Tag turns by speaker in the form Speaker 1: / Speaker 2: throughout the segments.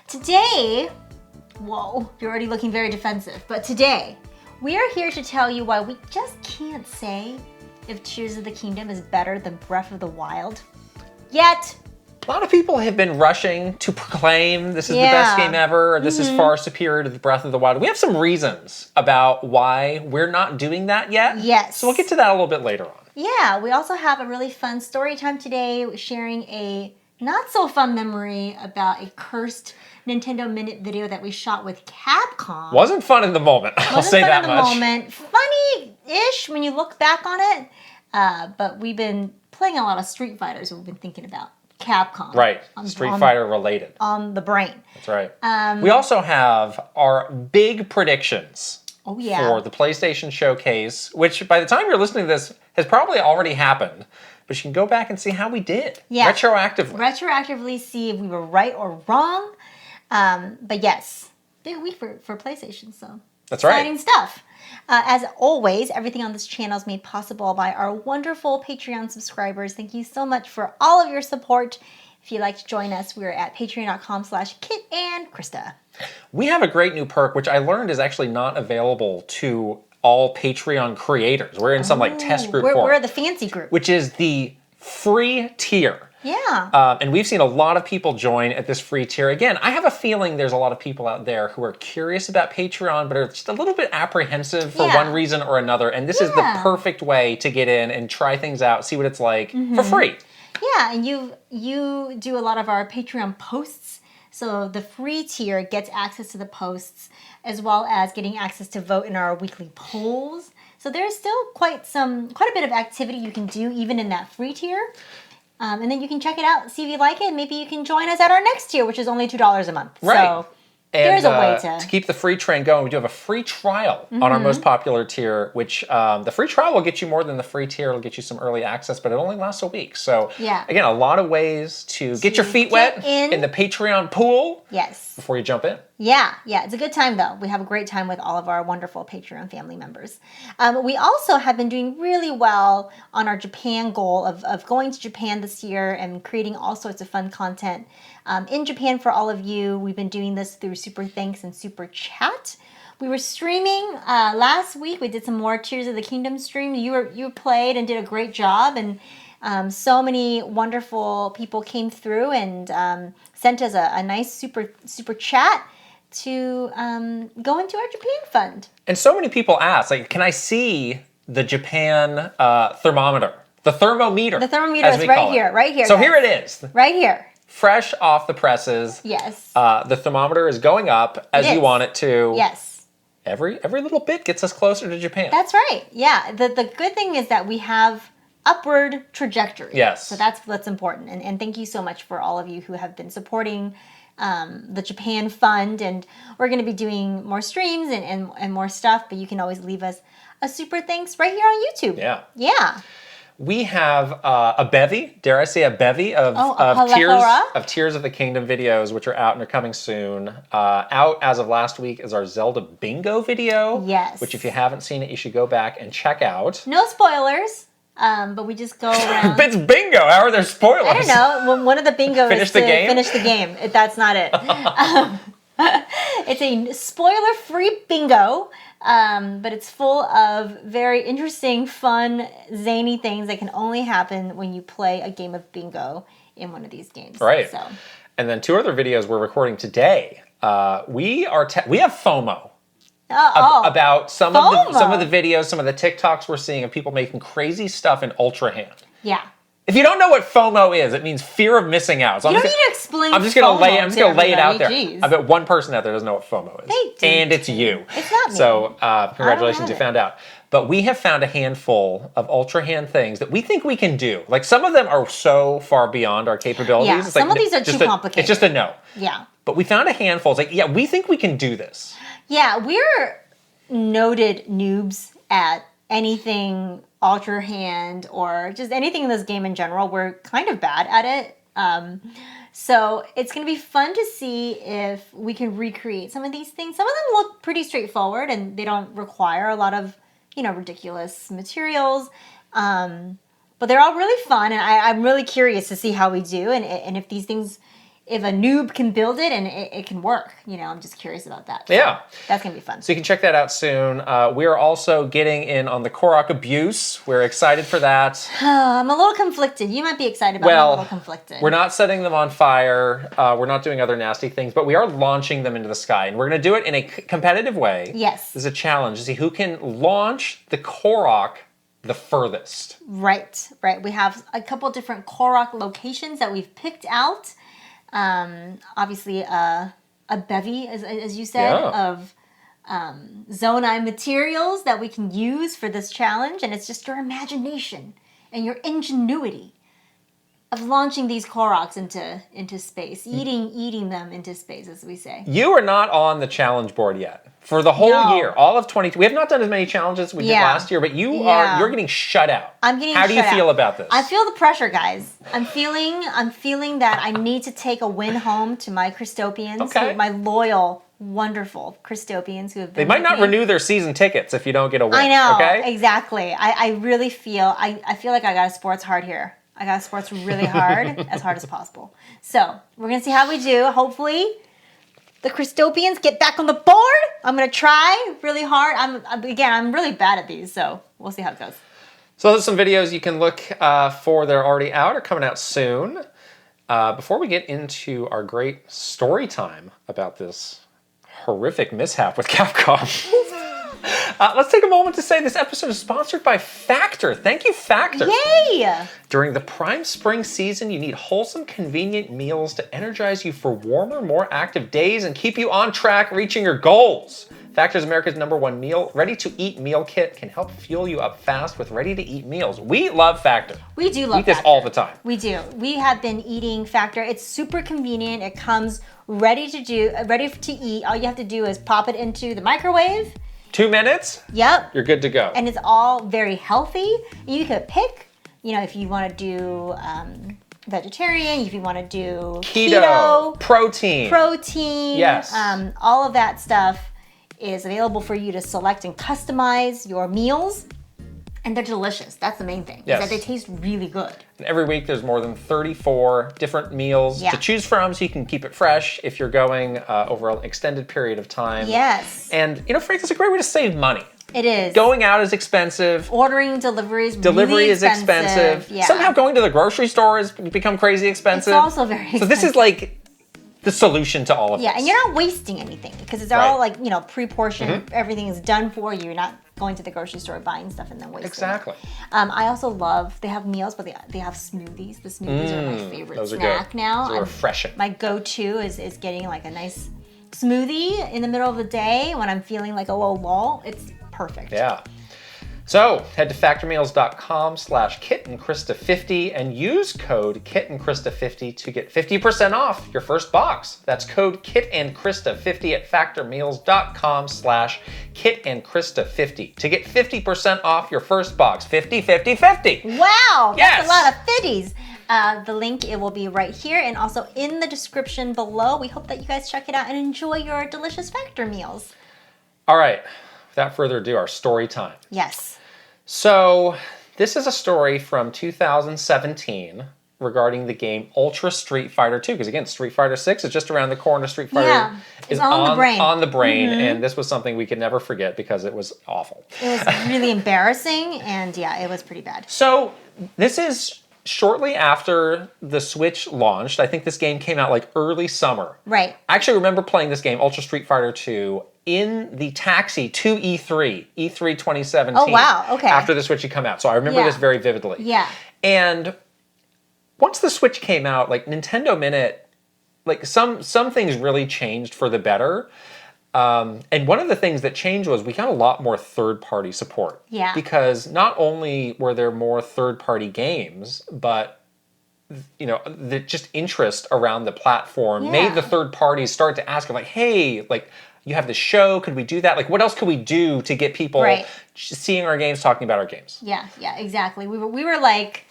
Speaker 1: Today, whoa, you're already looking very defensive, but today, we are here to tell you why we just can't say if Tears of the Kingdom is better than Breath of the Wild yet.
Speaker 2: A lot of people have been rushing to proclaim this is the best game ever, or this is far superior to the Breath of the Wild. We have some reasons about why we're not doing that yet.
Speaker 1: Yes.
Speaker 2: So we'll get to that a little bit later on.
Speaker 1: Yeah, we also have a really fun story time today, sharing a not so fun memory about a cursed Nintendo Minute video that we shot with Capcom.
Speaker 2: Wasn't fun in the moment, I'll say that much.
Speaker 1: Wasn't fun in the moment. Funny-ish when you look back on it. But we've been playing a lot of Street Fighters, we've been thinking about Capcom.
Speaker 2: Right, Street Fighter related.
Speaker 1: On the brain.
Speaker 2: That's right. We also have our big predictions for the PlayStation Showcase, which by the time you're listening to this has probably already happened. But you can go back and see how we did. Yeah. Retroactively.
Speaker 1: Retroactively see if we were right or wrong. But yes, big week for PlayStation, so
Speaker 2: that's right.
Speaker 1: Exciting stuff. As always, everything on this channel is made possible by our wonderful Patreon subscribers. Thank you so much for all of your support. If you'd like to join us, we're at patreon.com/KitandKrysta.
Speaker 2: We have a great new perk, which I learned is actually not available to all Patreon creators. We're in some test group form.
Speaker 1: We're the fancy group.
Speaker 2: Which is the free tier.
Speaker 1: Yeah.
Speaker 2: And we've seen a lot of people join at this free tier. Again, I have a feeling there's a lot of people out there who are curious about Patreon, but are just a little bit apprehensive for one reason or another. And this is the perfect way to get in and try things out, see what it's like for free.
Speaker 1: Yeah, and you do a lot of our Patreon posts. So the free tier gets access to the posts, as well as getting access to vote in our weekly polls. So there's still quite a bit of activity you can do even in that free tier. And then you can check it out, see if you like it. Maybe you can join us at our next tier, which is only $2 a month.
Speaker 2: Right.
Speaker 1: So there's a way to
Speaker 2: keep the free train going. We do have a free trial on our most popular tier, which the free trial will get you more than the free tier. It'll get you some early access, but it only lasts a week. So again, a lot of ways to get your feet wet in the Patreon pool.
Speaker 1: Yes.
Speaker 2: Before you jump in.
Speaker 1: Yeah, it's a good time though. We have a great time with all of our wonderful Patreon family members. We also have been doing really well on our Japan goal of going to Japan this year and creating all sorts of fun content in Japan for all of you. We've been doing this through Super Thanks and Super Chat. We were streaming last week. We did some more Tears of the Kingdom stream. You played and did a great job, and so many wonderful people came through and sent us a nice super chat to go into our Japan fund.
Speaker 2: And so many people ask, like, can I see the Japan thermometer? The thermometer.
Speaker 1: The thermometer is right here.
Speaker 2: So here it is.
Speaker 1: Right here.
Speaker 2: Fresh off the presses.
Speaker 1: Yes.
Speaker 2: The thermometer is going up as you want it to.
Speaker 1: Yes.
Speaker 2: Every little bit gets us closer to Japan.
Speaker 1: That's right. Yeah. The good thing is that we have upward trajectory.
Speaker 2: Yes.
Speaker 1: So that's important. And thank you so much for all of you who have been supporting the Japan Fund. And we're going to be doing more streams and more stuff, but you can always leave us a super thanks right here on YouTube.
Speaker 2: Yeah.
Speaker 1: Yeah.
Speaker 2: We have a bevy, dare I say a bevy, of Tears of the Kingdom videos, which are out and are coming soon. Out as of last week is our Zelda Bingo video.
Speaker 1: Yes.
Speaker 2: Which if you haven't seen it, you should go back and check out.
Speaker 1: No spoilers. But we just go around.
Speaker 2: It's bingo. How are there spoilers?
Speaker 1: I don't know. One of the bingo is to finish the game. That's not it. It's a spoiler-free bingo, but it's full of very interesting, fun, zany things that can only happen when you play a game of bingo in one of these games.
Speaker 2: Right.
Speaker 1: So.
Speaker 2: And then two other videos we're recording today. We have FOMO. About some of the videos, some of the TikToks we're seeing of people making crazy stuff in Ultra Hand.
Speaker 1: Yeah.
Speaker 2: If you don't know what FOMO is, it means fear of missing out. So
Speaker 1: you don't need to explain.
Speaker 2: I'm just gonna lay it out there.
Speaker 1: Jeez.
Speaker 2: I bet one person out there doesn't know what FOMO is.
Speaker 1: They do.
Speaker 2: And it's you.
Speaker 1: It's not me.
Speaker 2: So congratulations, you found out. But we have found a handful of Ultra Hand things that we think we can do. Like some of them are so far beyond our capabilities.
Speaker 1: Yeah,
Speaker 2: it's
Speaker 1: some of these are too complicated.
Speaker 2: It's just a no.
Speaker 1: Yeah.
Speaker 2: But we found a handful. It's like, yeah, we think we can do this.
Speaker 1: Yeah, we're noted noobs at anything Ultra Hand or just anything in this game in general. We're kind of bad at it. So it's going to be fun to see if we can recreate some of these things. Some of them look pretty straightforward and they don't require a lot of, ridiculous materials. But they're all really fun, and I'm really curious to see how we do and if these things if a noob can build it and it can work. I'm just curious about that. So
Speaker 2: yeah.
Speaker 1: That's going to be fun.
Speaker 2: So you can check that out soon. We are also getting in on the Korok abuse. We're excited for that.
Speaker 1: I'm a little conflicted. You might be excited about it. I'm a little conflicted.
Speaker 2: We're not setting them on fire. We're not doing other nasty things, but we are launching them into the sky. And we're going to do it in a competitive way.
Speaker 1: Yes.
Speaker 2: There's a challenge to see who can launch the Korok the furthest.
Speaker 1: Right. We have a couple different Korok locations that we've picked out. Obviously, a bevy, as you said, of Zonai materials that we can use for this challenge, and it's just your imagination and your ingenuity of launching these Koroks into space, eating them into space, as we say.
Speaker 2: You are not on the challenge board yet. For the whole year, all of 2020, we have not done as many challenges as we did last year, but you're getting shut out.
Speaker 1: I'm getting
Speaker 2: How do you feel about this?
Speaker 1: I feel the pressure, guys. I'm feeling that I need to take a win home to my Krystopians, my loyal, wonderful Krystopians who have been.
Speaker 2: They might not renew their season tickets if you don't get a win.
Speaker 1: I know,
Speaker 2: okay?
Speaker 1: Exactly. I really feel I feel like I got to sports hard here. I got to sports really hard, as hard as possible. So we're gonna see how we do. Hopefully, the Krystopians get back on the board. I'm gonna try really hard. I'm really bad at these, so we'll see how it goes.
Speaker 2: So there's some videos you can look for. They're already out or coming out soon. Before we get into our great story time about this horrific mishap with Capcom. Let's take a moment to say this episode is sponsored by Factor. Thank you, Factor.
Speaker 1: Yay!
Speaker 2: During the prime spring season, you need wholesome, convenient meals to energize you for warmer, more active days and keep you on track reaching your goals. Factor's America's #1 meal, ready-to-eat meal kit can help fuel you up fast with ready-to-eat meals. We love Factor.
Speaker 1: We do love
Speaker 2: Eat this
Speaker 1: Factor.
Speaker 2: all the time.
Speaker 1: We do. We have been eating Factor. It's super convenient. It comes ready to eat. All you have to do is pop it into the microwave.
Speaker 2: 2 minutes?
Speaker 1: Yep.
Speaker 2: You're good to go.
Speaker 1: And it's all very healthy. You could pick, if you want to do vegetarian, if you want to do keto, protein.
Speaker 2: Yes.
Speaker 1: All of that stuff is available for you to select and customize your meals. And they're delicious. That's the main thing.
Speaker 2: Yes.
Speaker 1: Is that they taste really good.
Speaker 2: And every week there's more than 34 different meals to choose from, so you can keep it fresh if you're going over an extended period of time.
Speaker 1: Yes.
Speaker 2: And, Frank, it's a great way to save money.
Speaker 1: It is.
Speaker 2: Going out is expensive.
Speaker 1: Ordering delivery
Speaker 2: is expensive.
Speaker 1: Yeah.
Speaker 2: Somehow going to the grocery store has become crazy expensive.
Speaker 1: It's also very expensive.
Speaker 2: So this is like the solution to all of this.
Speaker 1: Yeah, and you're not wasting anything because it's all like, pre-portioned. Everything is done for you. You're not going to the grocery store, buying stuff, and then wasting
Speaker 2: Exactly.
Speaker 1: it. I also love, they have meals, but they have smoothies. The smoothies are my favorite snack now.
Speaker 2: Those are refreshing.
Speaker 1: My go-to is getting like a nice smoothie in the middle of the day when I'm feeling like a little lull. It's perfect.
Speaker 2: Yeah. So head to factormeals.com/KitandKrysta50 and use code KitandKrysta50 to get 50% off your first box. That's code KitandKrysta50 at factormeals.com/KitandKrysta50 to get 50% off your first box. 50, 50, 50.
Speaker 1: Wow,
Speaker 2: Yes.
Speaker 1: That's a lot of 50s. The link, it will be right here and also in the description below. We hope that you guys check it out and enjoy your delicious Factor meals.
Speaker 2: All right, without further ado, our story time.
Speaker 1: Yes.
Speaker 2: So this is a story from 2017 regarding the game Ultra Street Fighter 2. Because again, Street Fighter 6 is just around the corner. Street Fighter is
Speaker 1: on the brain.
Speaker 2: On the brain, and this was something we could never forget because it was awful.
Speaker 1: It was really embarrassing, and it was pretty bad.
Speaker 2: So this is shortly after the Switch launched. I think this game came out like early summer.
Speaker 1: Right.
Speaker 2: I actually remember playing this game, Ultra Street Fighter 2, in the taxi to E3 2017.
Speaker 1: Oh, wow, okay.
Speaker 2: After the Switch had come out. So I remember this very vividly.
Speaker 1: Yeah.
Speaker 2: And once the Switch came out, like Nintendo Minute, like some things really changed for the better. And one of the things that changed was we got a lot more third-party support.
Speaker 1: Yeah.
Speaker 2: Because not only were there more third-party games, but the just interest around the platform made the third parties start to ask, like, hey, like, you have this show, could we do that? Like, what else could we do to get people seeing our games, talking about our games?
Speaker 1: Yeah, exactly. We were like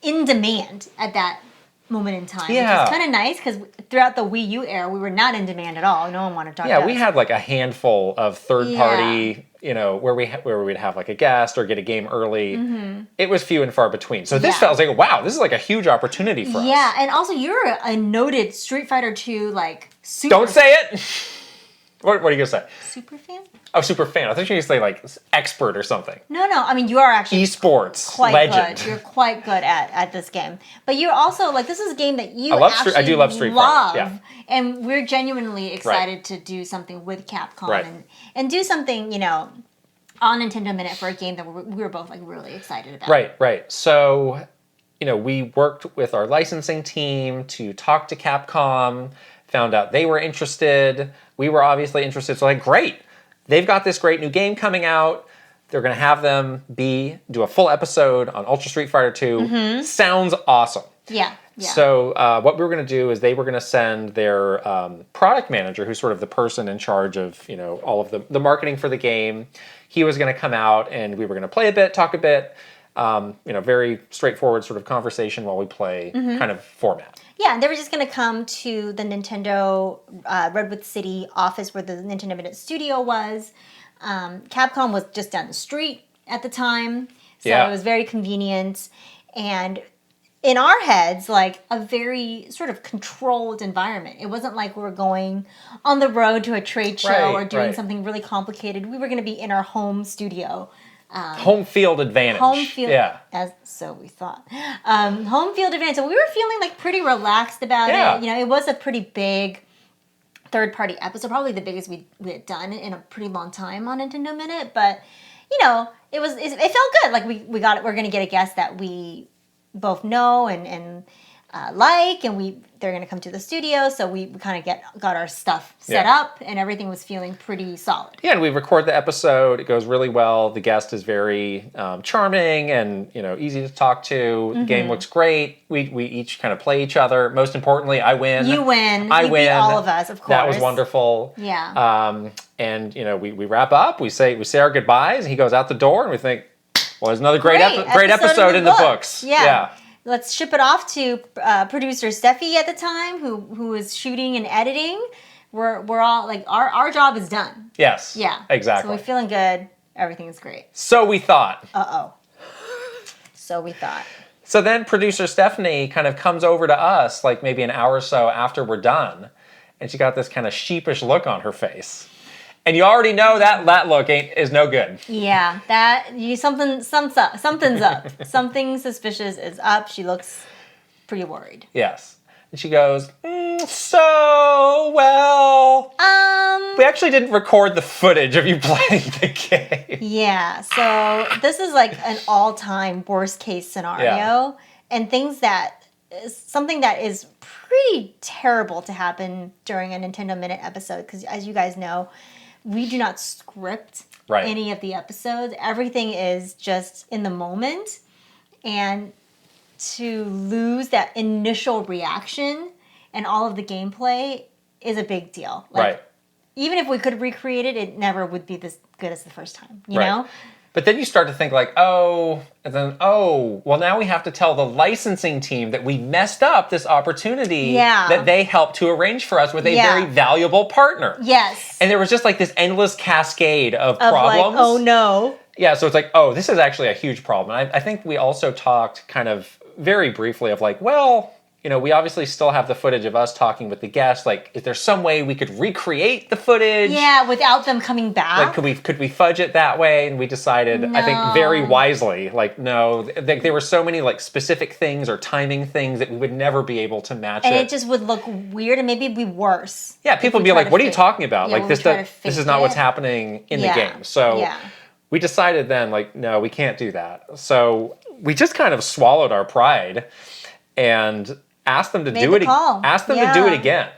Speaker 1: in demand at that moment in time.
Speaker 2: Yeah.
Speaker 1: Which is kind of nice because throughout the Wii U era, we were not in demand at all. No one wanted to talk to us.
Speaker 2: Yeah, we had like a handful of third-party, where we'd have like a guest or get a game early. It was few and far between. So this felt like, wow, this is like a huge opportunity for us.
Speaker 1: Yeah, and also you're a noted Street Fighter 2 like super.
Speaker 2: Don't say it. What are you gonna say?
Speaker 1: Super fan?
Speaker 2: Oh, super fan. I thought you were gonna say like expert or something.
Speaker 1: No. I mean, you are actually
Speaker 2: esports
Speaker 1: quite
Speaker 2: legend.
Speaker 1: Good. You're quite good at this game. But you're also like, this is a game that you
Speaker 2: I do love Street Fighter. Yeah.
Speaker 1: And we're genuinely excited to do something with Capcom and do something, on Nintendo Minute for a game that we were both like really excited about.
Speaker 2: Right. So, we worked with our licensing team to talk to Capcom, found out they were interested. We were obviously interested. So like, great. They've got this great new game coming out. They're going to have them do a full episode on Ultra Street Fighter 2. Sounds awesome.
Speaker 1: Yeah.
Speaker 2: So what we were going to do is they were going to send their product manager, who's sort of the person in charge of, all of the marketing for the game. He was going to come out and we were going to play a bit, talk a bit, very straightforward sort of conversation while we play kind of format.
Speaker 1: Yeah, and they were just going to come to the Nintendo Redwood City office where the Nintendo Minute studio was. Capcom was just down the street at the time, so it was very convenient. And in our heads, like a very sort of controlled environment. It wasn't like we were going on the road to a trade show or doing something really complicated. We were going to be in our home studio.
Speaker 2: Home field advantage.
Speaker 1: Home field, so we thought. Home field advantage. So we were feeling like pretty relaxed about it. It was a pretty big third-party episode, probably the biggest we had done in a pretty long time on Nintendo Minute. But it felt good. Like we're going to get a guest that we both know and like, and they're going to come to the studio, so we kind of got our stuff set up, and everything was feeling pretty solid.
Speaker 2: Yeah, and we record the episode. It goes really well. The guest is very charming and easy to talk to. The game looks great. We each kind of play each other. Most importantly, I win.
Speaker 1: You win.
Speaker 2: I win.
Speaker 1: Beat all of us, of course.
Speaker 2: That was wonderful.
Speaker 1: Yeah.
Speaker 2: And we wrap up. We say our goodbyes. And he goes out the door, and we think, well, there's another great episode in the books.
Speaker 1: Yeah. Let's ship it off to producer Steffi at the time, who was shooting and editing. We're all like, our job is done.
Speaker 2: Yes.
Speaker 1: Yeah.
Speaker 2: Exactly.
Speaker 1: So we're feeling good. Everything's great.
Speaker 2: So we thought.
Speaker 1: So we thought.
Speaker 2: So then producer Stephanie kind of comes over to us, like maybe an hour or so after we're done, and she got this kind of sheepish look on her face. And you already know that look is no good.
Speaker 1: Yeah, something's up. Something suspicious is up. She looks pretty worried.
Speaker 2: Yes. And she goes, we actually didn't record the footage of you playing the game.
Speaker 1: Yeah, so this is like an all-time worst case scenario. And something that is pretty terrible to happen during a Nintendo Minute episode, because as you guys know, we do not script any of the episodes. Everything is just in the moment. And to lose that initial reaction and all of the gameplay is a big deal. Even if we could recreate it, it never would be this good as the first time, you know?
Speaker 2: But then you start to think like, well, now we have to tell the licensing team that we messed up this opportunity that they helped to arrange for us with a very valuable partner.
Speaker 1: Yes.
Speaker 2: And there was just like this endless cascade of problems.
Speaker 1: Like, oh no.
Speaker 2: Yeah, so it's like, this is actually a huge problem. And I think we also talked kind of very briefly of like, we obviously still have the footage of us talking with the guests. Like, is there some way we could recreate the footage?
Speaker 1: Yeah, without them coming back.
Speaker 2: Like, could we fudge it that way? And we decided, I think very wisely, like, no. There were so many like specific things or timing things that we would never be able to match
Speaker 1: and it just would look weird and maybe be worse.
Speaker 2: Yeah, people would be like, what are you talking about? Like, this is not what's happening in the game. So we decided then, like, no, we can't do that. So we just kind of swallowed our pride and asked them to do it. Asked them to do it again.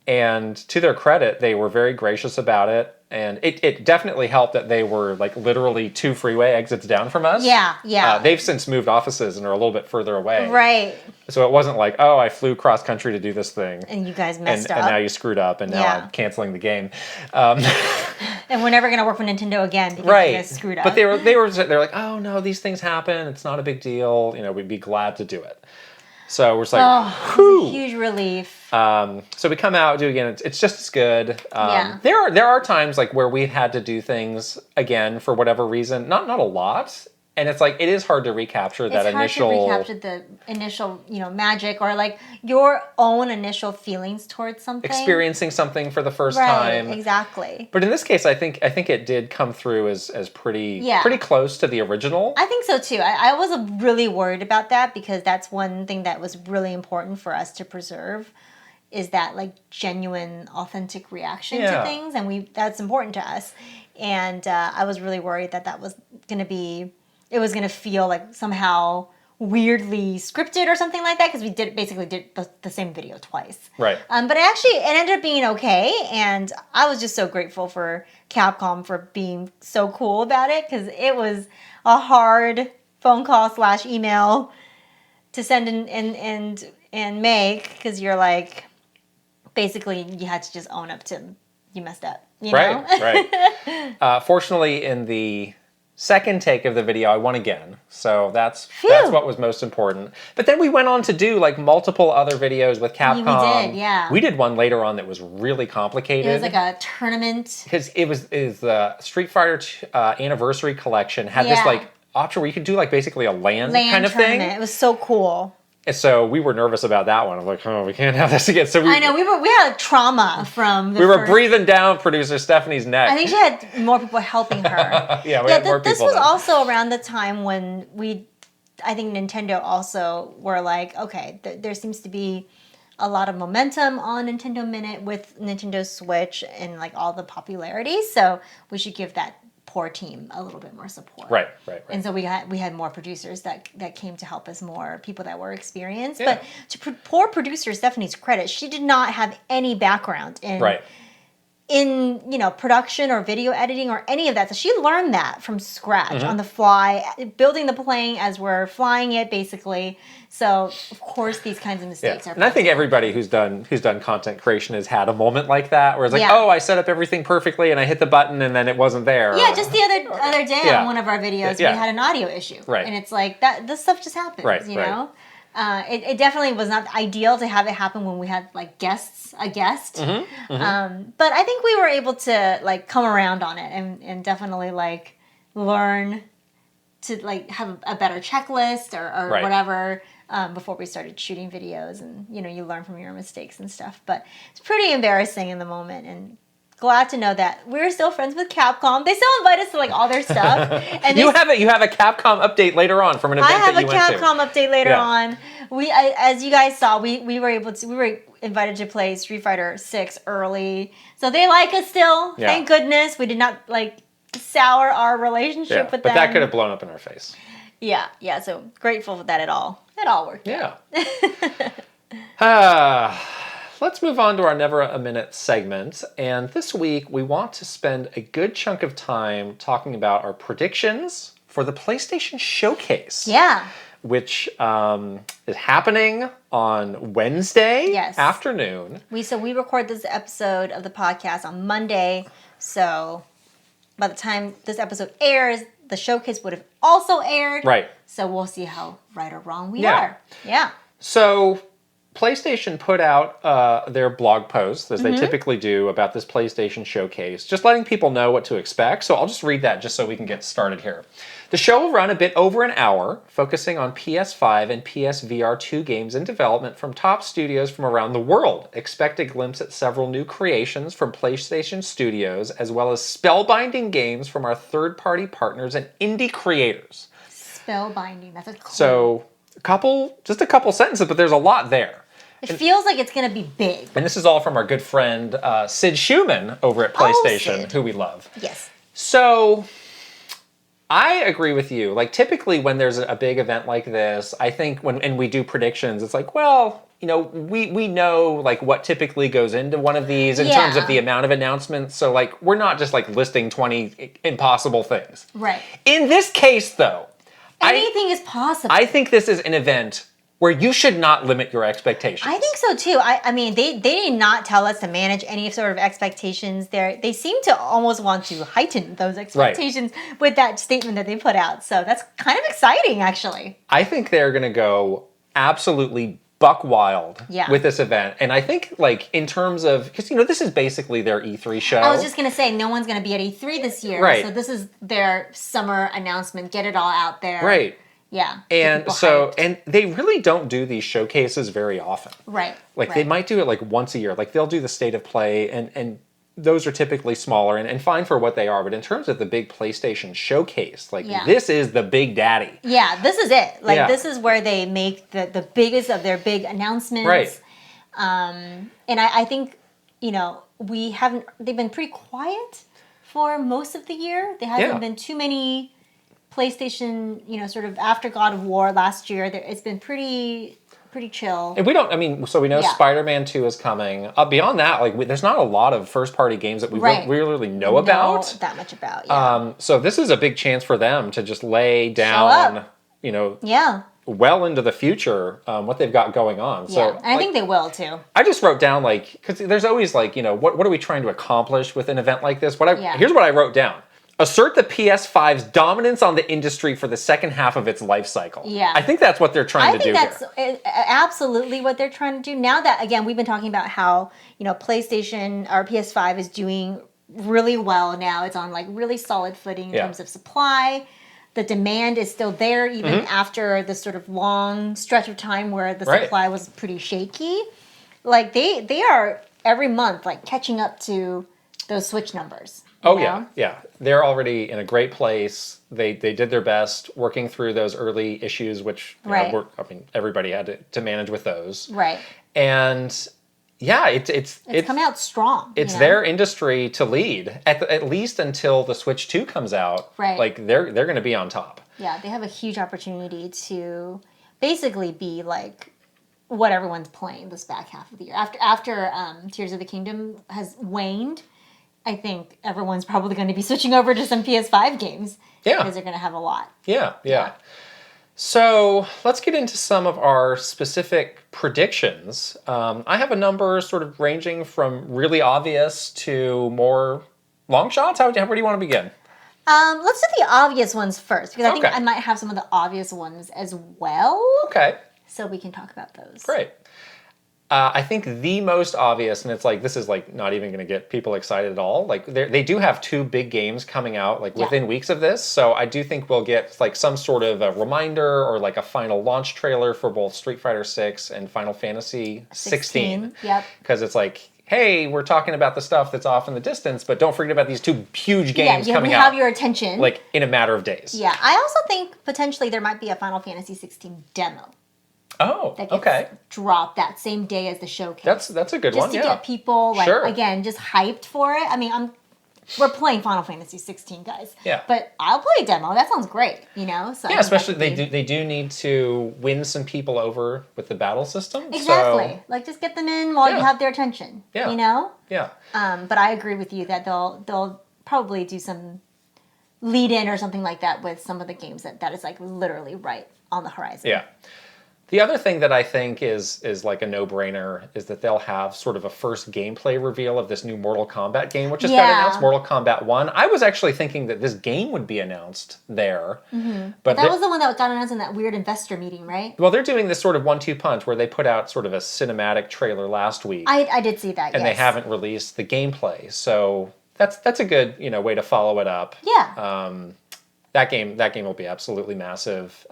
Speaker 2: And to their credit, they were very gracious about it. And it definitely helped that they were like literally 2 freeway exits down from us.
Speaker 1: Yeah.
Speaker 2: They've since moved offices and are a little bit further away.
Speaker 1: Right.
Speaker 2: So it wasn't like, I flew cross country to do this thing.
Speaker 1: And you guys messed up.
Speaker 2: And now you screwed up and now I'm canceling the game.
Speaker 1: And we're never going to work with Nintendo again because you guys screwed up.
Speaker 2: But they're like, oh no, these things happen. It's not a big deal. We'd be glad to do it. So we're just like,
Speaker 1: it was a huge relief.
Speaker 2: So we come out, do it again. It's just as good.
Speaker 1: Yeah.
Speaker 2: There are times like where we've had to do things again for whatever reason. Not a lot. And it's like, it is hard to recapture that initial...
Speaker 1: It's hard to recapture the initial, magic or like your own initial feelings towards something.
Speaker 2: Experiencing something for the first time.
Speaker 1: Right, exactly.
Speaker 2: But in this case, I think it did come through as pretty close to the original.
Speaker 1: I think so too. I was really worried about that because that's one thing that was really important for us to preserve is that like genuine, authentic reaction to things. And that's important to us. And I was really worried that was going to be... It was going to feel like somehow weirdly scripted or something like that because we basically did the same video twice.
Speaker 2: Right.
Speaker 1: But it ended up being okay, and I was just so grateful for Capcom for being so cool about it because it was a hard phone call / email to send and make because you're like, basically you had to just own up to you messed up. You know?
Speaker 2: Right. Fortunately, in the second take of the video, I won again. So that's what was most important. But then we went on to do like multiple other videos with Capcom.
Speaker 1: We did, yeah.
Speaker 2: We did one later on that was really complicated.
Speaker 1: It was like a tournament.
Speaker 2: Because it was the Street Fighter Anniversary Collection had this like option where you could do like basically a LAN kind of
Speaker 1: tournament.
Speaker 2: thing.
Speaker 1: It was so cool.
Speaker 2: And so we were nervous about that one. I'm like, oh, we can't have this again. So
Speaker 1: I know we had trauma from the
Speaker 2: we were breathing down producer Stephanie's neck.
Speaker 1: I think she had more people helping her.
Speaker 2: We had more people.
Speaker 1: This was also around the time when I think Nintendo also were like, okay, there seems to be a lot of momentum on Nintendo Minute with Nintendo Switch and like all the popularity. So we should give that poor team a little bit more support.
Speaker 2: Right.
Speaker 1: And so we had more producers that came to help us, more people that were experienced.
Speaker 2: Yeah.
Speaker 1: But to poor producer Stephanie's credit, she did not have any background in production or video editing or any of that. So she learned that from scratch on the fly, building the plane as we're flying it basically. So of course these kinds of mistakes are.
Speaker 2: And I think everybody who's done content creation has had a moment like that where it's like, oh, I set up everything perfectly and I hit the button and then it wasn't there.
Speaker 1: Yeah, just the other day on one of our videos we had an audio issue.
Speaker 2: Right.
Speaker 1: And it's like this stuff just happens, you know? It definitely was not ideal to have it happen when we had like a guest. But I think we were able to like come around on it and definitely like learn to like have a better checklist or whatever before we started shooting videos, and you learn from your mistakes and stuff. But it's pretty embarrassing in the moment, and glad to know that we're still friends with Capcom. They still invite us to like all their stuff. And you have
Speaker 2: a Capcom update later on from an event that you went to.
Speaker 1: I have a Capcom update later on. As you guys saw, we were invited to play Street Fighter 6 early, so they like us still. Yeah. Thank goodness we did not like sour our relationship with them.
Speaker 2: But that could have blown up in our face.
Speaker 1: Yeah. So grateful that it all worked.
Speaker 2: Yeah. Let's move on to our Never a Minute segment. And this week, we want to spend a good chunk of time talking about our predictions for the PlayStation Showcase.
Speaker 1: Yeah.
Speaker 2: Which is happening on Wednesday afternoon.
Speaker 1: We record this episode of the podcast on Monday. So by the time this episode airs, the showcase would have also aired.
Speaker 2: Right.
Speaker 1: So we'll see how right or wrong we are. Yeah.
Speaker 2: So PlayStation put out their blog posts, as they typically do, about this PlayStation Showcase, just letting people know what to expect. So I'll just read that just so we can get started here. The show will run a bit over an hour, focusing on PS5 and PSVR 2 games in development from top studios from around the world. Expect a glimpse at several new creations from PlayStation Studios, as well as spellbinding games from our third-party partners and indie creators.
Speaker 1: Spellbinding, that's a cool.
Speaker 2: So, just a couple sentences, but there's a lot there.
Speaker 1: It feels like it's going to be big.
Speaker 2: And this is all from our good friend Sid Schumann over at PlayStation, who we love.
Speaker 1: Yes.
Speaker 2: So I agree with you. Like, typically when there's a big event like this, I think when we do predictions, it's like, well, we know like what typically goes into one of these in terms of the amount of announcements. So like, we're not just like listing 20 impossible things.
Speaker 1: Right.
Speaker 2: In this case, though,
Speaker 1: anything is possible.
Speaker 2: I think this is an event where you should not limit your expectations.
Speaker 1: I think so too. I mean, they did not tell us to manage any sort of expectations there. They seem to almost want to heighten those expectations with that statement that they put out. So that's kind of exciting, actually.
Speaker 2: I think they're going to go absolutely buck wild
Speaker 1: Yeah.
Speaker 2: with this event. And I think, like, in terms of, because, you know, this is basically their E3 show.
Speaker 1: I was just going to say, no one's going to be at E3 this year.
Speaker 2: Right.
Speaker 1: So this is their summer announcement. Get it all out there.
Speaker 2: Right.
Speaker 1: Yeah.
Speaker 2: And so, and they really don't do these showcases very often.
Speaker 1: Right.
Speaker 2: Like, they might do it, like, once a year. Like, they'll do the State of Play, and those are typically smaller and fine for what they are. But in terms of the big PlayStation showcase, like, this is the big daddy.
Speaker 1: Yeah, this is it. Like, this is where they make the biggest of their big announcements.
Speaker 2: Right.
Speaker 1: And I think, you know, they've been pretty quiet for most of the year. There hasn't been too many PlayStation, you know, sort of after God of War last year. It's been pretty chill.
Speaker 2: And we don't, I mean, so we know Spider-Man 2 is coming. Beyond that, like, there's not a lot of first-party games that we really know about.
Speaker 1: That much about, yeah.
Speaker 2: So this is a big chance for them to just lay down, you know, well into the future, what they've got going on. So
Speaker 1: and I think they will, too.
Speaker 2: I just wrote down, like, because there's always, like, you know, what are we trying to accomplish with an event like this? Here's what I wrote down. Assert the PS5's dominance on the industry for the second half of its life cycle. Yeah. I think that's what they're trying to do here. I think
Speaker 1: that's absolutely what they're trying to do. Now that, again, we've been talking about how, you know, PlayStation or PS5 is doing really well now. It's on, like, really solid footing in terms of supply. The demand is still there even after this sort of long stretch of time where the supply was pretty shaky. Like, they are every month, like, catching up to those Switch numbers.
Speaker 2: Oh, yeah. They're already in a great place. They did their best working through those early issues, which everybody had to manage with those.
Speaker 1: Right.
Speaker 2: And it's
Speaker 1: coming out strong.
Speaker 2: It's their industry to lead at least until the Switch 2 comes out. Right. Like, they're going to be on top.
Speaker 1: Yeah, they have a huge opportunity to basically be like what everyone's playing this back half of the year. After Tears of the Kingdom has waned, I think everyone's probably going to be switching over to some PS5 games. Yeah. Because they're going to have a lot.
Speaker 2: Yeah. So let's get into some of our specific predictions. I have a number sort of ranging from really obvious to more long shots. Where do you want to begin?
Speaker 1: Let's do the obvious ones first, because I think I might have some of the obvious ones as well.
Speaker 2: Okay.
Speaker 1: So we can talk about those.
Speaker 2: Great. I think the most obvious, and it's like, this is like not even going to get people excited at all. Like, they do have two big games coming out like within weeks of this. So I do think we'll get like some sort of a reminder or like a final launch trailer for both Street Fighter 6 and Final Fantasy 16.
Speaker 1: Yep.
Speaker 2: Because it's like, hey, we're talking about the stuff that's off in the distance, but don't forget about these two huge games coming out.
Speaker 1: We have your attention.
Speaker 2: Like, in a matter of days.
Speaker 1: Yeah. I also think potentially there might be a Final Fantasy 16 demo.
Speaker 2: Oh,
Speaker 1: that gets dropped that same day as the showcase.
Speaker 2: That's a good one,
Speaker 1: Just to get people, like, again, just hyped for it. I mean, we're playing Final Fantasy 16, guys.
Speaker 2: Yeah.
Speaker 1: But I'll play a demo. That sounds great, you know? So
Speaker 2: especially they do need to win some people over with the battle system.
Speaker 1: Exactly.
Speaker 2: So,
Speaker 1: like, just get them in while you have their attention.
Speaker 2: Yeah.
Speaker 1: You know?
Speaker 2: Yeah.
Speaker 1: But I agree with you that they'll probably do some lead in or something like that with some of the games that is, like, literally right on the horizon.
Speaker 2: Yeah. The other thing that I think is like a no-brainer is that they'll have sort of a first gameplay reveal of this new Mortal Kombat game, which just got announced, Mortal Kombat 1. I was actually thinking that this game would be announced there.
Speaker 1: Mm-hmm. But that was the one that got announced in that weird investor meeting, right?
Speaker 2: Well, they're doing this sort of 1-2 punch where they put out sort of a cinematic trailer last week.
Speaker 1: I did see that,
Speaker 2: and they haven't released the gameplay. So that's a good, you know, way to follow it up.
Speaker 1: Yeah.
Speaker 2: That game will be absolutely massive.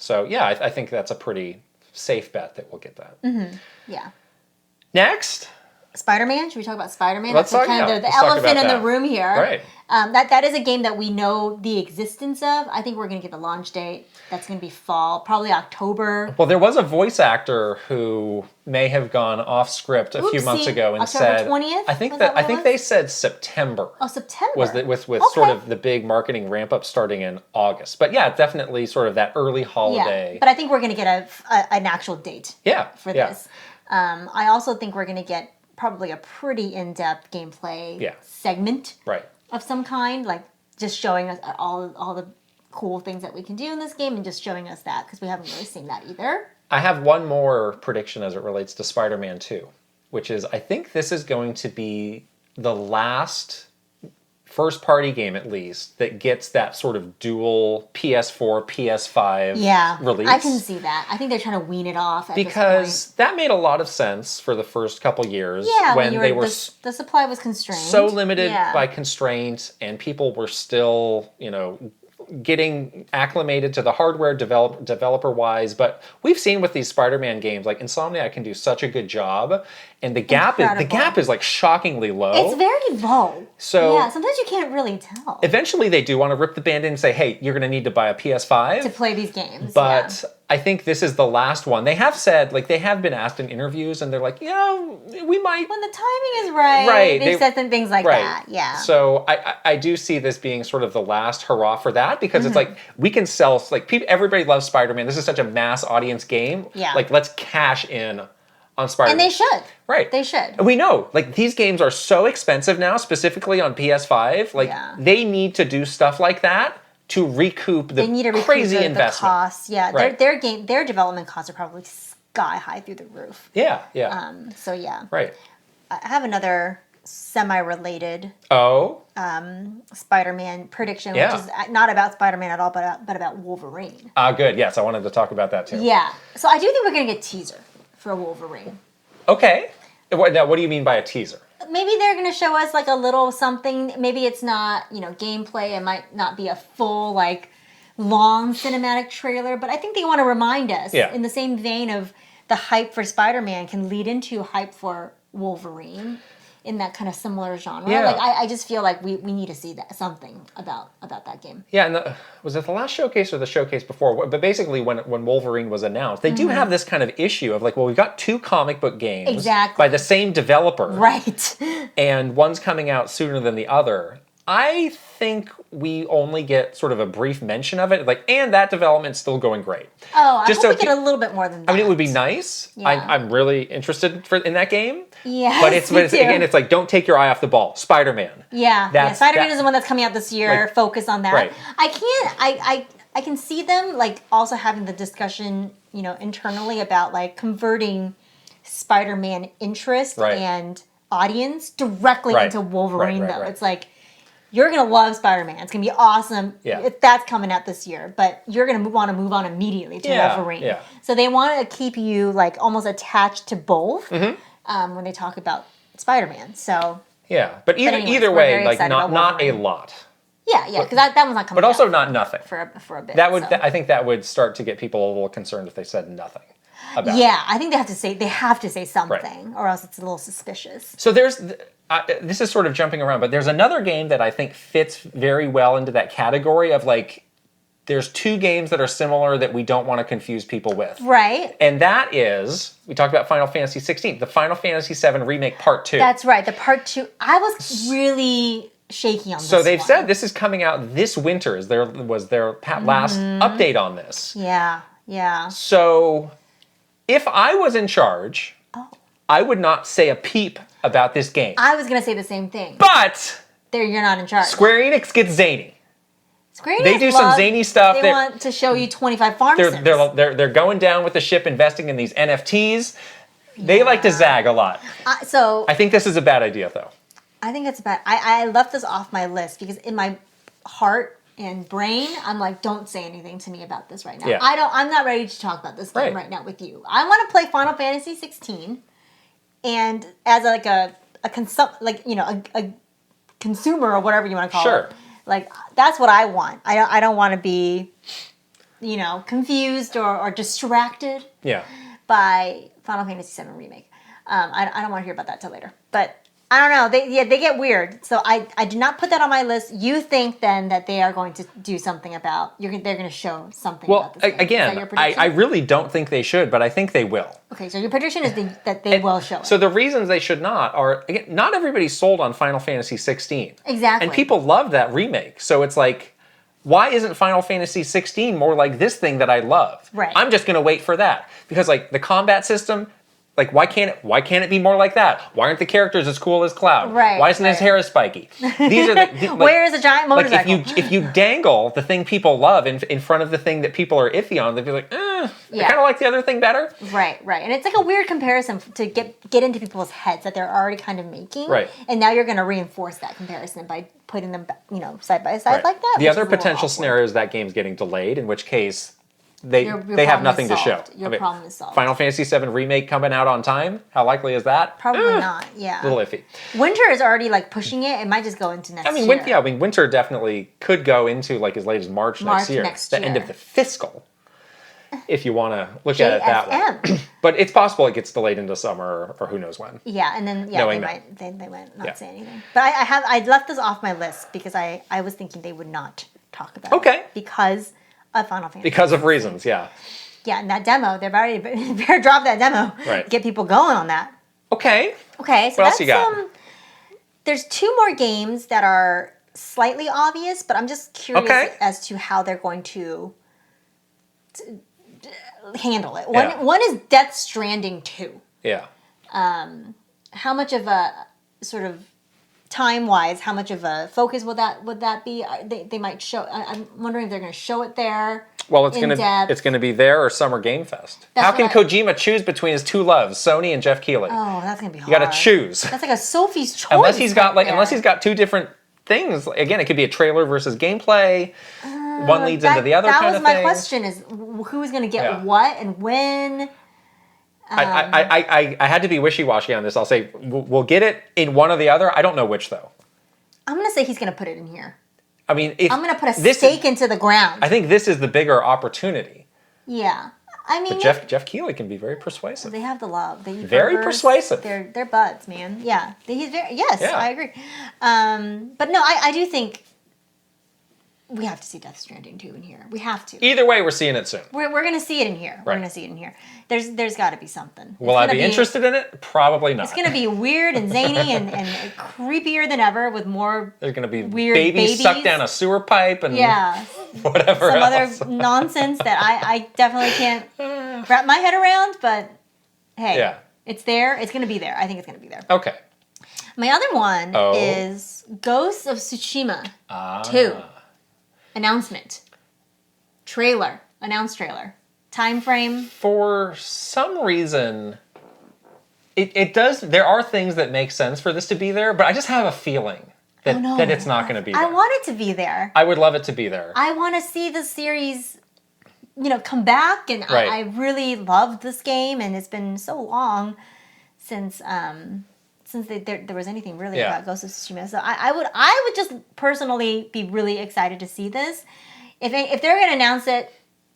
Speaker 2: So, yeah, I think that's a pretty safe bet that we'll get that.
Speaker 1: Mm-hmm. Yeah.
Speaker 2: Next.
Speaker 1: Spider-Man. Should we talk about Spider-Man?
Speaker 2: Let's
Speaker 1: That's
Speaker 2: talk,
Speaker 1: kind of the elephant in the room here.
Speaker 2: Right.
Speaker 1: That is a game that we know the existence of. I think we're going to get the launch date. That's going to be fall, probably October.
Speaker 2: Well, there was a voice actor who may have gone off script a few months ago and said,
Speaker 1: October 20th?
Speaker 2: I think they said September.
Speaker 1: Oh, September.
Speaker 2: Was with sort of the big marketing ramp up starting in August. But yeah, definitely sort of that early holiday.
Speaker 1: Yeah, but I think we're going to get an actual date for this. I also think we're going to get probably a pretty in-depth gameplay segment of some kind, like just showing us all the cool things that we can do in this game and just showing us that, because we haven't really seen that either.
Speaker 2: I have one more prediction as it relates to Spider-Man 2, which is I think this is going to be the last first-party game, at least, that gets that sort of dual PS4, PS5 release.
Speaker 1: I can see that. I think they're trying to wean it off at
Speaker 2: because
Speaker 1: this point.
Speaker 2: that made a lot of sense for the first couple years
Speaker 1: when
Speaker 2: they were
Speaker 1: the supply was constrained.
Speaker 2: So limited by constraints, and people were still, getting acclimated to the hardware developer-wise. But we've seen with these Spider-Man games, like Insomniac can do such a good job, and the gap is like shockingly low.
Speaker 1: It's very low.
Speaker 2: So
Speaker 1: sometimes you can't really tell.
Speaker 2: Eventually, they do want to rip the band-aid and say, "Hey, you're going to need to buy a PS5
Speaker 1: to play these games."
Speaker 2: But I think this is the last one. They have said, like, they have been asked in interviews, and they're like, we might.
Speaker 1: When the timing is right. They've said some things like that. Yeah.
Speaker 2: So I do see this being sort of the last hurrah for that, because it's like, we can sell, like, everybody loves Spider-Man. This is such a mass audience game.
Speaker 1: Yeah.
Speaker 2: Like, let's cash in on Spider-Man.
Speaker 1: And they should.
Speaker 2: Right.
Speaker 1: They should.
Speaker 2: And we know, like, these games are so expensive now, specifically on PS5. Like, they need to do stuff like that to recoup the crazy investment.
Speaker 1: The costs. Yeah.
Speaker 2: Right.
Speaker 1: Their development costs are probably sky high through the roof.
Speaker 2: Yeah.
Speaker 1: So yeah.
Speaker 2: Right.
Speaker 1: I have another semi-related Spider-Man prediction, which is not about Spider-Man at all, but about Wolverine.
Speaker 2: Good. Yes, I wanted to talk about that too.
Speaker 1: Yeah. So I do think we're going to get a teaser for Wolverine.
Speaker 2: Okay. Now, what do you mean by a teaser?
Speaker 1: Maybe they're going to show us like a little something. Maybe it's not, gameplay. It might not be a full, like, long cinematic trailer, but I think they want to remind us in the same vein of the hype for Spider-Man can lead into hype for Wolverine in that kind of similar genre.
Speaker 2: Yeah.
Speaker 1: Like, I just feel like we need to see that something about that game.
Speaker 2: Yeah, and was it the last showcase or the showcase before? But basically, when Wolverine was announced, they do have this kind of issue of like, well, we've got two comic book games by the same developer.
Speaker 1: Right.
Speaker 2: And one's coming out sooner than the other. I think we only get sort of a brief mention of it, like, and that development's still going great.
Speaker 1: Oh, I hope we get a little bit more than that.
Speaker 2: I mean, it would be nice.
Speaker 1: Yeah.
Speaker 2: I'm really interested in that game.
Speaker 1: Yeah,
Speaker 2: but it's like, don't take your eye off the ball. Spider-Man.
Speaker 1: Yeah, Spider-Man is the one that's coming out this year.
Speaker 2: Like,
Speaker 1: focus on that.
Speaker 2: Right.
Speaker 1: I can see them like also having the discussion, internally about like converting Spider-Man interest and audience directly into Wolverine. Though it's like, you're going to love Spider-Man. It's going to be awesome if that's coming out this year. But you're going to want to move on immediately to Wolverine. Yeah. So they want to keep you like almost attached to both when they talk about Spider-Man. So
Speaker 2: but either way, like not a lot.
Speaker 1: Yeah, because that one's not coming.
Speaker 2: But also
Speaker 1: out
Speaker 2: not nothing
Speaker 1: for a bit.
Speaker 2: I think that would start to get people a little concerned if they said nothing about it.
Speaker 1: I think they have to say something, or else it's a little suspicious.
Speaker 2: So there's. This is sort of jumping around, but there's another game that I think fits very well into that category of like, there's two games that are similar that we don't want to confuse people with.
Speaker 1: Right.
Speaker 2: And that is, we talked about Final Fantasy 16, the Final Fantasy 7 Remake Part 2.
Speaker 1: That's right, the Part 2. I was really shaky on this
Speaker 2: So they've said this is coming out this winter, was their last update on this.
Speaker 1: Yeah.
Speaker 2: So if I was in charge, I would not say a peep about this game.
Speaker 1: I was going to say the same thing.
Speaker 2: But
Speaker 1: you're not in charge.
Speaker 2: Square Enix gets zany.
Speaker 1: Square Enix
Speaker 2: they do some zany stuff.
Speaker 1: They want to show you 25 farm sims.
Speaker 2: They're going down with the ship, investing in these NFTs. They like to zag a lot.
Speaker 1: So
Speaker 2: I think this is a bad idea, though.
Speaker 1: I think it's bad. I left this off my list because in my heart and brain, I'm like, don't say anything to me about this right now. I'm not ready to talk about this game right now with you. I want to play Final Fantasy 16. And as a consumer or whatever you want to call it, like that's what I want. I don't want to be, confused or distracted. By Final Fantasy VII Remake. I don't want to hear about that till later. But I don't know. They get weird. So I did not put that on my list. You think then that they are going to do something about? They're going to show something about this game.
Speaker 2: Again, I really don't think they should, but I think they will.
Speaker 1: Okay, so your prediction is that they will show it.
Speaker 2: So the reasons they should not are, again, not everybody's sold on Final Fantasy 16.
Speaker 1: Exactly.
Speaker 2: And people love that remake. So it's like, why isn't Final Fantasy 16 more like this thing that I love?
Speaker 1: Right.
Speaker 2: I'm just going to wait for that. Because like the combat system, like why can't it be more like that? Why aren't the characters as cool as Cloud?
Speaker 1: Right.
Speaker 2: Why isn't his hair as spiky? These are
Speaker 1: where is a giant motorcycle?
Speaker 2: Like if you dangle the thing people love in front of the thing that people are iffy on, they'd be like, I kind of like the other thing better.
Speaker 1: Right. And it's like a weird comparison to get into people's heads that they're already kind of making.
Speaker 2: Right.
Speaker 1: And now you're going to reinforce that comparison by putting them, side by side like that.
Speaker 2: The other potential scenario is that game's getting delayed, in which case they have nothing to show.
Speaker 1: Your problem is solved.
Speaker 2: Final Fantasy VII Remake coming out on time? How likely is that?
Speaker 1: Probably not, yeah.
Speaker 2: A little iffy.
Speaker 1: Winter is already like pushing it. It might just go into next year.
Speaker 2: Winter definitely could go into like as late as March next year. The end of the fiscal, if you want to look at it that way. But it's possible it gets delayed into summer or who knows when.
Speaker 1: Yeah, and then they might not say anything. But I left this off my list because I was thinking they would not talk about it. Because of Final Fantasy.
Speaker 2: Because of reasons, yeah.
Speaker 1: Yeah, and that demo, they better drop that demo.
Speaker 2: Right.
Speaker 1: Get people going on that.
Speaker 2: Okay.
Speaker 1: So
Speaker 2: what else you got?
Speaker 1: There's 2 more games that are slightly obvious, but I'm just curious as to how they're going to handle it. One is Death Stranding 2.
Speaker 2: Yeah.
Speaker 1: How much of a sort of time-wise, how much of a focus would that be? They might show. I'm wondering if they're going to show it there.
Speaker 2: Well, it's going to be there or Summer Game Fest. How can Kojima choose between his 2 loves, Sony and Jeff Keighley?
Speaker 1: Oh, that's going to be hard.
Speaker 2: You got to choose.
Speaker 1: That's like a Sophie's choice.
Speaker 2: Unless he's got 2 different things. Again, it could be a trailer versus gameplay. One leads into the other kind of thing. That was my
Speaker 1: question: is who's going to get what and when?
Speaker 2: I had to be wishy-washy on this. I'll say we'll get it in one or the other. I don't know which though.
Speaker 1: I'm going to say he's going to put it in here.
Speaker 2: I mean,
Speaker 1: I'm going to put a stake into the ground.
Speaker 2: I think this is the bigger opportunity.
Speaker 1: Yeah, I mean,
Speaker 2: but Jeff Keighley can be very persuasive.
Speaker 1: They have the love.
Speaker 2: Very persuasive.
Speaker 1: They're buds, man. Yeah, he's very. Yes, yeah. I agree. But no, I do think we have to see Death Stranding 2 in here. We have to.
Speaker 2: Either way, we're seeing it soon.
Speaker 1: We're going to see it in here. We're going to see it in here. There's got to be something.
Speaker 2: Will I be interested in it? Probably not.
Speaker 1: It's going to be weird and zany and creepier than ever with more.
Speaker 2: There's going to be
Speaker 1: weird
Speaker 2: babies sucked down a sewer pipe and whatever
Speaker 1: some
Speaker 2: else.
Speaker 1: Other nonsense that I definitely can't wrap my head around. But hey, it's there. It's going to be there. I think it's going to be there.
Speaker 2: Okay.
Speaker 1: My other one is Ghosts of Tsushima 2. Announcement. Announced trailer. Time frame.
Speaker 2: For some reason, it does. There are things that make sense for this to be there, but I just have a feeling that it's not going to be there.
Speaker 1: I want it to be there.
Speaker 2: I would love it to be there.
Speaker 1: I want to see the series, come back, and I really loved this game, and it's been so long since there was anything really about Ghost of Tsushima. So I would just personally be really excited to see this. If they're going to announce it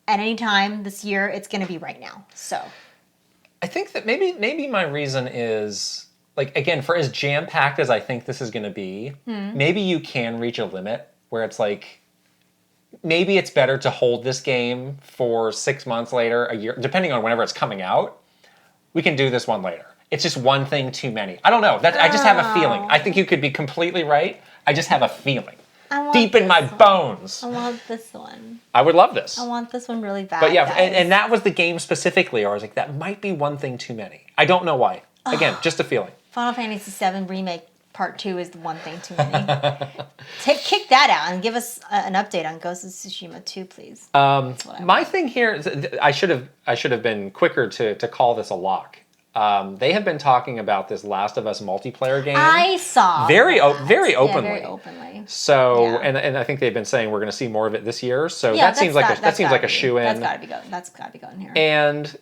Speaker 1: at any time this year, it's going to be right now. So
Speaker 2: I think that maybe my reason is, like, again, for as jam-packed as I think this is going to be, maybe you can reach a limit where it's like, maybe it's better to hold this game for 6 months later, a year, depending on whenever it's coming out. We can do this one later. It's just one thing too many. I don't know. I just have a feeling. I think you could be completely right. I just have a feeling. Deep in my bones.
Speaker 1: I want this one.
Speaker 2: I would love this.
Speaker 1: I want this one really bad.
Speaker 2: But yeah, and that was the game specifically, or I was like, that might be one thing too many. I don't know why. Again, just a feeling.
Speaker 1: Final Fantasy VII Remake Part 2 is the one thing too many. Kick that out and give us an update on Ghost of Tsushima 2, please.
Speaker 2: My thing here is I should have been quicker to call this a lock. They have been talking about this Last of Us multiplayer game.
Speaker 1: I saw
Speaker 2: very openly.
Speaker 1: Yeah, very openly.
Speaker 2: So, and I think they've been saying we're going to see more of it this year. So that seems like a shoe in.
Speaker 1: That's got to be going here.
Speaker 2: And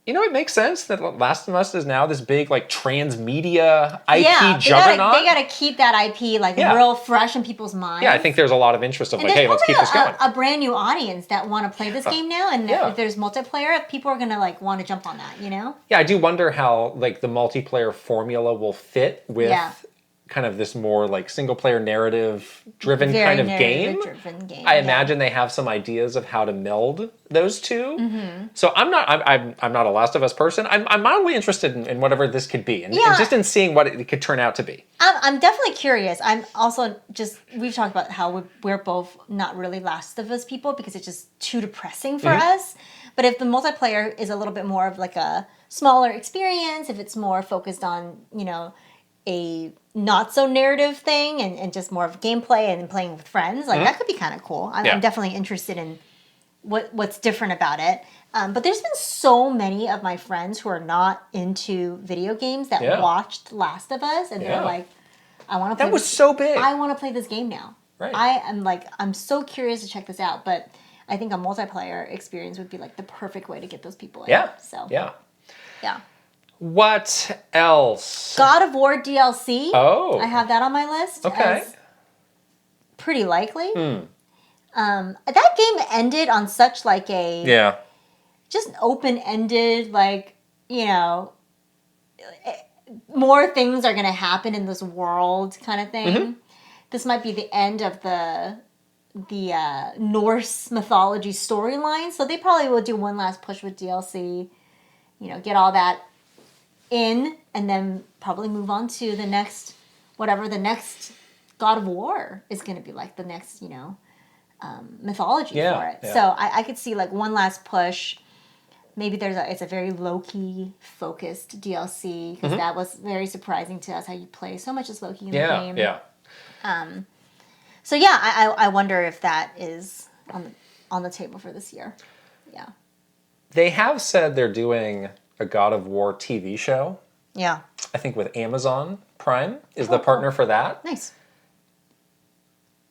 Speaker 2: it makes sense that Last of Us is now this big like transmedia IP juggernaut.
Speaker 1: They got to keep that IP real fresh in people's minds.
Speaker 2: Yeah, I think there's a lot of interest of hey, let's keep this going.
Speaker 1: A brand new audience that want to play this game now, and if there's multiplayer, people are gonna want to jump on that.
Speaker 2: Yeah, I do wonder how the multiplayer formula will fit with kind of this more single player narrative driven kind of game. I imagine they have some ideas of how to meld those two. Mm-hmm. So I'm not a Last of Us person. I'm mildly interested in whatever this could be, and just in seeing what it could turn out to be.
Speaker 1: I'm definitely curious. I'm also we've talked about how we're both not really Last of Us people because it's just too depressing for us. But if the multiplayer is a little bit more of a smaller experience, if it's more focused on a not so narrative thing and just more of gameplay and playing with friends, that could be kind of cool. I'm definitely interested in what's different about it. But there's been so many of my friends who are not into video games that watched Last of Us, and they're like, I want to play
Speaker 2: That was so big.
Speaker 1: I want to play this game now.
Speaker 2: Right.
Speaker 1: I'm so curious to check this out, but I think a multiplayer experience would be like the perfect way to get those people in.
Speaker 2: Yeah.
Speaker 1: So
Speaker 2: Yeah.
Speaker 1: Yeah.
Speaker 2: What else?
Speaker 1: God of War DLC.
Speaker 2: Oh.
Speaker 1: I have that on my list.
Speaker 2: Okay.
Speaker 1: As pretty likely. That game ended on such like a just open-ended, like, you know, more things are going to happen in this world kind of thing. This might be the end of the Norse mythology storyline, so they probably will do one last push with DLC, you know, get all that in, and then probably move on to the next, whatever the next God of War is going to be like, the next, you know, mythology for it.
Speaker 2: Yeah.
Speaker 1: So I could see like one last push. Maybe it's a very low-key focused DLC, because that was very surprising to us how you play so much as Loki in the game.
Speaker 2: Yeah.
Speaker 1: So yeah, I wonder if that is on the table for this year. Yeah.
Speaker 2: They have said they're doing a God of War TV show.
Speaker 1: Yeah.
Speaker 2: I think with Amazon Prime is the partner for that.
Speaker 1: Nice.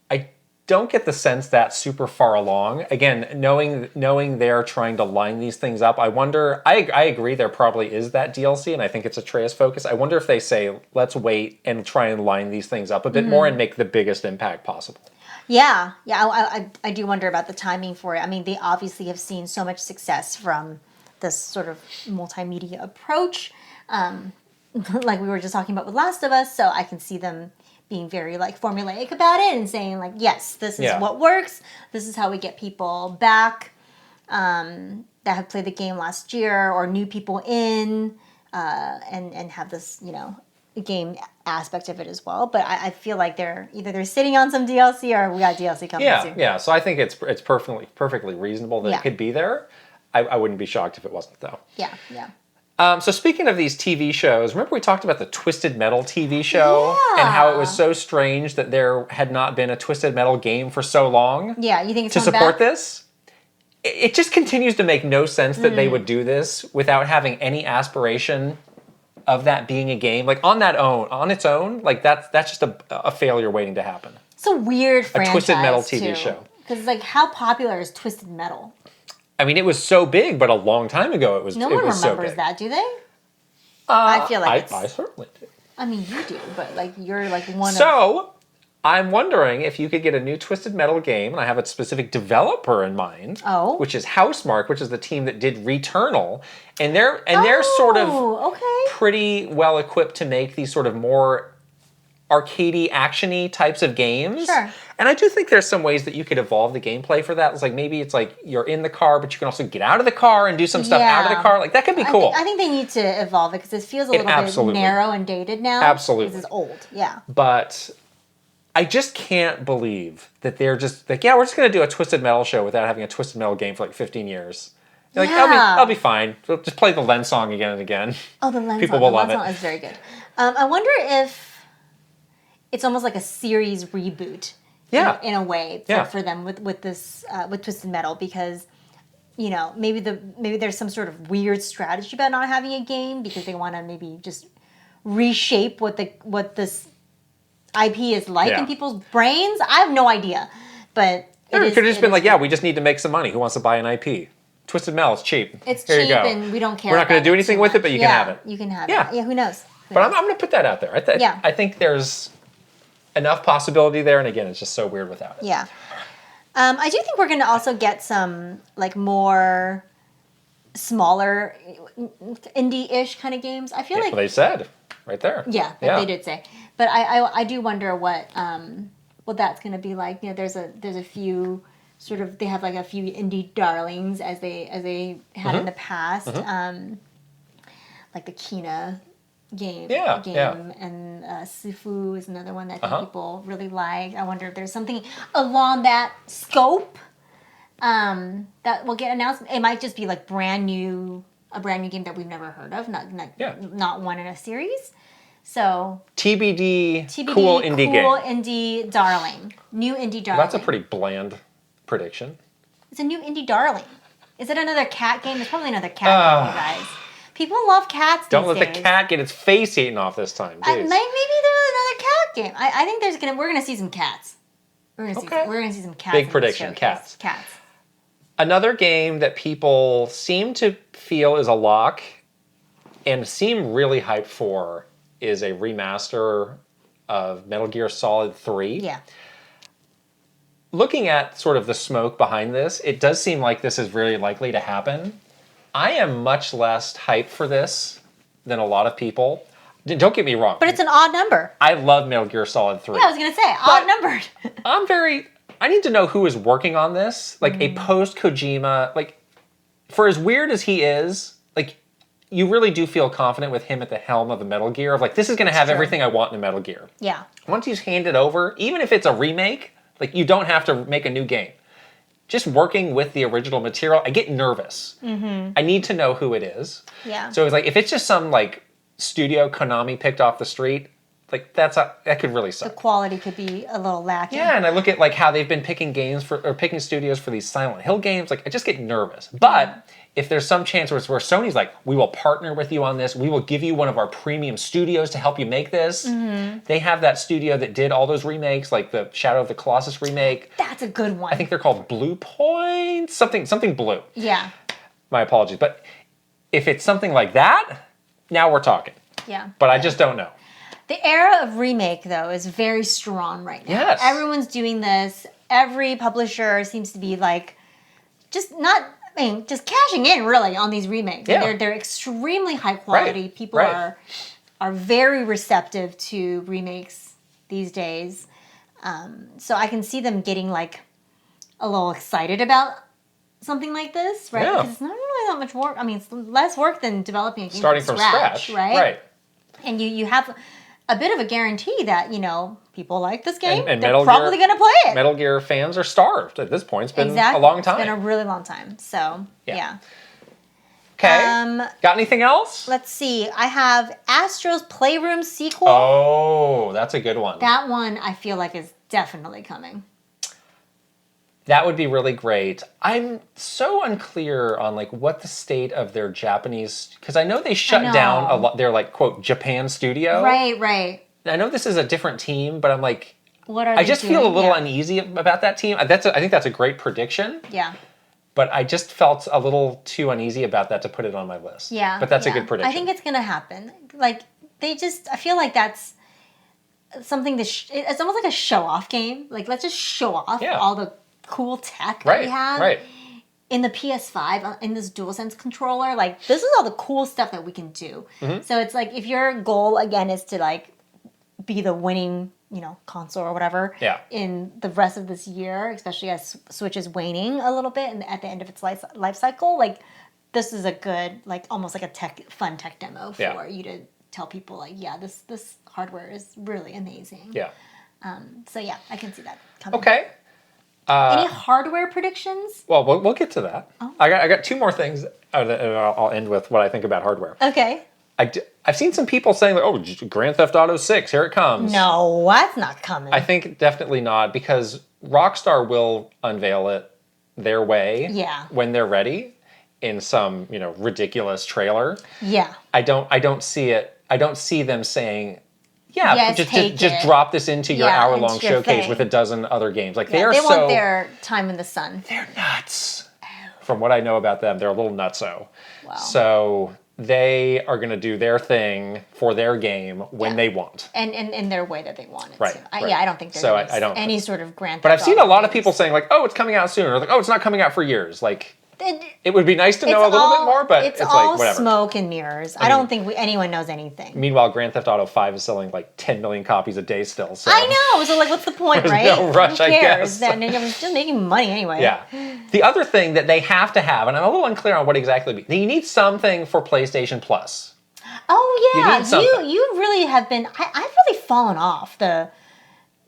Speaker 2: I don't get the sense that's super far along. Again, knowing they're trying to line these things up, I wonder, I agree there probably is that DLC, and I think it's Atreus focus. I wonder if they say, let's wait and try and line these things up a bit more and make the biggest impact possible.
Speaker 1: Yeah. I do wonder about the timing for it. I mean, they obviously have seen so much success from this sort of multimedia approach, like we were just talking about with Last of Us, so I can see them being very like formulaic about it and saying like, yes, this is what works. This is how we get people back that have played the game last year, or new people in, and have this, you know, game aspect of it as well. But I feel like they're sitting on some DLC, or we got DLC coming soon.
Speaker 2: Yeah. So I think it's perfectly reasonable that it could be there. I wouldn't be shocked if it wasn't, though.
Speaker 1: Yeah.
Speaker 2: So speaking of these TV shows, remember we talked about the Twisted Metal TV show and how it was so strange that there had not been a Twisted Metal game for so long?
Speaker 1: Yeah, you think it's
Speaker 2: to
Speaker 1: coming
Speaker 2: support
Speaker 1: back?
Speaker 2: this? It just continues to make no sense that they would do this without having any aspiration of that being a game. Like on its own, like that's just a failure waiting to happen.
Speaker 1: It's a weird franchise,
Speaker 2: a Twisted Metal TV show.
Speaker 1: Because like, how popular is Twisted Metal?
Speaker 2: I mean, it was so big, but a long time ago it was.
Speaker 1: No one remembers
Speaker 2: so big.
Speaker 1: that, do they? I feel like
Speaker 2: I certainly do.
Speaker 1: I mean, you do, but like you're like one.
Speaker 2: So I'm wondering if you could get a new Twisted Metal game, and I have a specific developer in mind.
Speaker 1: Oh.
Speaker 2: Which is Housemarque, which is the team that did Returnal, and they're sort of pretty well equipped to make these sort of more arcadey, actiony types of games.
Speaker 1: Sure.
Speaker 2: And I do think there's some ways that you could evolve the gameplay for that. It's like maybe it's like you're in the car, but you can also get out of the car and do some stuff out of the car. Like that could be cool.
Speaker 1: I think they need to evolve it, because it feels a little bit narrow and dated now.
Speaker 2: Absolutely.
Speaker 1: Because it's old. Yeah.
Speaker 2: But I just can't believe that they're just like, yeah, we're just going to do a Twisted Metal show without having a Twisted Metal game for like 15 years. You're like, I'll be fine. We'll just play the Lens song again and again.
Speaker 1: Oh, the Lens
Speaker 2: People
Speaker 1: song.
Speaker 2: will
Speaker 1: The
Speaker 2: love
Speaker 1: Lens
Speaker 2: it.
Speaker 1: song is very good. I wonder if it's almost like a series reboot.
Speaker 2: Yeah.
Speaker 1: In a way for them with this with Twisted Metal, because you know, maybe there's some sort of weird strategy about not having a game, because they want to maybe just reshape what this IP is like in people's brains. I have no idea, but
Speaker 2: it could have just been like, yeah, we just need to make some money. Who wants to buy an IP? Twisted Metal, it's cheap.
Speaker 1: It's
Speaker 2: Here
Speaker 1: cheap,
Speaker 2: you go.
Speaker 1: and we don't care.
Speaker 2: We're not going to do anything with it, but you can have it.
Speaker 1: You can have
Speaker 2: Yeah.
Speaker 1: it. Yeah, who knows?
Speaker 2: But I'm going to put that out there. I think there's enough possibility there, and again, it's just so weird without it.
Speaker 1: Yeah. I do think we're going to also get some like more smaller indie-ish kind of games. I feel like
Speaker 2: they said right there.
Speaker 1: Yeah, they did say. But I do wonder what that's going to be like. You know, there's a few sort of, they have like a few indie darlings as they had in the past. Like the Kina game, and Sifu is another one that I think people really like. I wonder if there's something along that scope that will get announced. It might just be like a brand new game that we've never heard of, not one in a series. So
Speaker 2: TBD cool
Speaker 1: indie darling, new indie darling.
Speaker 2: Well, that's a pretty bland prediction.
Speaker 1: It's a new indie darling. Is it another cat game? It's probably another cat game, you guys. People love cats these
Speaker 2: Don't let
Speaker 1: days.
Speaker 2: the cat get its face eaten off this time.
Speaker 1: Maybe there's another cat game. I think we're gonna see some cats. We're gonna see some cats.
Speaker 2: Big prediction, cats.
Speaker 1: Cats.
Speaker 2: Another game that people seem to feel is a lock and seem really hyped for is a remaster of Metal Gear Solid 3.
Speaker 1: Yeah.
Speaker 2: Looking at sort of the smoke behind this, it does seem like this is really likely to happen. I am much less hyped for this than a lot of people. Don't get me wrong.
Speaker 1: But it's an odd number.
Speaker 2: I love Metal Gear Solid 3.
Speaker 1: Yeah, I was going to say, odd numbered.
Speaker 2: I need to know who is working on this. Like, a post-Kojima, like, for as weird as he is, like, you really do feel confident with him at the helm of a Metal Gear of, like, this is going to have everything I want in a Metal Gear.
Speaker 1: Yeah.
Speaker 2: Once he's handed over, even if it's a remake, like, you don't have to make a new game. Just working with the original material, I get nervous. Mm-hmm. I need to know who it is.
Speaker 1: Yeah.
Speaker 2: So it's like, if it's just some, like, studio Konami picked off the street, like, that could really suck.
Speaker 1: The quality could be a little lacking.
Speaker 2: Yeah, and I look at, like, how they've been picking picking studios for these Silent Hill games, like, I just get nervous. But if there's some chance where Sony's like, we will partner with you on this, we will give you one of our premium studios to help you make this. Mm-hmm. They have that studio that did all those remakes, like the Shadow of the Colossus remake.
Speaker 1: That's a good one.
Speaker 2: I think they're called Blue Point, something blue.
Speaker 1: Yeah.
Speaker 2: My apologies. But if it's something like that, now we're talking.
Speaker 1: Yeah.
Speaker 2: But I just don't know.
Speaker 1: The era of remake, though, is very strong right now.
Speaker 2: Yes.
Speaker 1: Everyone's doing this. Every publisher seems to be like, just cashing in really on these remakes.
Speaker 2: Yeah.
Speaker 1: They're extremely high quality.
Speaker 2: Right.
Speaker 1: People are very receptive to remakes these days. So I can see them getting like a little excited about something like this, right?
Speaker 2: Yeah.
Speaker 1: Because it's not really that much work. I mean, it's less work than developing a game
Speaker 2: Starting from scratch,
Speaker 1: right?
Speaker 2: Right.
Speaker 1: And you have a bit of a guarantee that, people like this game,
Speaker 2: and
Speaker 1: they're probably going to play it.
Speaker 2: Metal Gear fans are starved at this point. It's been a long time.
Speaker 1: It's been a really long time. So, yeah.
Speaker 2: Okay. Got anything else?
Speaker 1: Let's see. I have Astro's Playroom sequel.
Speaker 2: Oh, that's a good one.
Speaker 1: That one I feel like is definitely coming.
Speaker 2: That would be really great. I'm so unclear on like what the state of their Japanese, because I know they shut down a lot. Their like quote Japan studio.
Speaker 1: Right.
Speaker 2: I know this is a different team, but I'm like,
Speaker 1: what are
Speaker 2: I just
Speaker 1: doing?
Speaker 2: feel a little uneasy about that team. I think that's a great prediction.
Speaker 1: Yeah.
Speaker 2: But I just felt a little too uneasy about that to put it on my list.
Speaker 1: Yeah.
Speaker 2: But that's a good prediction.
Speaker 1: I think it's gonna happen. Like I feel like that's something it's almost like a show off game. Like let's just show off all the cool tech that we have in the PS5 in this DualSense controller. Like this is all the cool stuff that we can do. Mm-hmm. So it's like if your goal again is to like be the winning console or whatever in the rest of this year, especially as Switch is waning a little bit and at the end of its life cycle, like this is a good like almost like a fun tech demo for you to tell people like this hardware is really amazing. So I can see that coming.
Speaker 2: Okay.
Speaker 1: Any hardware predictions?
Speaker 2: Well, we'll get to that. Oh. I got two more things, and I'll end with what I think about hardware.
Speaker 1: Okay.
Speaker 2: I've seen some people saying, like, oh, Grand Theft Auto 6, here it comes.
Speaker 1: No, that's not coming.
Speaker 2: I think definitely not, because Rockstar will unveil it their way when they're ready in some, ridiculous trailer.
Speaker 1: Yeah.
Speaker 2: I don't see it. I don't see them saying, just drop this into your hour-long showcase with a dozen other games. Like they
Speaker 1: want their time in the sun.
Speaker 2: They're nuts. From what I know about them, they're a little nutso.
Speaker 1: Wow.
Speaker 2: So they are going to do their thing for their game when they want.
Speaker 1: And in their way that they want it
Speaker 2: right,
Speaker 1: to.
Speaker 2: Right.
Speaker 1: I don't think there's any sort of Grand Theft
Speaker 2: But I've seen a lot of
Speaker 1: games.
Speaker 2: people saying, like, oh, it's coming out soon. Or like, oh, it's not coming out for years. Like, it would be nice to know a little bit more, but it's like, whatever.
Speaker 1: It's all smoke and mirrors. I don't think anyone knows anything.
Speaker 2: Meanwhile, Grand Theft Auto 5 is selling like 10 million copies a day still. So.
Speaker 1: I know. So, like, what's the point, right?
Speaker 2: No rush,
Speaker 1: Who cares?
Speaker 2: I guess.
Speaker 1: They're just making money anyway.
Speaker 2: Yeah. The other thing that they have to have, and I'm a little unclear on what exactly, you need something for PlayStation Plus.
Speaker 1: Oh, yeah. You really have been, I've really fallen off the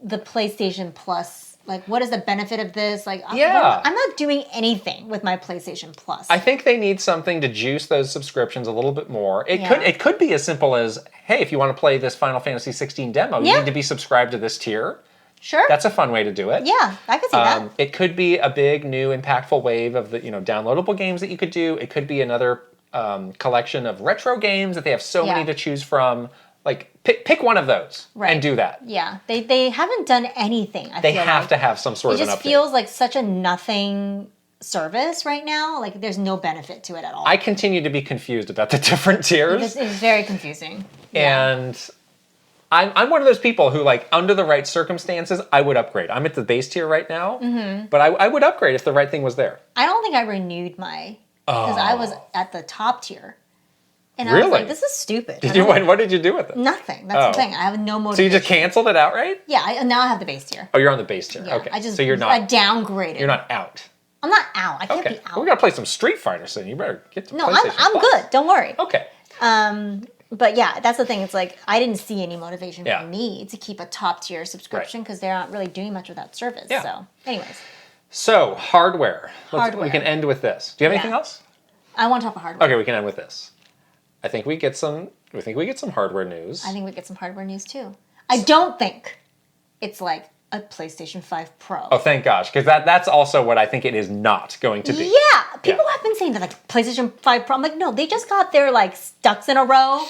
Speaker 1: PlayStation Plus. Like, what is the benefit of this? Like, I'm not doing anything with my PlayStation Plus.
Speaker 2: I think they need something to juice those subscriptions a little bit more. It could be as simple as, hey, if you want to play this Final Fantasy 16 demo, you need to be subscribed to this tier.
Speaker 1: Sure.
Speaker 2: That's a fun way to do it.
Speaker 1: Yeah, I could see that.
Speaker 2: It could be a big, new, impactful wave of the downloadable games that you could do. It could be another collection of retro games that they have so many to choose from. Like, pick one of those and do that.
Speaker 1: Yeah, they haven't done anything.
Speaker 2: They have to have some sort of an update.
Speaker 1: It just feels like such a nothing service right now. Like, there's no benefit to it at all.
Speaker 2: I continue to be confused about the different tiers.
Speaker 1: It's very confusing.
Speaker 2: And I'm one of those people who, like, under the right circumstances, I would upgrade. I'm at the base tier right now, but I would upgrade if the right thing was there.
Speaker 1: I don't think I renewed my, because I was at the top tier. And I
Speaker 2: Really?
Speaker 1: was like, this is stupid.
Speaker 2: What did you do with it?
Speaker 1: Nothing. That's the thing. I have no motivation.
Speaker 2: So you just canceled it outright?
Speaker 1: Yeah, now I have the base tier.
Speaker 2: Oh, you're on the base tier.
Speaker 1: Yeah,
Speaker 2: Okay.
Speaker 1: I just,
Speaker 2: so
Speaker 1: I downgraded.
Speaker 2: You're not out.
Speaker 1: I'm not out. I can't be out.
Speaker 2: Well, we gotta play some Street Fighter soon. You better get to
Speaker 1: No,
Speaker 2: PlayStation
Speaker 1: I'm
Speaker 2: Plus.
Speaker 1: good. Don't worry.
Speaker 2: Okay.
Speaker 1: But yeah, that's the thing. It's like, I didn't see any motivation
Speaker 2: Yeah.
Speaker 1: for me to keep a top tier subscription because they're not really doing much with that service.
Speaker 2: Yeah.
Speaker 1: So, anyways.
Speaker 2: So, hardware.
Speaker 1: Hardware.
Speaker 2: We can end with this. Do you have anything else?
Speaker 1: I want to talk about hardware.
Speaker 2: Okay, we can end with this. I think we get some hardware news.
Speaker 1: I think we get some hardware news too. I don't think it's like a PlayStation 5 Pro.
Speaker 2: Oh, thank gosh, because that's also what I think it is not going to be.
Speaker 1: Yeah, people have been saying that, like, PlayStation 5 Pro. I'm like, no, they just got their, like, ducks in a row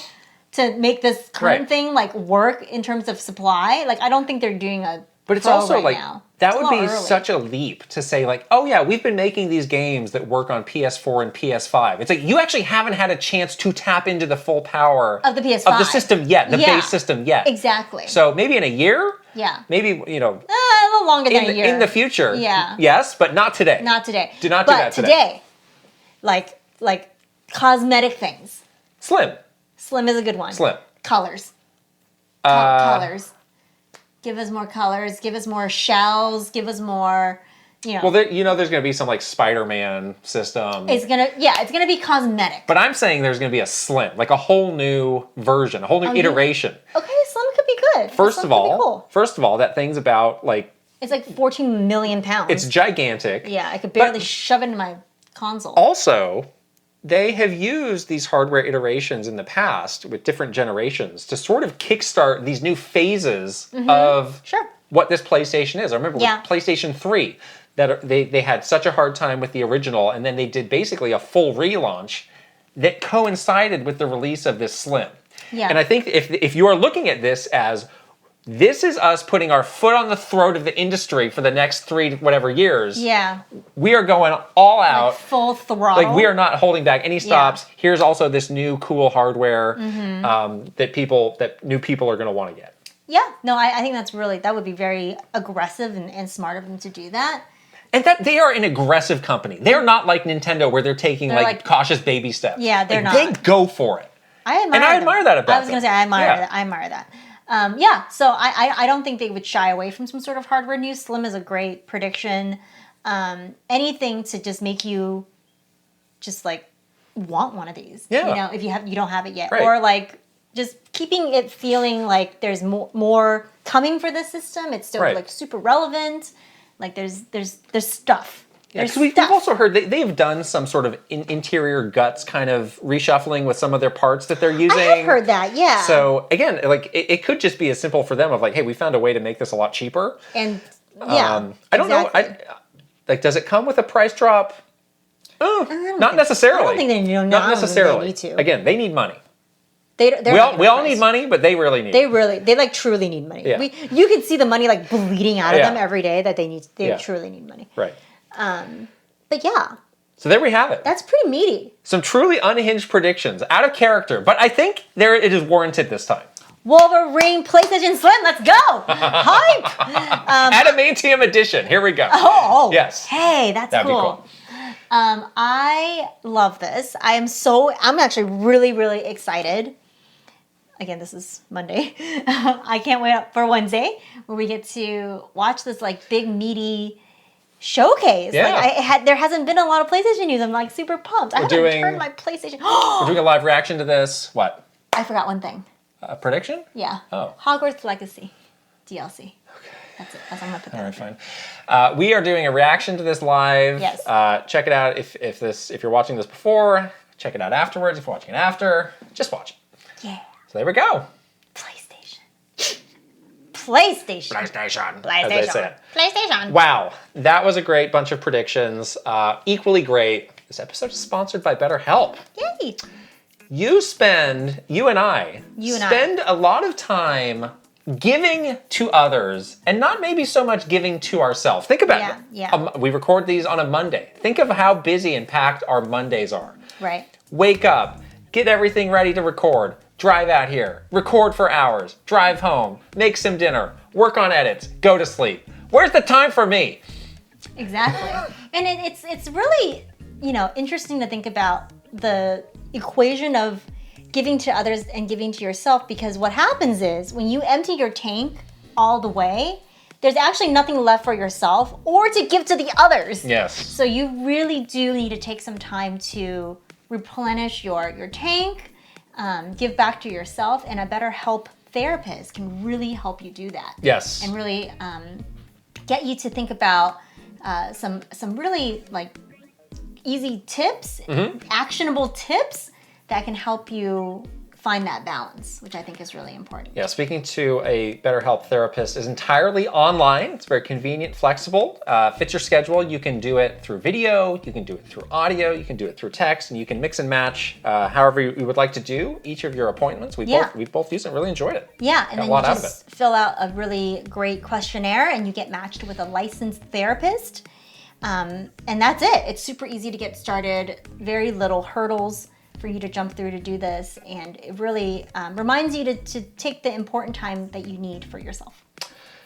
Speaker 1: to make this current thing, like, work in terms of supply. Like, I don't think they're doing a
Speaker 2: But it's
Speaker 1: Pro
Speaker 2: also
Speaker 1: right
Speaker 2: like,
Speaker 1: now.
Speaker 2: that
Speaker 1: It's
Speaker 2: would
Speaker 1: a
Speaker 2: be
Speaker 1: lot early.
Speaker 2: such a leap to say, like, oh yeah, we've been making these games that work on PS4 and PS5. It's like, you actually haven't had a chance to tap into the full power
Speaker 1: Of the PS5.
Speaker 2: of the system yet, the base system yet.
Speaker 1: Exactly.
Speaker 2: So maybe in a year?
Speaker 1: Yeah.
Speaker 2: Maybe,
Speaker 1: A little longer than a year.
Speaker 2: in the future.
Speaker 1: Yeah.
Speaker 2: Yes, but not today.
Speaker 1: Not today.
Speaker 2: Do not do that today.
Speaker 1: Like cosmetic things.
Speaker 2: Slim.
Speaker 1: Slim is a good one.
Speaker 2: Slim.
Speaker 1: Colors. Colors. Give us more colors. Give us more shells. Give us more,
Speaker 2: Well, there's going to be some, like, Spider-Man system.
Speaker 1: It's gonna be cosmetic.
Speaker 2: But I'm saying there's going to be a Slim, like a whole new version, a whole new iteration.
Speaker 1: Okay, Slim could be good.
Speaker 2: First
Speaker 1: Slim
Speaker 2: of
Speaker 1: could be cool.
Speaker 2: all, that thing's about, like,
Speaker 1: It's like 14 million pounds.
Speaker 2: it's gigantic.
Speaker 1: Yeah, I could barely shove it in my console.
Speaker 2: Also, they have used these hardware iterations in the past with different generations to sort of kickstart these new phases of what this PlayStation is. I remember with PlayStation 3 that they had such a hard time with the original, and then they did basically a full relaunch that coincided with the release of this Slim.
Speaker 1: Yeah.
Speaker 2: And I think if you are looking at this as, this is us putting our foot on the throat of the industry for the next 3 whatever years.
Speaker 1: Yeah.
Speaker 2: We are going all out.
Speaker 1: Like full throttle.
Speaker 2: Like, we are not holding back any stops. Here's also this new cool hardware that new people are going to want to get.
Speaker 1: Yeah. No, I think that would be very aggressive and smart of them to do that.
Speaker 2: And that they are an aggressive company. They're not like Nintendo where they're taking like cautious baby steps.
Speaker 1: Yeah, they're not.
Speaker 2: They go for it.
Speaker 1: I
Speaker 2: admire that about them.
Speaker 1: I was going to say, I admire that. So I don't think they would shy away from some sort of hardware news. Slim is a great prediction. Anything to just make you just like want one of these.
Speaker 2: Yeah.
Speaker 1: If you don't have it yet.
Speaker 2: Right.
Speaker 1: Or like just keeping it feeling like there's more coming for this system. It's still like super relevant. Like there's stuff.
Speaker 2: Yeah, because we've also heard they've done some sort of interior guts kind of reshuffling with some of their parts that they're using.
Speaker 1: I have heard that, yeah.
Speaker 2: So again, like it could just be as simple for them of like, hey, we found a way to make this a lot cheaper.
Speaker 1: And
Speaker 2: I don't know. Like, does it come with a price drop? Not necessarily.
Speaker 1: I don't think they do.
Speaker 2: Not necessarily.
Speaker 1: They need to.
Speaker 2: Again, they need money.
Speaker 1: We
Speaker 2: all need money, but they really need.
Speaker 1: They like truly need money.
Speaker 2: Yeah.
Speaker 1: You can see the money like bleeding out of them every day that they need. They truly need money.
Speaker 2: Right.
Speaker 1: But yeah.
Speaker 2: So there we have it.
Speaker 1: That's pretty meaty.
Speaker 2: Some truly unhinged predictions, out of character, but I think it is warranted this time.
Speaker 1: Wolverine PlayStation Slim, let's go! Hype!
Speaker 2: Adamantium Edition, here we go.
Speaker 1: Oh,
Speaker 2: yes.
Speaker 1: Hey, that'd
Speaker 2: cool.
Speaker 1: Be cool. I love this. I'm actually really, really excited. Again, this is Monday. I can't wait for Wednesday where we get to watch this like big meaty showcase.
Speaker 2: Yeah.
Speaker 1: Like there hasn't been a lot of PlayStation news. I'm like super pumped. I haven't returned my PlayStation.
Speaker 2: We're doing a live reaction to this. What?
Speaker 1: I forgot one thing.
Speaker 2: A prediction?
Speaker 1: Yeah.
Speaker 2: Oh.
Speaker 1: Hogwarts Legacy DLC.
Speaker 2: Okay.
Speaker 1: That's it. That's I'm gonna put that.
Speaker 2: All right, fine. We are doing a reaction to this live.
Speaker 1: Yes.
Speaker 2: Check it out if you're watching this before. Check it out afterwards. If you're watching it after, just watch it.
Speaker 1: Yeah.
Speaker 2: So there we go.
Speaker 1: PlayStation. PlayStation.
Speaker 2: PlayStation. As they say it.
Speaker 1: PlayStation.
Speaker 2: Wow, that was a great bunch of predictions. Equally great. This episode is sponsored by BetterHelp.
Speaker 1: Yay.
Speaker 2: You and I spend a lot of time giving to others and not maybe so much giving to ourselves. Think about it.
Speaker 1: Yeah.
Speaker 2: We record these on a Monday. Think of how busy and packed our Mondays are.
Speaker 1: Right.
Speaker 2: Wake up, get everything ready to record, drive out here, record for hours, drive home, make some dinner, work on edits, go to sleep. Where's the time for me?
Speaker 1: Exactly. And it's really, interesting to think about the equation of giving to others and giving to yourself, because what happens is when you empty your tank all the way, there's actually nothing left for yourself or to give to the others.
Speaker 2: Yes.
Speaker 1: So you really do need to take some time to replenish your tank, give back to yourself, and a BetterHelp therapist can really help you do that.
Speaker 2: Yes.
Speaker 1: And really get you to think about some really easy tips, actionable tips that can help you find that balance, which I think is really important.
Speaker 2: Yeah, speaking to a BetterHelp therapist is entirely online. It's very convenient, flexible, fits your schedule. You can do it through video, you can do it through audio, you can do it through text, and you can mix and match however you would like to do each of your appointments. We both used it and really enjoyed it.
Speaker 1: Yeah, and then you just fill out a really great questionnaire and you get matched with a licensed therapist. And that's it. It's super easy to get started, very little hurdles for you to jump through to do this, and it really reminds you to take the important time that you need for yourself.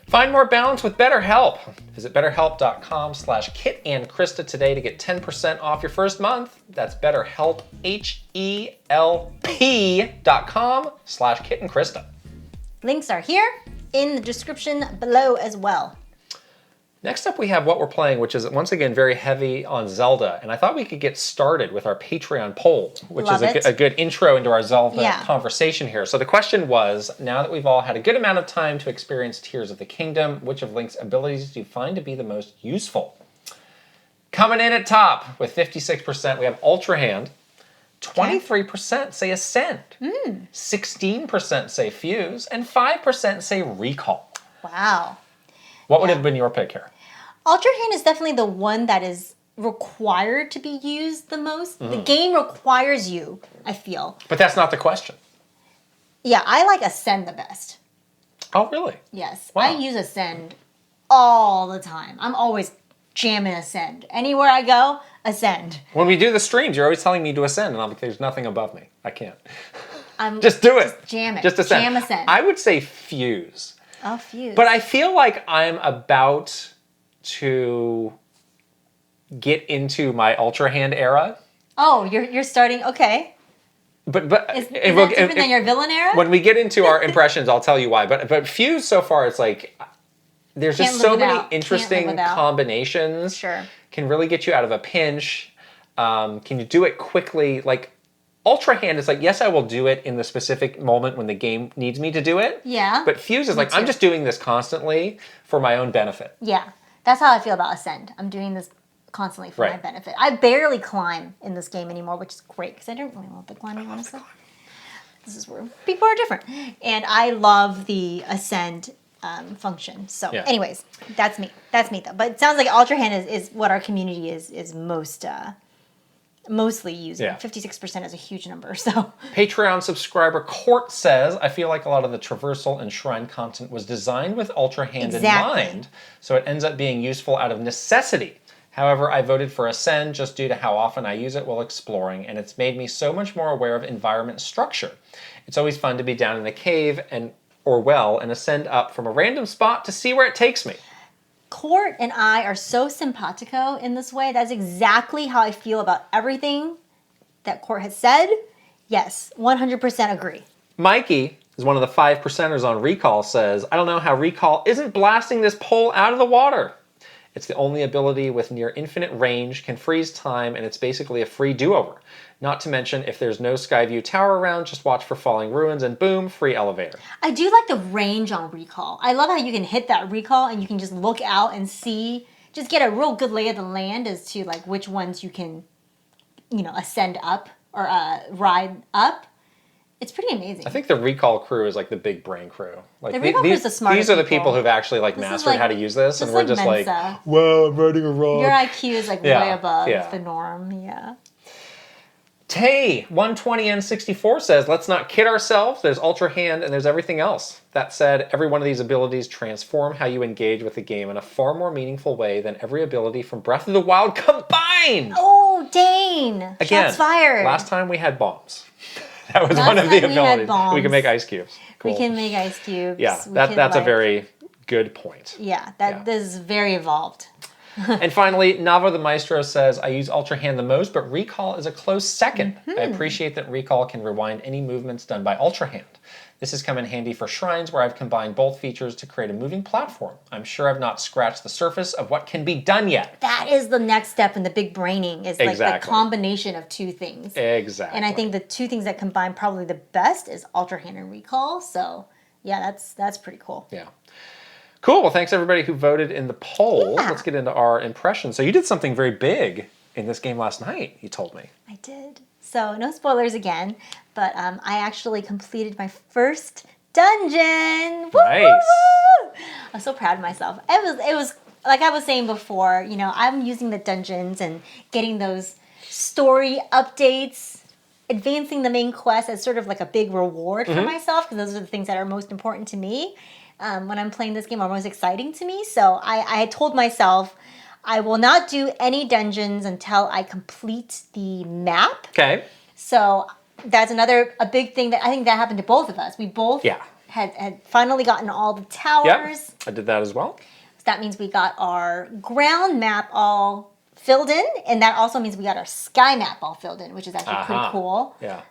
Speaker 2: Find more balance with BetterHelp. Visit betterhelp.com/KitandKrysta today to get 10% off your first month. That's BetterHelp, HELP.com/KitandKrysta.
Speaker 1: Links are here in the description below as well.
Speaker 2: Next up, we have what we're playing, which is once again very heavy on Zelda. And I thought we could get started with our Patreon poll, which is a good intro into our Zelda conversation here. So the question was, now that we've all had a good amount of time to experience Tears of the Kingdom, which of Link's abilities do you find to be the most useful? Coming in at top with 56%, we have Ultra Hand. 23% say Ascend. 16% say Fuse. And 5% say Recall.
Speaker 1: Wow.
Speaker 2: What would have been your pick here?
Speaker 1: Ultra Hand is definitely the one that is required to be used the most. The game requires you, I feel.
Speaker 2: But that's not the question.
Speaker 1: Yeah, I like Ascend the best.
Speaker 2: Oh, really?
Speaker 1: Yes.
Speaker 2: Wow.
Speaker 1: I use Ascend all the time. I'm always jamming Ascend. Anywhere I go, Ascend.
Speaker 2: When we do the streams, you're always telling me to Ascend, and I'm like, there's nothing above me. I can't. Just do it.
Speaker 1: Just jam it.
Speaker 2: Just Ascend.
Speaker 1: Jam Ascend.
Speaker 2: I would say Fuse.
Speaker 1: Oh, Fuse.
Speaker 2: But I feel like I'm about to get into my Ultra Hand era.
Speaker 1: Oh, you're starting, okay.
Speaker 2: But
Speaker 1: is that different than your villain era?
Speaker 2: When we get into our impressions, I'll tell you why. But Fuse so far, it's like there's just so many interesting combinations.
Speaker 1: Sure.
Speaker 2: Can really get you out of a pinch. Can you do it quickly? Like Ultra Hand is like, yes, I will do it in the specific moment when the game needs me to do it.
Speaker 1: Yeah.
Speaker 2: But Fuse is like, I'm just doing this constantly for my own benefit.
Speaker 1: Yeah. That's how I feel about Ascend. I'm doing this constantly for my benefit. I barely climb in this game anymore, which is great because I don't really love the climbing, honestly. This is where people are different. And I love the Ascend function. So anyways, that's me. That's me though. But it sounds like Ultra Hand is what our community is mostly using.
Speaker 2: Yeah.
Speaker 1: 56% is a huge number. So
Speaker 2: Patreon subscriber Court says, I feel like a lot of the traversal and shrine content was designed with Ultra Hand in mind, so it ends up being useful out of necessity. However, I voted for Ascend just due to how often I use it while exploring, and it's made me so much more aware of environment structure. It's always fun to be down in a cave or well and ascend up from a random spot to see where it takes me.
Speaker 1: Court and I are so simpatico in this way. That's exactly how I feel about everything that Court has said. Yes, 100% agree.
Speaker 2: Mikey is one of the 5%ers on Recall, says, I don't know how Recall isn't blasting this pole out of the water. It's the only ability with near infinite range, can freeze time, and it's basically a free do-over. Not to mention, if there's no Skyview Tower around, just watch for falling ruins and boom, free elevator.
Speaker 1: I do like the range on Recall. I love how you can hit that Recall and you can just look out and see, just get a real good lay of the land as to like which ones you can, ascend up or ride up. It's pretty amazing.
Speaker 2: I think the recall crew is like the big brain crew. Like
Speaker 1: the recall crew is the smartest
Speaker 2: these are the people who've actually like mastered how to use this, and we're just
Speaker 1: Mensa.
Speaker 2: like, whoa, I'm writing a wrong.
Speaker 1: Your IQ is like way above the norm. Yeah.
Speaker 2: Tay120N64 says, let's not kid ourselves. There's Ultra Hand and there's everything else. That said, every one of these abilities transform how you engage with the game in a far more meaningful way than every ability from Breath of the Wild combined.
Speaker 1: Oh, dang.
Speaker 2: Again,
Speaker 1: shots fired.
Speaker 2: Last time we had bombs. That was one of the abilities. We can make ice cubes. Cool.
Speaker 1: We can make ice cubes.
Speaker 2: Yeah, that's a very good point.
Speaker 1: Yeah, this is very evolved.
Speaker 2: And finally, Nava the Maestro says, I use Ultra Hand the most, but Recall is a close second. I appreciate that Recall can rewind any movements done by Ultra Hand. This has come in handy for shrines where I've combined both features to create a moving platform. I'm sure I've not scratched the surface of what can be done yet.
Speaker 1: That is the next step in the big braining, is like the combination of two things.
Speaker 2: Exactly.
Speaker 1: And I think the two things that combine probably the best is Ultra Hand and Recall. So yeah, that's pretty cool.
Speaker 2: Yeah. Cool. Well, thanks everybody who voted in the poll.
Speaker 1: Yeah.
Speaker 2: Let's get into our impressions. So you did something very big in this game last night, you told me.
Speaker 1: I did. So no spoilers again, but I actually completed my first dungeon. Woo,
Speaker 2: nice.
Speaker 1: woo, woo. I'm so proud of myself. It was like I was saying before, you know, I'm using the dungeons and getting those story updates, advancing the main quest as sort of like a big reward for myself, because those are the things that are most important to me when I'm playing this game, are most exciting to me. So I had told myself, I will not do any dungeons until I complete the map.
Speaker 2: Okay.
Speaker 1: So that's a big thing that I think that happened to both of us. We both had finally gotten all the towers.
Speaker 2: Yep, I did that as well.
Speaker 1: So that means we got our ground map all filled in, and that also means we got our sky map all filled in, which is actually pretty cool.
Speaker 2: Yeah.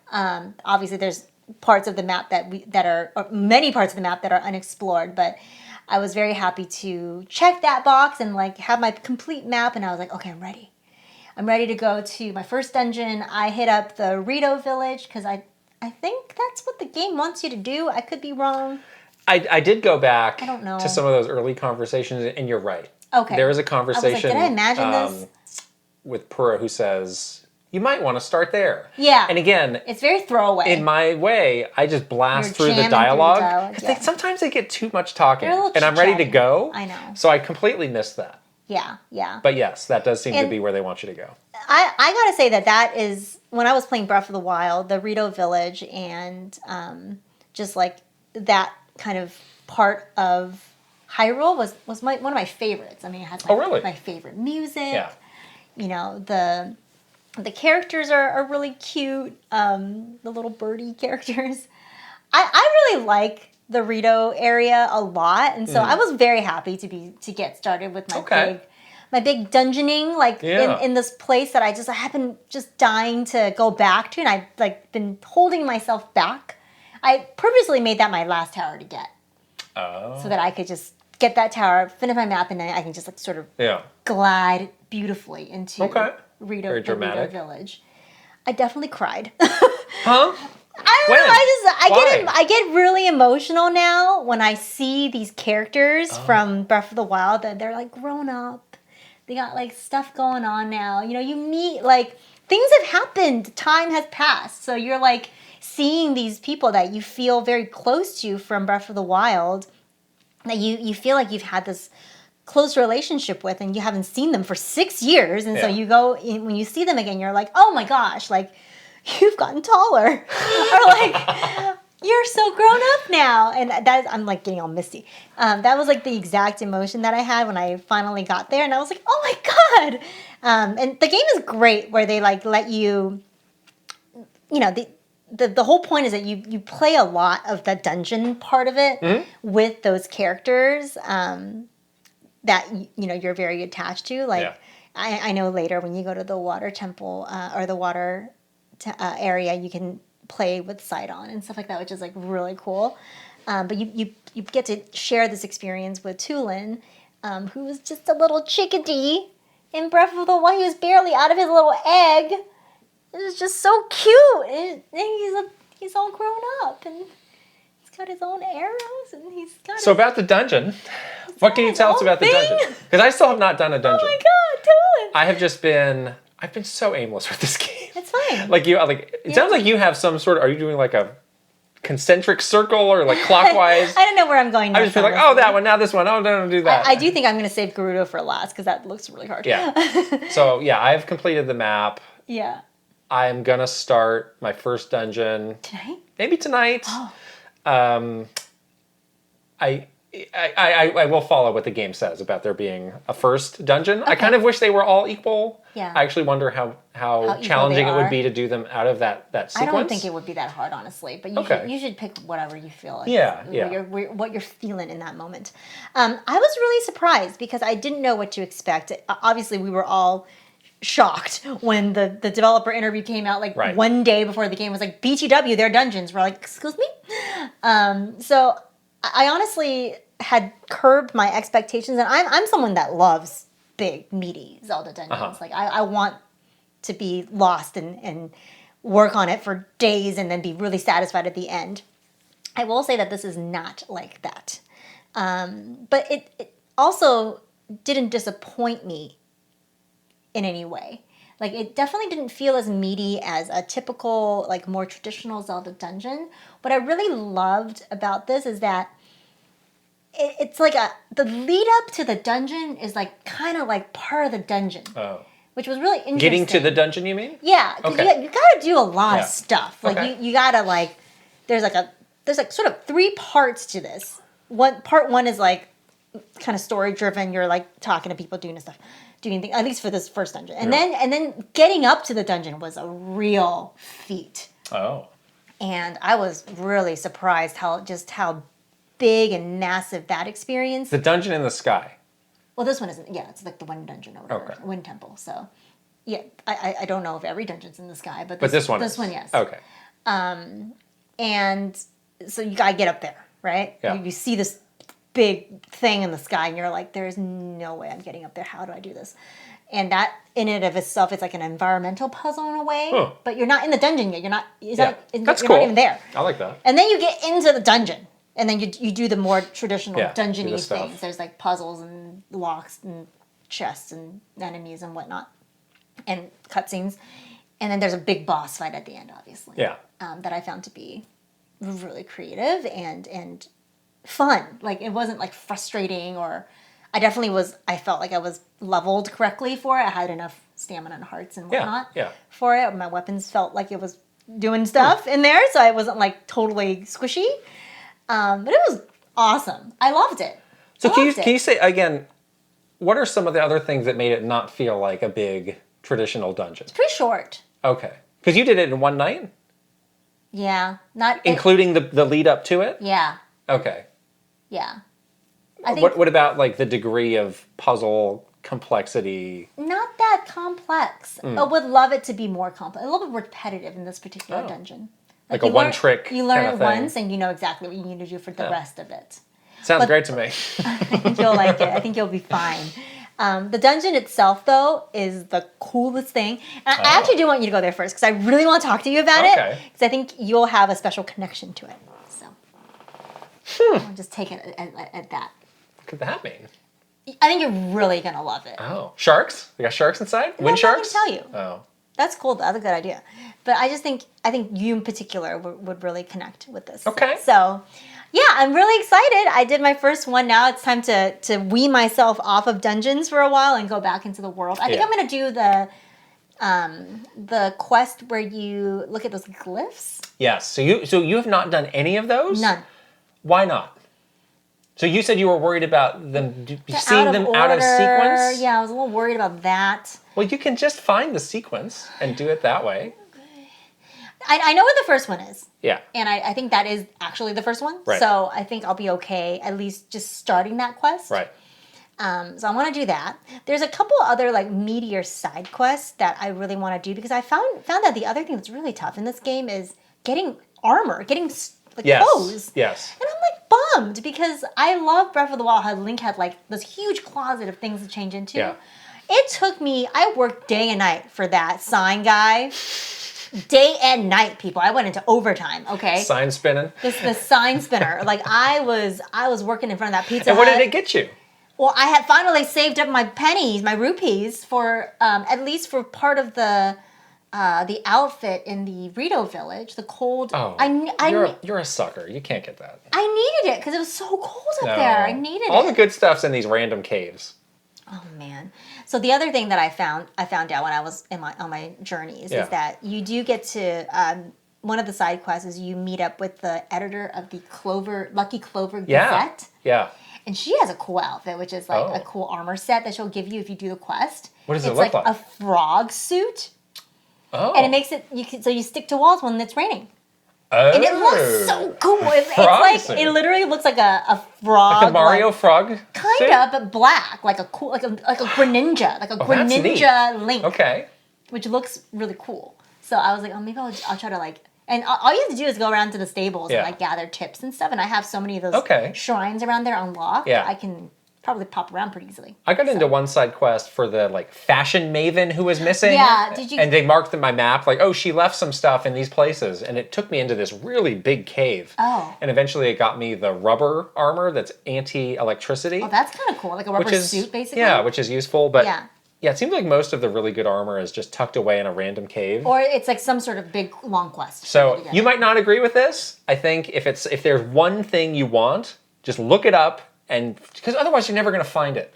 Speaker 1: Obviously, there's parts of the map many parts of the map that are unexplored, but I was very happy to check that box and like have my complete map, and I was like, okay, I'm ready. I'm ready to go to my first dungeon. I hit up the Rito village because I think that's what the game wants you to do. I could be wrong.
Speaker 2: I did go back
Speaker 1: I don't know.
Speaker 2: to some of those early conversations, and you're right.
Speaker 1: Okay.
Speaker 2: There was a conversation
Speaker 1: I was like, did I imagine this?
Speaker 2: With Pura who says, you might want to start there.
Speaker 1: Yeah.
Speaker 2: And again,
Speaker 1: it's very throwaway.
Speaker 2: In my way, I just blast through the dialogue.
Speaker 1: Yeah.
Speaker 2: Sometimes they get too much talking,
Speaker 1: and
Speaker 2: I'm ready to go.
Speaker 1: I know.
Speaker 2: So I completely missed that.
Speaker 1: Yeah, yeah.
Speaker 2: But yes, that does seem to be where they want you to go.
Speaker 1: I gotta say that is, when I was playing Breath of the Wild, the Rito village and just like that kind of part of Hyrule was one of my favorites. I mean, it has my favorite music.
Speaker 2: Yeah.
Speaker 1: You know, the characters are really cute. The little birdie characters. I really like the Rito area a lot, and so I was very happy to get started with my big dungeoning, like in this place that I have been just dying to go back to, and I've like been holding myself back. I purposely made that my last tower to get, so that I could just get that tower, finish my map, and then I can just like sort of glide beautifully into Rito village. I definitely cried.
Speaker 2: Huh?
Speaker 1: I don't know. I get really emotional now when I see these characters from Breath of the Wild that they're like grown up. They got like stuff going on now. You know, you meet like things have happened. Time has passed. So you're like seeing these people that you feel very close to from Breath of the Wild, that you feel like you've had this close relationship with, and you haven't seen them for 6 years. And so you go in, when you see them again, you're like, oh my gosh, like you've gotten taller, or like you're so grown up now. And I'm like getting all misty. That was like the exact emotion that I had when I finally got there, and I was like, oh my god. And the game is great where they like let you, you know, the whole point is that you play a lot of the dungeon part of it with those characters that you know you're very attached to. Like I know later when you go to the water temple or the water area, you can play with Sidon and stuff like that, which is like really cool. But you get to share this experience with Tulin, who was just a little chickadee in Breath of the Wild. He was barely out of his little egg. It was just so cute. And he's all grown up, and he's got his own arrows, and he's got.
Speaker 2: So about the dungeon, what can you tell us about the dungeon? Because I still have not done a dungeon.
Speaker 1: Oh my god, Tulin!
Speaker 2: I've been so aimless with this game.
Speaker 1: It's fine.
Speaker 2: It sounds like you have some sort of. Are you doing like a concentric circle or like clockwise?
Speaker 1: I don't know where I'm going next.
Speaker 2: I just feel like, oh, that one, now this one. Oh, no, don't do that.
Speaker 1: I do think I'm going to save Gerudo for last because that looks really hard.
Speaker 2: Yeah. So, yeah, I've completed the map.
Speaker 1: Yeah.
Speaker 2: I'm going to start my first dungeon.
Speaker 1: Tonight?
Speaker 2: Maybe tonight.
Speaker 1: Oh.
Speaker 2: I will follow what the game says about there being a first dungeon. Okay. I kind of wish they were all equal.
Speaker 1: Yeah.
Speaker 2: I actually wonder how challenging it would be to do them out of that sequence.
Speaker 1: I don't think it would be that hard, honestly. But you should pick whatever you feel like. What you're feeling in that moment. I was really surprised because I didn't know what to expect. Obviously, we were all shocked when the developer interview came out one day before the game was like, BTW, their dungeons. We're like, excuse me? So I honestly had curbed my expectations, and I'm someone that loves big, meaty Zelda dungeons. Like I want to be lost and work on it for days and then be really satisfied at the end. I will say that this is not like that. But it also didn't disappoint me in any way. Like, it definitely didn't feel as meaty as a typical, like, more traditional Zelda dungeon. What I really loved about this is that it's like the lead up to the dungeon is like kind of like part of the dungeon. Oh. Which was really interesting.
Speaker 2: Getting to the dungeon, you mean?
Speaker 1: Yeah. Okay. You gotta do a lot of stuff. Like you gotta like, there's like sort of 3 parts to this. Part one is like kind of story driven. You're like talking to people, doing things, at least for this first dungeon. And then getting up to the dungeon was a real feat. Oh. And I was really surprised how big and massive that experience.
Speaker 2: The dungeon in the sky.
Speaker 1: Well, this one isn't. Yeah, it's like the wind dungeon or whatever. Okay. Wind temple. So, yeah, I don't know if every dungeon's in the sky, but this one. This one, yes.
Speaker 2: Okay.
Speaker 1: And so you gotta get up there, right? Yeah. You see this big thing in the sky, and you're like, "There's no way I'm getting up there. How do I do this?" And that, in and of itself, it's like an environmental puzzle in a way. Huh. But you're not in the dungeon yet. You're not.
Speaker 2: That's
Speaker 1: you're
Speaker 2: cool.
Speaker 1: Not even there.
Speaker 2: I like that.
Speaker 1: And then you get into the dungeon. And then you do the more traditional dungeon-y things. There's like puzzles and locks and chests and enemies and whatnot. And cutscenes. And then there's a big boss fight at the end, obviously. Yeah. That I found to be really creative and fun. Like, it wasn't like frustrating or... I felt like I was leveled correctly for it. I had enough stamina and hearts and whatnot for it. My weapons felt like it was doing stuff in there. So I wasn't like totally squishy. But it was awesome. I loved it.
Speaker 2: So can you say, again, what are some of the other things that made it not feel like a big traditional dungeon?
Speaker 1: It's pretty short. Okay.
Speaker 2: Because you did it in one night?
Speaker 1: Yeah.
Speaker 2: Including the lead up to it?
Speaker 1: Yeah.
Speaker 2: Okay.
Speaker 1: Yeah.
Speaker 2: What about like the degree of puzzle complexity?
Speaker 1: Not that complex. I would love it to be more complex. A little bit repetitive in this particular dungeon.
Speaker 2: Like a one-trick
Speaker 1: You learn it once, and you know exactly what you need to do for the rest of it.
Speaker 2: Sounds great to me.
Speaker 1: I think you'll like it. I think you'll be fine. The dungeon itself, though, is the coolest thing. And I actually do want you to go there first, because I really want to talk to you about it. Because I think you'll have a special connection to it. So I'll just take it at that.
Speaker 2: What could that mean?
Speaker 1: I think you're really going to love it.
Speaker 2: Oh. Sharks? We got sharks inside? Wind sharks?
Speaker 1: I'm not going to tell you. Oh. That's cool. That's a good idea. But I think you in particular would really connect with this.
Speaker 2: Okay.
Speaker 1: So, yeah, I'm really excited. I did my first one. Now it's time to wean myself off of dungeons for a while and go back into the world. I think I'm going to do the quest where you look at those glyphs.
Speaker 2: Yes. So you have not done any of those?
Speaker 1: None.
Speaker 2: Why not? So you said you were worried about them seeing them out of sequence?
Speaker 1: Yeah, I was a little worried about that.
Speaker 2: Well, you can just find the sequence and do it that way.
Speaker 1: I know what the first one is.
Speaker 2: Yeah.
Speaker 1: And I think that is actually the first one.
Speaker 2: Right.
Speaker 1: So I think I'll be okay, at least just starting that quest.
Speaker 2: Right.
Speaker 1: So I want to do that. There's a couple other like meatier side quests that I really want to do, because I found that the other thing that's really tough in this game is getting armor, getting clothes.
Speaker 2: Yes.
Speaker 1: And I'm like bummed, because I love Breath of the Wild, how Link had like this huge closet of things to change into. Yeah. It took me, I worked day and night for that sign guy. Day and night, people. I went into overtime, okay?
Speaker 2: Sign spinning.
Speaker 1: The sign spinner. Like, I was working in front of that Pizza
Speaker 2: Hut. And what did it get you?
Speaker 1: Well, I had finally saved up my pennies, my rupees, for at least for part of the the outfit in the Rito village, the cold.
Speaker 2: Oh, you're a sucker. You can't get that.
Speaker 1: I needed it because it was so cold up there. I needed it.
Speaker 2: All the good stuff's in these random caves.
Speaker 1: Oh man! So the other thing that I found out when I was on my journeys is that you do get to one of the side quests is you meet up with the editor of the Lucky Clover Gazette.
Speaker 2: Yeah.
Speaker 1: And she has a cool outfit, which is like a cool armor set that she'll give you if you do the quest.
Speaker 2: What does it look like?
Speaker 1: It's like a frog suit.
Speaker 2: Oh.
Speaker 1: And it makes it so you stick to walls when it's raining.
Speaker 2: Oh.
Speaker 1: And it looks so cool. It literally looks like a frog.
Speaker 2: Like a Mario frog?
Speaker 1: Kind of, but black. Like a Greninja. Like a Greninja Link.
Speaker 2: Okay.
Speaker 1: Which looks really cool. So I was like, oh, maybe I'll try to like... And all you have to do is go around to the stables and like gather tips and stuff. And I have so many of those shrines around there unlocked. Yeah. I can probably pop around pretty easily.
Speaker 2: I got into one side quest for the like fashion maven who was missing.
Speaker 1: Yeah,
Speaker 2: and they marked in my map like, oh, she left some stuff in these places, and it took me into this really big cave.
Speaker 1: Oh.
Speaker 2: And eventually it got me the rubber armor that's anti-electricity.
Speaker 1: Oh, that's kind of cool, like a rubber suit, basically.
Speaker 2: Yeah, which is useful, but yeah, it seems like most of the really good armor is just tucked away in a random cave.
Speaker 1: Or it's like some sort of big long quest.
Speaker 2: So you might not agree with this. I think if there's one thing you want, just look it up, and because otherwise you're never going to find it.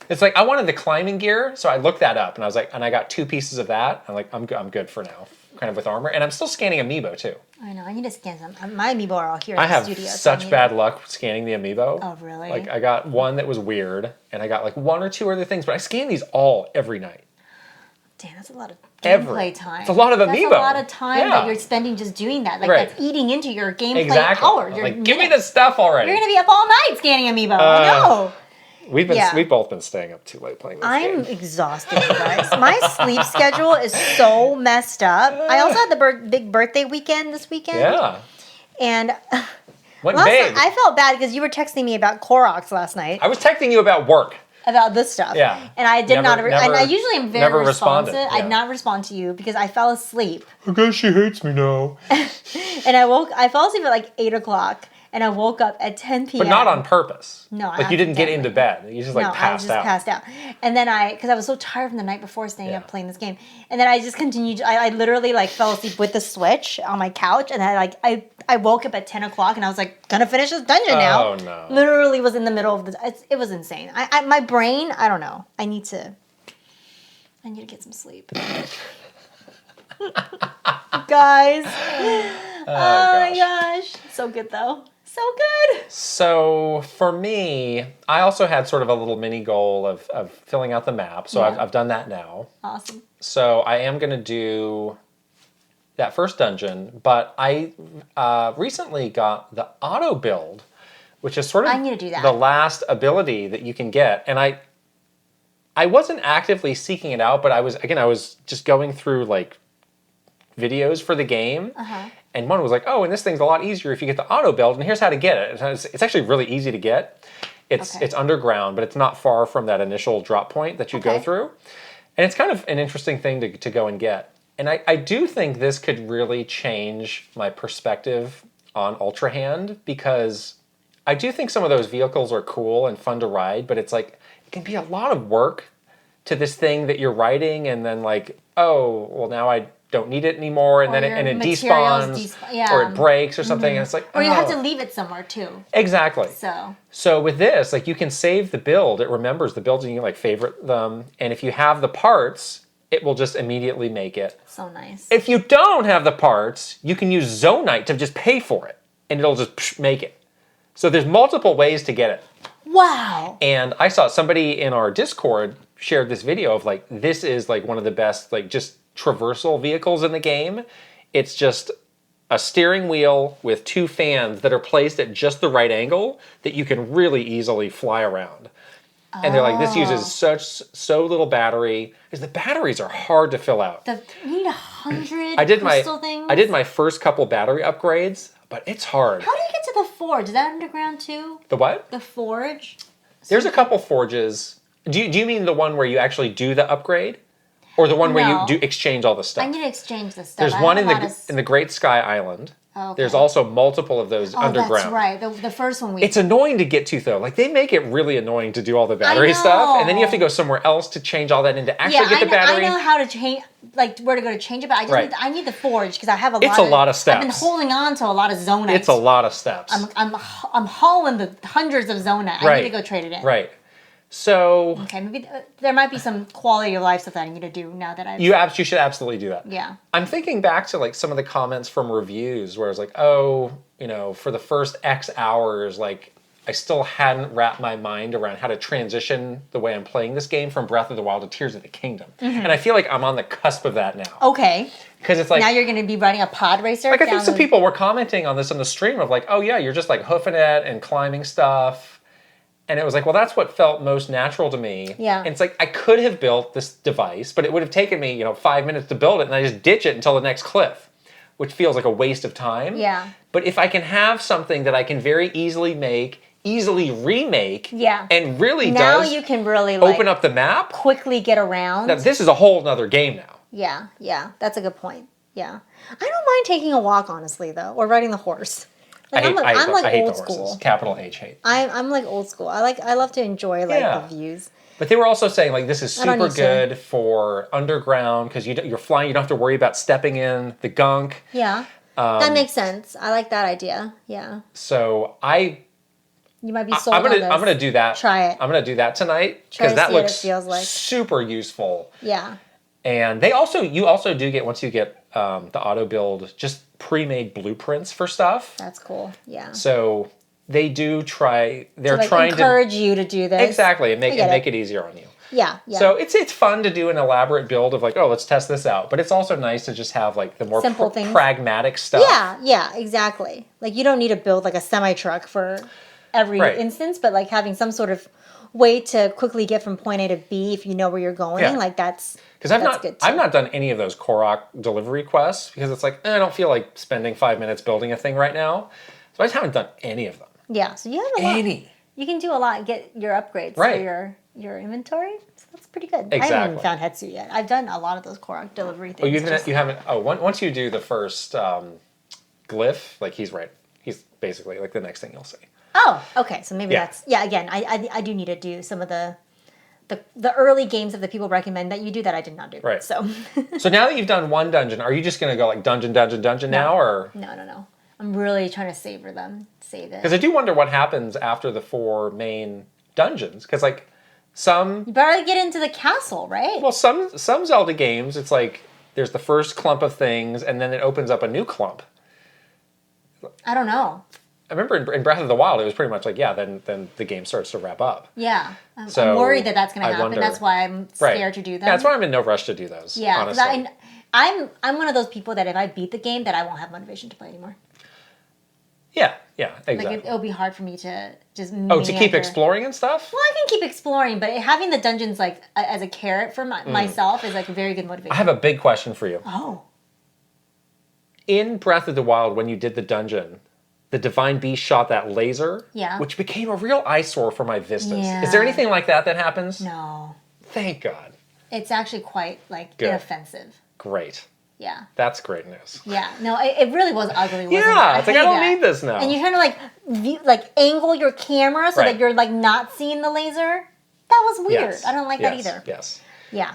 Speaker 2: It's like I wanted the climbing gear, so I looked that up, and I was like, and I got 2 pieces of that. I'm like, I'm good for now, kind of with armor, and I'm still scanning amiibo too.
Speaker 1: I know. I need to scan some. My amiibo are all here
Speaker 2: in
Speaker 1: the studio.
Speaker 2: I have such bad luck scanning the amiibo.
Speaker 1: Oh, really?
Speaker 2: Like I got one that was weird, and I got like 1 or 2 other things, but I scan these all every night.
Speaker 1: Damn, that's a lot of gameplay time.
Speaker 2: It's a lot of amiibo.
Speaker 1: That's a lot of time that you're spending just doing that. Like that's eating into your gameplay hours.
Speaker 2: Like, give me the stuff already.
Speaker 1: You're gonna be up all night scanning amiibo. I know.
Speaker 2: We've both been staying up too late playing this game.
Speaker 1: I'm exhausted, you guys. My sleep schedule is so messed up. I also had the big birthday weekend this weekend.
Speaker 2: Yeah.
Speaker 1: And
Speaker 2: I
Speaker 1: felt bad because you were texting me about Koroks last night.
Speaker 2: I was texting you about work.
Speaker 1: About this stuff.
Speaker 2: Yeah.
Speaker 1: And I did not. And I usually am very responsive.
Speaker 2: Yeah.
Speaker 1: I did not respond to you because I fell asleep.
Speaker 2: I guess she hates me now.
Speaker 1: And I fell asleep at like 8 o'clock. And I woke up at 10 p.m.
Speaker 2: But not on purpose.
Speaker 1: No.
Speaker 2: Like you didn't get into bed. You just passed out.
Speaker 1: passed out. And then because I was so tired from the night before staying up playing this game. And then I just continued. I literally like fell asleep with the Switch on my couch. And I woke up at 10 o'clock and I was like, gonna finish this dungeon now.
Speaker 2: Oh no.
Speaker 1: Literally was in the middle of it was insane. My brain, I don't know. I need to get some sleep. Guys. Oh my gosh. So good though. So good.
Speaker 2: So for me, I also had sort of a little mini goal of filling out the map. So I've done that now.
Speaker 1: Awesome.
Speaker 2: So I am going to do that first dungeon, but I recently got the auto build, which is sort of
Speaker 1: I need to do that.
Speaker 2: The last ability that you can get. And I wasn't actively seeking it out, but I was just going through like videos for the game. And one was like, oh, and this thing's a lot easier if you get the auto build, and here's how to get it. It's actually really easy to get. It's underground, but it's not far from that initial drop point that you go through. And it's kind of an interesting thing to go and get. And I do think this could really change my perspective on Ultra Hand, because I do think some of those vehicles are cool and fun to ride, but it's like, it can be a lot of work to this thing that you're riding, and then like, oh, well now I don't need it anymore, and then it despawns, or it breaks or something, and it's like,
Speaker 1: or you have to leave it somewhere too.
Speaker 2: Exactly. So with this, like you can save the build. It remembers the builds, and you can like favorite them, and if you have the parts, it will just immediately make it.
Speaker 1: So nice.
Speaker 2: If you don't have the parts, you can use Zonite to just pay for it, and it'll just make it. So there's multiple ways to get it.
Speaker 1: Wow.
Speaker 2: And I saw somebody in our Discord shared this video of like, this is like one of the best like just traversal vehicles in the game. It's just a steering wheel with 2 fans that are placed at just the right angle that you can really easily fly around. And they're like, this uses so little battery, because the batteries are hard to fill out.
Speaker 1: You need 100
Speaker 2: crystal
Speaker 1: things?
Speaker 2: I did my first couple battery upgrades, but it's hard.
Speaker 1: How do you get to the forge? Is that underground too?
Speaker 2: The what?
Speaker 1: The forge?
Speaker 2: There's a couple forges. Do you mean the one where you actually do the upgrade? Or the one where you do exchange all the stuff?
Speaker 1: I need to exchange the stuff.
Speaker 2: There's one in the Great Sky Island.
Speaker 1: Okay.
Speaker 2: There's also multiple of those underground.
Speaker 1: That's right. The first one
Speaker 2: It's annoying to get to, though. Like, they make it really annoying to do all the battery stuff, and then you have to go somewhere else to change all that in to actually get the battery.
Speaker 1: I know how to change. like where to go to change it, but I need the forge because I have
Speaker 2: It's a lot of steps.
Speaker 1: I've been holding on to a lot of Zonite.
Speaker 2: It's a lot of steps.
Speaker 1: I'm hauling the hundreds of Zonite. I need to go trade it in.
Speaker 2: Right. So
Speaker 1: okay, maybe there might be some quality of life stuff that I need to do now that
Speaker 2: you should absolutely do that.
Speaker 1: Yeah.
Speaker 2: I'm thinking back to like some of the comments from reviews where it's like, oh, for the first X hours, like I still hadn't wrapped my mind around how to transition the way I'm playing this game from Breath of the Wild to Tears of the Kingdom. And I feel like I'm on the cusp of that now.
Speaker 1: Okay.
Speaker 2: Because it's like...
Speaker 1: Now you're going to be riding a pod racer?
Speaker 2: Like I think some people were commenting on this on the stream of like, oh yeah, you're just like hoofing it and climbing stuff. And it was like, well, that's what felt most natural to me.
Speaker 1: Yeah.
Speaker 2: And it's like, I could have built this device, but it would have taken me, 5 minutes to build it, and I just ditch it until the next cliff, which feels like a waste of time.
Speaker 1: Yeah.
Speaker 2: But if I can have something that I can very easily make, easily remake, and really
Speaker 1: now
Speaker 2: does
Speaker 1: you can really
Speaker 2: open up the map,
Speaker 1: quickly get around.
Speaker 2: Now, this is a whole nother game now.
Speaker 1: Yeah, that's a good point. Yeah. I don't mind taking a walk, honestly, though, or riding the horse. Like, I'm like
Speaker 2: hate
Speaker 1: old
Speaker 2: the horses.
Speaker 1: school.
Speaker 2: Capital H hate.
Speaker 1: I'm like old school. I love to enjoy the views.
Speaker 2: But they were also saying like this is super good for underground because you're flying. You don't have to worry about stepping in the gunk.
Speaker 1: Yeah, that makes sense. I like that idea. Yeah.
Speaker 2: So
Speaker 1: you might be sold on this.
Speaker 2: I'm gonna do that.
Speaker 1: Try it.
Speaker 2: I'm gonna do that tonight because that looks
Speaker 1: like.
Speaker 2: super useful.
Speaker 1: Yeah.
Speaker 2: And you also do get once you get the auto build just pre-made blueprints for stuff.
Speaker 1: That's cool. Yeah.
Speaker 2: So they do try. They're trying to
Speaker 1: encourage you to do this
Speaker 2: exactly and make it easier on you.
Speaker 1: Yeah.
Speaker 2: So it's fun to do an elaborate build of like, oh, let's test this out. But it's also nice to just have like the more
Speaker 1: simple
Speaker 2: pragmatic stuff.
Speaker 1: Yeah, exactly. Like you don't need to build like a semi-truck for every instance, but like having some sort of way to quickly get from point A to B if you know where you're going, like that's
Speaker 2: because I've not done any of those Korok delivery quests because it's like I don't feel like spending 5 minutes building a thing right now, so I just haven't done any of them.
Speaker 1: Yeah, so you have a lot. You can do a lot and get your upgrades for your inventory. So that's pretty good.
Speaker 2: Exactly.
Speaker 1: I haven't even found Hetsu yet. I've done a lot of those Korok delivery things.
Speaker 2: Oh, you haven't. Oh, once you do the first glyph, like he's basically like the next thing you'll see.
Speaker 1: Oh, okay. So maybe that's again. I do need to do some of the early games that the people recommend that you do that I did not do.
Speaker 2: Right.
Speaker 1: So
Speaker 2: so now that you've done one dungeon, are you just going to go like dungeon now, or
Speaker 1: no? I'm really trying to savor them. Save it.
Speaker 2: Because I do wonder what happens after the 4 main dungeons. Because like some
Speaker 1: you better get into the castle, right?
Speaker 2: Well, some Zelda games, it's like there's the first clump of things, and then it opens up a new clump.
Speaker 1: I don't know.
Speaker 2: I remember in Breath of the Wild, it was pretty much like, then the game starts to wrap up.
Speaker 1: Yeah. I'm worried that's going to happen. That's why I'm scared to do them.
Speaker 2: Yeah, that's why I'm in no rush to do those, honestly.
Speaker 1: I'm one of those people that if I beat the game, that I won't have motivation to play anymore.
Speaker 2: Yeah, exactly.
Speaker 1: Like it'll be hard for me to just
Speaker 2: to keep exploring and stuff?
Speaker 1: Well, I can keep exploring, but having the dungeons like as a carrot for myself is like a very good motivation.
Speaker 2: I have a big question for you.
Speaker 1: Oh.
Speaker 2: In Breath of the Wild, when you did the dungeon, the Divine Beast shot that laser, which became a real eyesore for my vistas.
Speaker 1: Yeah.
Speaker 2: Is there anything like that happens?
Speaker 1: No.
Speaker 2: Thank God.
Speaker 1: It's actually quite inoffensive.
Speaker 2: Great.
Speaker 1: Yeah.
Speaker 2: That's great news.
Speaker 1: Yeah. No, it really was ugly, wasn't it?
Speaker 2: Yeah, it's like I don't need this now.
Speaker 1: And you're trying to like angle your camera so that you're like not seeing the laser. That was weird.
Speaker 2: Yes.
Speaker 1: I don't like that either.
Speaker 2: Yes.
Speaker 1: Yeah.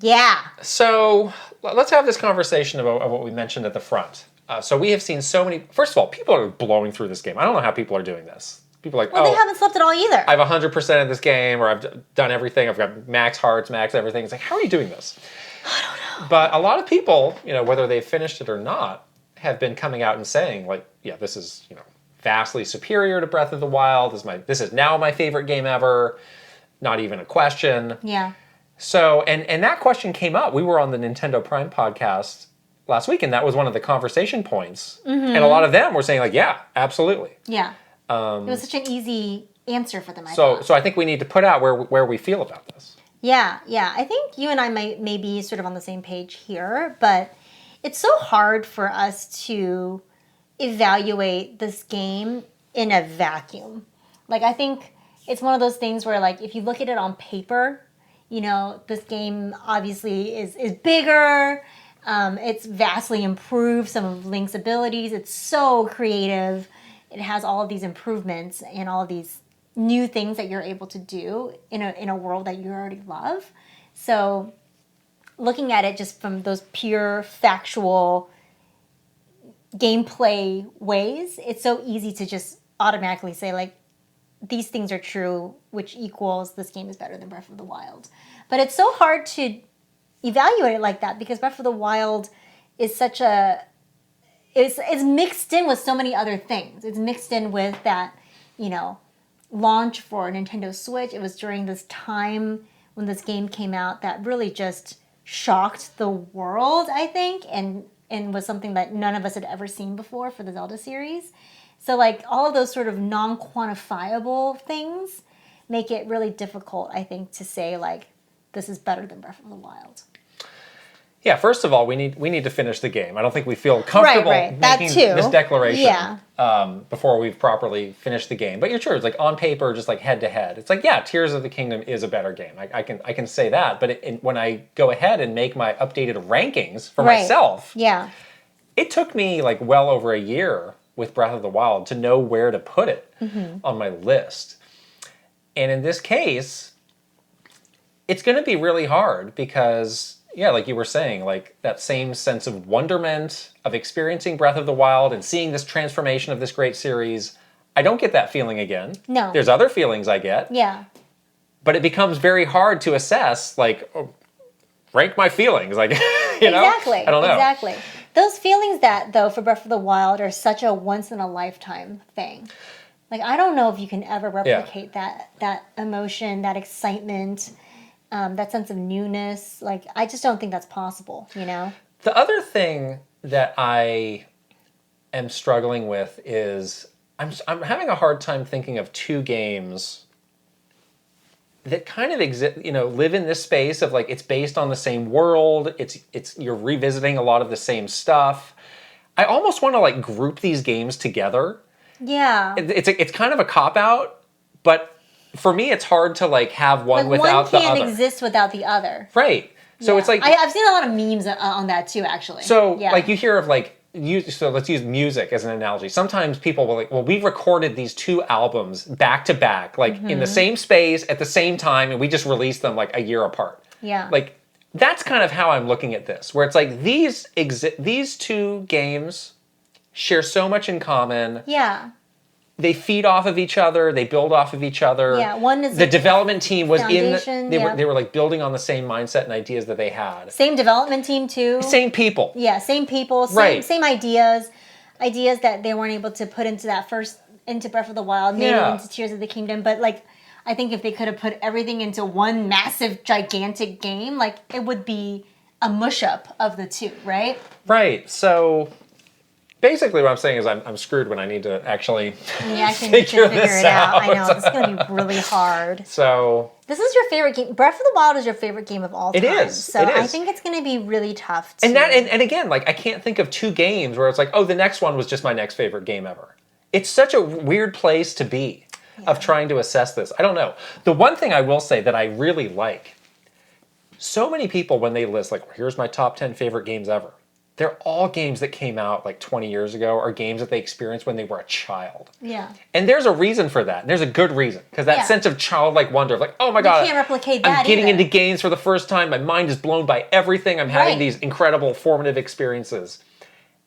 Speaker 1: Yeah.
Speaker 2: So let's have this conversation about what we mentioned at the front. So we have seen so many. First of all, people are blowing through this game. I don't know how people are doing this. People are like,
Speaker 1: they haven't slept at all either.
Speaker 2: I have 100% of this game, or I've done everything. I've got max hearts, max everything. It's like, how are you doing this?
Speaker 1: I don't know.
Speaker 2: But a lot of people, whether they've finished it or not, have been coming out and saying, like, yeah, this is, vastly superior to Breath of the Wild. This is now my favorite game ever. Not even a question.
Speaker 1: Yeah.
Speaker 2: So, and that question came up. We were on the Nintendo Prime podcast last week, and that was one of the conversation points. Mm-hmm. And a lot of them were saying, like, yeah, absolutely.
Speaker 1: Yeah. It was such an easy answer for them,
Speaker 2: So I think we need to put out where we feel about this.
Speaker 1: Yeah. I think you and I may be sort of on the same page here, but it's so hard for us to evaluate this game in a vacuum. Like, I think it's one of those things where, like, if you look at it on paper, this game obviously is bigger. It's vastly improved some of Link's abilities. It's so creative. It has all of these improvements and all of these new things that you're able to do in a world that you already love. So looking at it just from those pure factual gameplay ways, it's so easy to just automatically say, like, these things are true, which equals this game is better than Breath of the Wild. But it's so hard to evaluate it like that because Breath of the Wild is such a... It's mixed in with so many other things. It's mixed in with that, you know, launch for Nintendo Switch. It was during this time when this game came out that really just shocked the world, I think, and was something that none of us had ever seen before for the Zelda series. So, like, all of those sort of non-quantifiable things make it really difficult, I think, to say, like, this is better than Breath of the Wild.
Speaker 2: Yeah, first of all, we need to finish the game. I don't think we feel comfortable making this declaration before we've properly finished the game. But you're true. It's like on paper, just like head to head. It's like, yeah, Tears of the Kingdom is a better game. I can say that. But when I go ahead and make my updated rankings for myself, it took me like well over a year with Breath of the Wild to know where to put it on my list. And in this case, it's going to be really hard because... Yeah, like you were saying, like that same sense of wonderment of experiencing Breath of the Wild and seeing this transformation of this great series, I don't get that feeling again.
Speaker 1: No.
Speaker 2: There's other feelings I get.
Speaker 1: Yeah.
Speaker 2: But it becomes very hard to assess, like, rank my feelings. Like, you know?
Speaker 1: Exactly.
Speaker 2: I don't know.
Speaker 1: Exactly. Those feelings that, though, for Breath of the Wild are such a once-in-a-lifetime thing. Like, I don't know if you can ever replicate that emotion, that excitement, that sense of newness. Like, I just don't think that's possible, you know?
Speaker 2: The other thing that I am struggling with is I'm having a hard time thinking of two games that kind of exist, you know, live in this space of like, it's based on the same world. It's you're revisiting a lot of the same stuff. I almost want to like group these games together.
Speaker 1: Yeah.
Speaker 2: It's kind of a cop-out, but for me, it's hard to like have one
Speaker 1: like
Speaker 2: without the other.
Speaker 1: One can't exist without the other.
Speaker 2: Right. So it's like...
Speaker 1: I've seen a lot of memes on that too, actually.
Speaker 2: So like you hear of like... So let's use music as an analogy. Sometimes people will like, well, we recorded these two albums back to back, like in the same space at the same time, and we just released them like a year apart.
Speaker 1: Yeah.
Speaker 2: Like that's kind of how I'm looking at this, where it's like these two games share so much in common.
Speaker 1: Yeah. They
Speaker 2: feed off of each other. They build off of each other.
Speaker 1: Yeah, one is
Speaker 2: the development team was
Speaker 1: they
Speaker 2: were like building on the same mindset and ideas that they had.
Speaker 1: Same development team too.
Speaker 2: Same people.
Speaker 1: Yeah, same people. Same ideas that they weren't able to put into into Breath of the Wild, maybe into Tears of the Kingdom. But like, I think if they could have put everything into one massive, gigantic game, like it would be a mush-up of the two, right?
Speaker 2: Right. So. Basically, what I'm saying is I'm screwed when I need to actually figure this out.
Speaker 1: I know. It's going to be really hard.
Speaker 2: So...
Speaker 1: This is your favorite game. Breath of the Wild is your favorite game of all time.
Speaker 2: It is.
Speaker 1: So I think it's going to be really tough to...
Speaker 2: And again, like I can't think of two games where it's like, oh, the next one was just my next favorite game ever. It's such a weird place to be of trying to assess this. I don't know. The one thing I will say that I really like, so many people when they list like, here's my top 10 favorite games ever. They're all games that came out like 20 years ago or games that they experienced when they were a child.
Speaker 1: Yeah.
Speaker 2: And there's a reason for that. And there's a good reason. Because that sense of childlike wonder of like, oh my God.
Speaker 1: You can't replicate that
Speaker 2: I'm getting into games for the first time. My mind is blown by everything. I'm having these incredible formative experiences.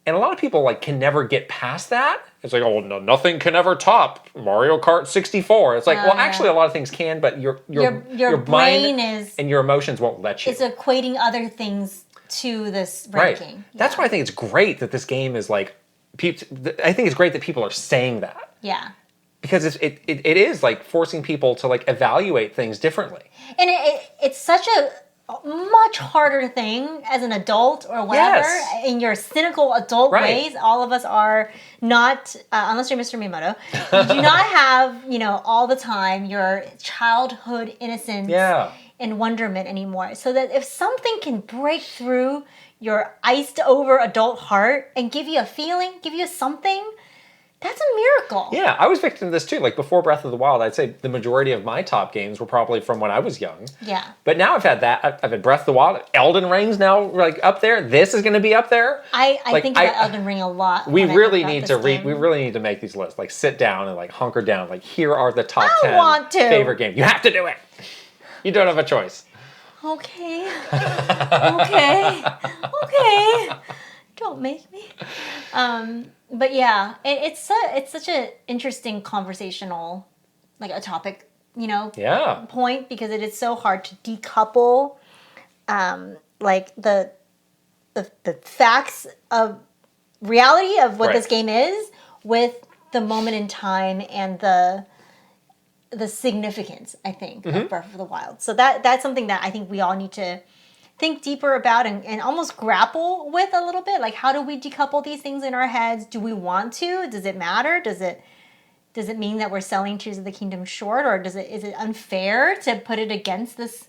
Speaker 2: And a lot of people like can never get past that. It's like, oh, no, nothing can ever top Mario Kart 64. It's like, well, actually a lot of things can, but your
Speaker 1: brain
Speaker 2: mind and your emotions won't let you.
Speaker 1: It's equating other things to this ranking.
Speaker 2: Right. That's why I think it's great that this game is like, I think it's great that people are saying that.
Speaker 1: Yeah.
Speaker 2: Because it is like forcing people to like evaluate things differently.
Speaker 1: And it's such a much harder thing as an adult or whatever.
Speaker 2: Yes.
Speaker 1: In your cynical adult ways, all of us are not, unless you're Mr. Miyamoto, you do not have, all the time your childhood innocence.
Speaker 2: Yeah.
Speaker 1: And wonderment anymore. So that if something can break through your iced over adult heart and give you a feeling, give you something, that's a miracle.
Speaker 2: Yeah, I was victim to this too. Like before Breath of the Wild, I'd say the majority of my top games were probably from when I was young.
Speaker 1: Yeah.
Speaker 2: But now I've had that. I've had Breath of the Wild. Elden Ring's now like up there. This is going to be up there.
Speaker 1: I think about Elden Ring a lot.
Speaker 2: We really need to make these lists. Like sit down and like hunker down. Like here are the top 10 favorite games. You have to do it. You don't have a choice.
Speaker 1: Okay. Okay. Okay. Don't make me. But yeah, it's such an interesting conversational, like a topic,
Speaker 2: Yeah.
Speaker 1: point, because it is so hard to decouple, like the facts of reality of what this game is with the moment in time and the significance, I think, of Breath of the Wild. So that's something that I think we all need to think deeper about and almost grapple with a little bit. Like, how do we decouple these things in our heads? Do we want to? Does it matter? Does it mean that we're selling Tears of the Kingdom short, or is it unfair to put it against this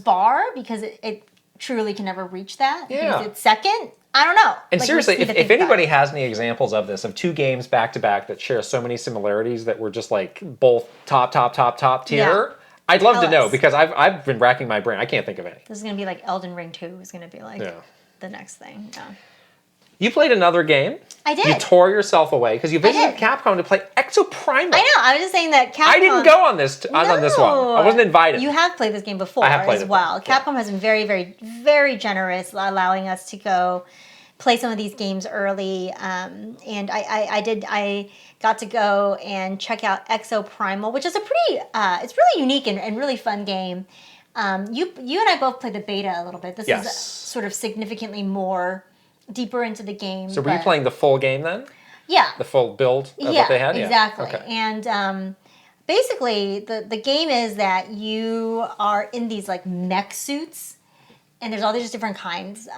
Speaker 1: bar because it truly can never reach that?
Speaker 2: Yeah.
Speaker 1: Because it's second. I don't know.
Speaker 2: And
Speaker 1: like,
Speaker 2: seriously, if anybody has any examples of this, of two games back to back that share so many similarities that were just like both top tier, I'd love to know, because I've been racking my brain. I can't think of any.
Speaker 1: This is going to be like Elden Ring 2 is going to be like the next thing. Yeah.
Speaker 2: You played another game.
Speaker 1: I did.
Speaker 2: You tore yourself away because you visited Capcom to play Exoprimal.
Speaker 1: I know. I was just saying that Capcom...
Speaker 2: I didn't go on this on this one. I wasn't invited.
Speaker 1: You have played this game before as well. Capcom has been very, very, very generous, allowing us to go play some of these games early. And I got to go and check out Exoprimal, which is a pretty... it's really unique and really fun game. You and I both played the beta a little bit. This is sort of significantly more... deeper into the game.
Speaker 2: So were you playing the full game then?
Speaker 1: Yeah.
Speaker 2: The full build of what they had?
Speaker 1: Exactly.
Speaker 2: Okay.
Speaker 1: And basically, the game is that you are in these like mech suits, and there's all these different kinds,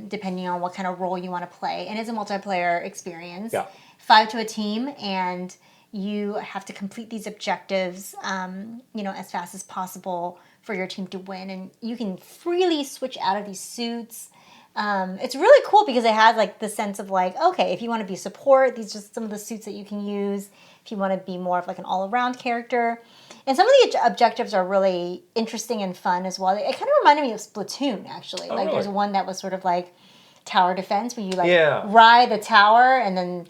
Speaker 1: depending on what kind of role you want to play. And it's a multiplayer experience.
Speaker 2: Yeah.
Speaker 1: 5 to a team, and you have to complete these objectives, as fast as possible for your team to win. And you can freely switch out of these suits. It's really cool because it has like the sense of like, okay, if you want to be support, these are just some of the suits that you can use. If you want to be more of like an all-around character. And some of the objectives are really interesting and fun as well. It kind of reminded me of Splatoon, actually.
Speaker 2: Oh,
Speaker 1: like
Speaker 2: really?
Speaker 1: There's one that was sort of like tower defense where you like
Speaker 2: Yeah.
Speaker 1: ride the tower and then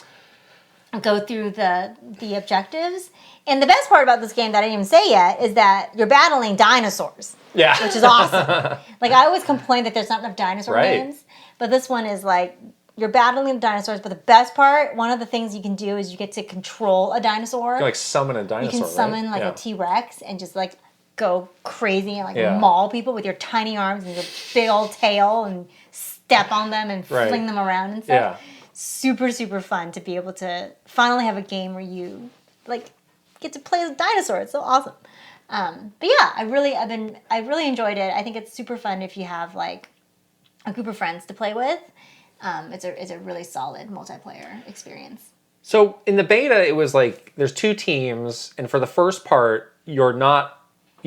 Speaker 1: go through the objectives. And the best part about this game that I didn't even say yet is that you're battling dinosaurs.
Speaker 2: Yeah.
Speaker 1: Which is awesome. Like, I always complain that there's not enough dinosaur games. But this one is like, you're battling the dinosaurs. But the best part, one of the things you can do is you get to control a dinosaur.
Speaker 2: You can like summon a dinosaur,
Speaker 1: You can summon like a T-Rex and just like go crazy and like maul people with your tiny arms and your big old tail and step on them and fling them around and stuff.
Speaker 2: Yeah.
Speaker 1: Super, super fun to be able to finally have a game where you like get to play as a dinosaur. It's so awesome. But yeah, I really enjoyed it. I think it's super fun if you have like a group of friends to play with. It's a really solid multiplayer experience.
Speaker 2: So in the beta, it was like there's two teams, and for the first part, you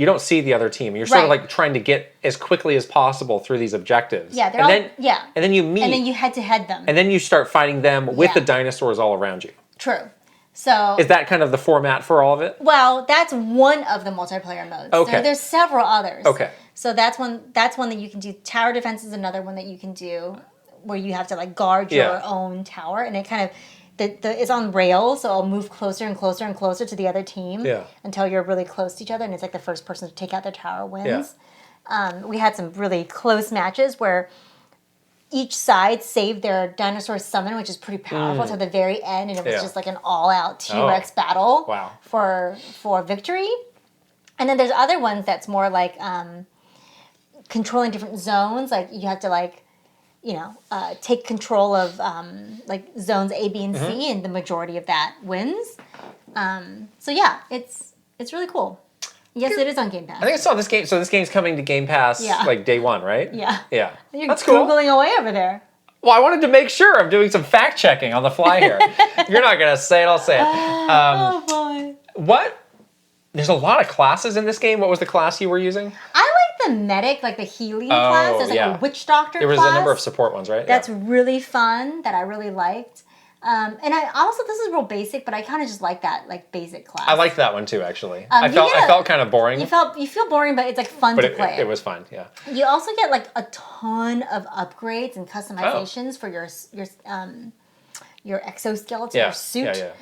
Speaker 2: don't see the other team. You're sort of like trying to get as quickly as possible through these objectives.
Speaker 1: Yeah,
Speaker 2: and then you meet,
Speaker 1: and then you head to head them,
Speaker 2: and then you start fighting them with the dinosaurs all around you.
Speaker 1: True. So
Speaker 2: is that kind of the format for all of it?
Speaker 1: Well, that's one of the multiplayer modes.
Speaker 2: Okay.
Speaker 1: There's several others.
Speaker 2: Okay.
Speaker 1: So that's one that you can do. Tower defense is another one that you can do, where you have to like guard your own tower, and it kind of it's on rails, so it'll move closer and closer and closer to the other team until you're really close to each other, and it's like the first person to take out their tower wins. Yeah. We had some really close matches where each side saved their dinosaur summon, which is pretty powerful, to the very end, and it was just like an all-out T-Rex battle for victory. And then there's other ones that's more like controlling different zones. Like you have to like, take control of like zones A, B, and C, and the majority of that wins. So yeah, it's really cool. Yes, it is on Game Pass.
Speaker 2: I think I saw this game. So this game's coming to Game Pass like day one, right?
Speaker 1: Yeah.
Speaker 2: Yeah.
Speaker 1: You're
Speaker 2: That's cool.
Speaker 1: Googling away over there.
Speaker 2: Well, I wanted to make sure. I'm doing some fact checking on the fly here. You're not going to say it, I'll say it.
Speaker 1: Oh, boy.
Speaker 2: What? There's a lot of classes in this game. What was the class you were using?
Speaker 1: I like the medic, like the healing class. There's like a witch doctor
Speaker 2: There was
Speaker 1: class.
Speaker 2: a number of support ones, right?
Speaker 1: That's really fun, that I really liked. And I also, this is real basic, but I kind of just like that, like basic class.
Speaker 2: I liked that one too, actually. I felt kind of boring.
Speaker 1: You feel boring, but it's like fun to play.
Speaker 2: It was fun, yeah.
Speaker 1: You also get like a ton of upgrades and customizations for your exoskeleton or suit.
Speaker 2: Yeah.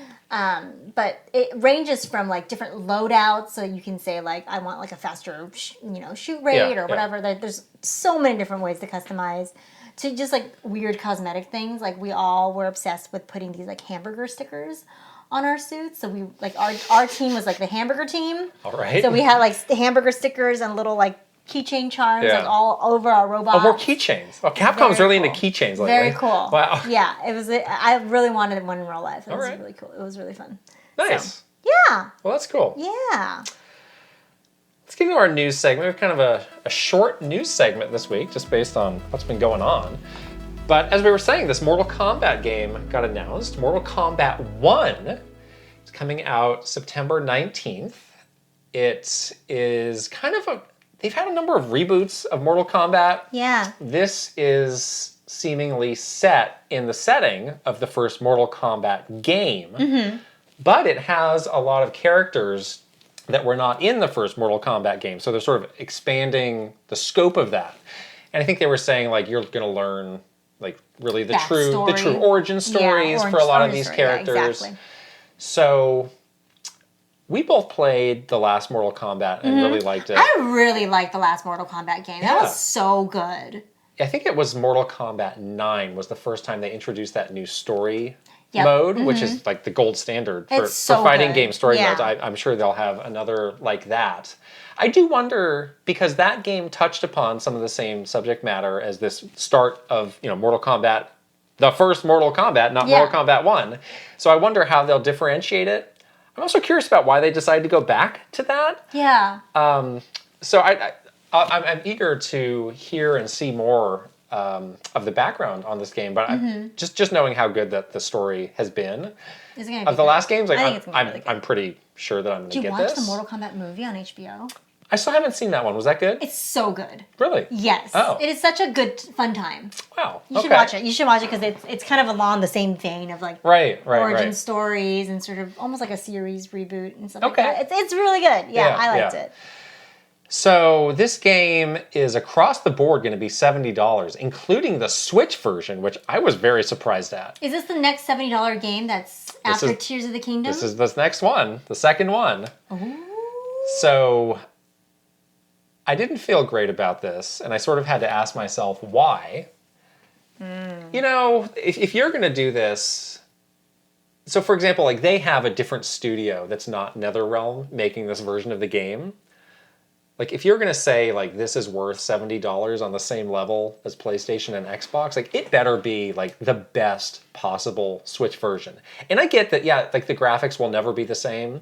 Speaker 1: But it ranges from like different loadouts, so you can say like I want like a faster shoot rate or whatever. There's so many different ways to customize, to just like weird cosmetic things. Like we all were obsessed with putting these like hamburger stickers on our suits. So we like our team was like the hamburger team.
Speaker 2: All right.
Speaker 1: So we had like the hamburger stickers and little like keychain charms like all over our robots.
Speaker 2: Oh, more keychains. Oh, Capcom's really into keychains lately.
Speaker 1: Very cool.
Speaker 2: Wow.
Speaker 1: Yeah, it was. I really wanted one in real life. It was
Speaker 2: right.
Speaker 1: really cool. It was really fun.
Speaker 2: Nice.
Speaker 1: So, yeah.
Speaker 2: Well, that's cool.
Speaker 1: Yeah.
Speaker 2: Let's get into our news segment. We have kind of a short news segment this week, just based on what's been going on. But as we were saying, this Mortal Kombat game got announced. Mortal Kombat 1 is coming out September 19th. It is kind of they've had a number of reboots of Mortal Kombat.
Speaker 1: Yeah.
Speaker 2: This is seemingly set in the setting of the first Mortal Kombat game, but it has a lot of characters that were not in the first Mortal Kombat game. So they're sort of expanding the scope of that. And I think they were saying like you're going to learn like really the true origin stories for a lot of these characters. Yeah, exactly. So we both played the last Mortal Kombat and really liked it.
Speaker 1: I really liked the last Mortal Kombat game. That was so good.
Speaker 2: I think it was Mortal Kombat 9 was the first time they introduced that new story mode, which is like the gold standard for fighting game story modes. I'm sure they'll have another like that. I do wonder, because that game touched upon some of the same subject matter as this start of Mortal Kombat, the first Mortal Kombat, not Mortal Kombat 1. So I wonder how they'll differentiate it. I'm also curious about why they decided to go back to that.
Speaker 1: Yeah.
Speaker 2: So I'm eager to hear and see more of the background on this game, but just knowing how good that the story has been of the last games, like I'm pretty sure that I'm going to get this.
Speaker 1: Did you watch the Mortal Kombat movie on HBO?
Speaker 2: I still haven't seen that one. Was that good?
Speaker 1: It's so good.
Speaker 2: Really?
Speaker 1: Yes.
Speaker 2: Oh.
Speaker 1: It is such a good, fun time.
Speaker 2: Wow.
Speaker 1: You should watch it. You should watch it because it's kind of along the same vein of like origin stories and sort of almost like a series reboot and stuff like that. It's really good. Yeah, I liked it.
Speaker 2: So this game is across the board going to be $70, including the Switch version, which I was very surprised at.
Speaker 1: Is this the next $70 game that's after Tears of the Kingdom?
Speaker 2: This is this next one, the second one.
Speaker 1: Ooh.
Speaker 2: So I didn't feel great about this, and I sort of had to ask myself why. If you're going to do this, so for example, like they have a different studio that's not NetherRealm making this version of the game. Like if you're going to say like this is worth $70 on the same level as PlayStation and Xbox, like it better be like the best possible Switch version. And I get that, like the graphics will never be the same.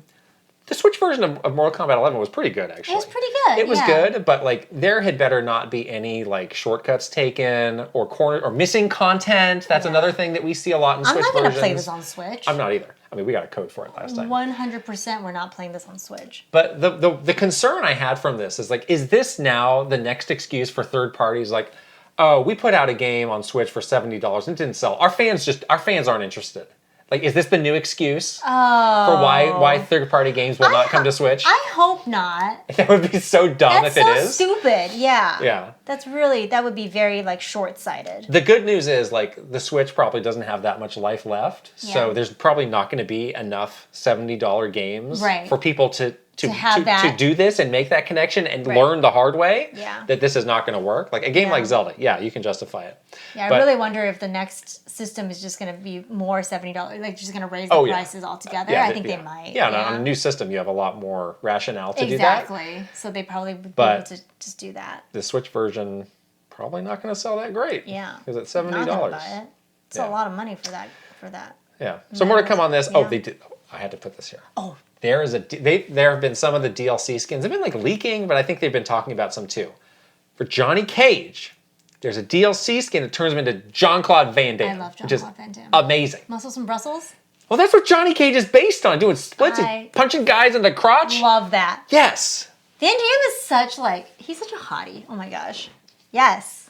Speaker 2: The Switch version of Mortal Kombat 11 was pretty good, actually.
Speaker 1: It was pretty good.
Speaker 2: It was good, but like there had better not be any like shortcuts taken or missing content. That's another thing that we see a lot in Switch versions.
Speaker 1: I'm not going to play this on Switch.
Speaker 2: I'm not either. I mean, we got a code for it last time.
Speaker 1: 100% we're not playing this on Switch.
Speaker 2: But the concern I had from this is like, is this now the next excuse for third parties? Like, oh, we put out a game on Switch for $70 and it didn't sell. Our fans aren't interested. Like, is this the new excuse for why third-party games will not come to Switch?
Speaker 1: I hope not.
Speaker 2: That would be so dumb if it is.
Speaker 1: That's so stupid, yeah.
Speaker 2: Yeah.
Speaker 1: That would be very, like, short-sighted.
Speaker 2: The good news is, like, the Switch probably doesn't have that much life left, so there's probably not going to be enough $70 games for people to do this and make that connection and learn the hard way that this is not going to work. Like a game like Zelda, you can justify it.
Speaker 1: Yeah, I really wonder if the next system is just going to be more $70, like just going to raise the prices altogether. I think they might.
Speaker 2: Yeah, on a new system, you have a lot more rationale to do that.
Speaker 1: Exactly. So they probably would be able to just do that.
Speaker 2: The Switch version probably not going to sell that great.
Speaker 1: Yeah.
Speaker 2: Because it's $70.
Speaker 1: Not gonna buy it. It's a lot of money for that. Yeah.
Speaker 2: So more to come on this. Yeah. Oh, they did. I had to put this here.
Speaker 1: Oh.
Speaker 2: There have been some of the DLC skins. They've been like leaking, but I think they've been talking about some too. For Johnny Cage, there's a DLC skin that turns him into Jean-Claude Van Damme.
Speaker 1: I love Jean-Claude Van Damme.
Speaker 2: Amazing.
Speaker 1: Muscles and Brussels?
Speaker 2: Well, that's what Johnny Cage is based on, doing splits and punching guys in the crotch.
Speaker 1: Love that.
Speaker 2: Yes.
Speaker 1: Van Damme is he's such a hottie. Oh my gosh. Yes.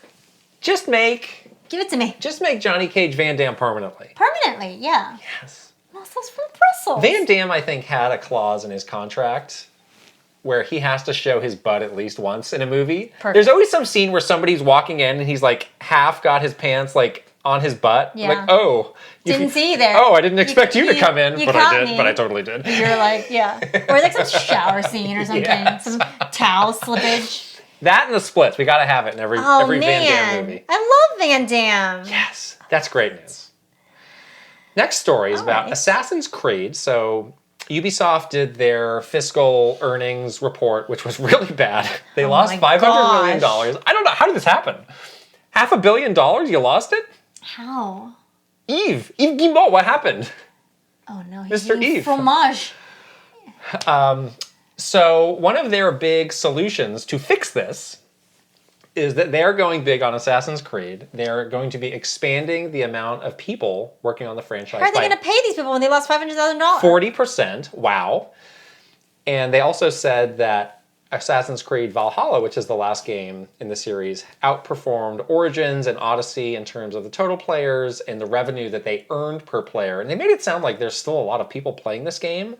Speaker 2: Give
Speaker 1: it to me.
Speaker 2: Just make Johnny Cage Van Damme permanently.
Speaker 1: Permanently, yeah.
Speaker 2: Yes.
Speaker 1: Muscles from Brussels.
Speaker 2: Van Damme, I think, had a clause in his contract where he has to show his butt at least once in a movie.
Speaker 1: Perfect.
Speaker 2: There's always some scene where somebody's walking in and he's like half got his pants like on his butt.
Speaker 1: Yeah.
Speaker 2: Like, oh.
Speaker 1: Didn't see you there.
Speaker 2: Oh, I didn't expect you to come in, but I did.
Speaker 1: Me.
Speaker 2: But I totally did.
Speaker 1: You're like, yeah. Or like some shower scene or something. Yes. Some towel slippage.
Speaker 2: That and the splits. We got to have it in every Van Damme movie.
Speaker 1: I love Van Damme.
Speaker 2: Yes. That's great news. Next story is about Assassin's Creed. So Ubisoft did their fiscal earnings report, which was really bad. They lost $500 million. I don't know. How did this happen? $500 million? You lost it?
Speaker 1: How?
Speaker 2: Yves Guillemot, what happened?
Speaker 1: Oh no,
Speaker 2: Mr. Yves.
Speaker 1: Fromage.
Speaker 2: So one of their big solutions to fix this is that they're going big on Assassin's Creed. They're going to be expanding the amount of people working on the franchise.
Speaker 1: How are they going to pay these people when they lost $500,000?
Speaker 2: 40%. Wow. And they also said that Assassin's Creed Valhalla, which is the last game in the series, outperformed Origins and Odyssey in terms of the total players and the revenue that they earned per player. And they made it sound like there's still a lot of people playing this game.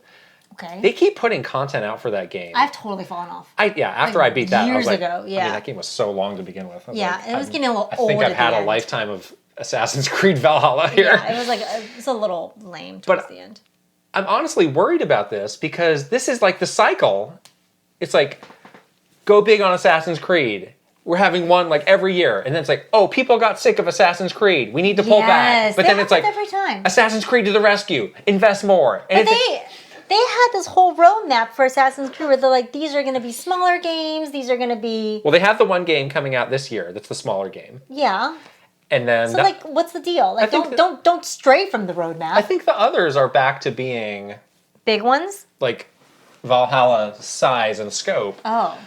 Speaker 1: Okay.
Speaker 2: They keep putting content out for that game.
Speaker 1: I've totally fallen off.
Speaker 2: After I beat that,
Speaker 1: years
Speaker 2: I was like,
Speaker 1: ago, yeah.
Speaker 2: I mean, that game was so long to begin with.
Speaker 1: It was getting a little old.
Speaker 2: I think I've had a lifetime of Assassin's Creed Valhalla here.
Speaker 1: Yeah, it was a little lame towards the end.
Speaker 2: I'm honestly worried about this because this is like the cycle. It's like, go big on Assassin's Creed. We're having one like every year. And then it's like, oh, people got sick of Assassin's Creed. We need to pull back. But then it's like,
Speaker 1: every time.
Speaker 2: Assassin's Creed to the rescue. Invest more. And
Speaker 1: they had this whole roadmap for Assassin's Creed where they're like, these are going to be smaller games. These are going to be...
Speaker 2: Well, they have the one game coming out this year. That's the smaller game.
Speaker 1: Yeah.
Speaker 2: And then...
Speaker 1: So, what's the deal? Like, don't stray from the roadmap.
Speaker 2: I think the others are back to being...
Speaker 1: Big ones?
Speaker 2: Like, Valhalla size and scope.
Speaker 1: Oh.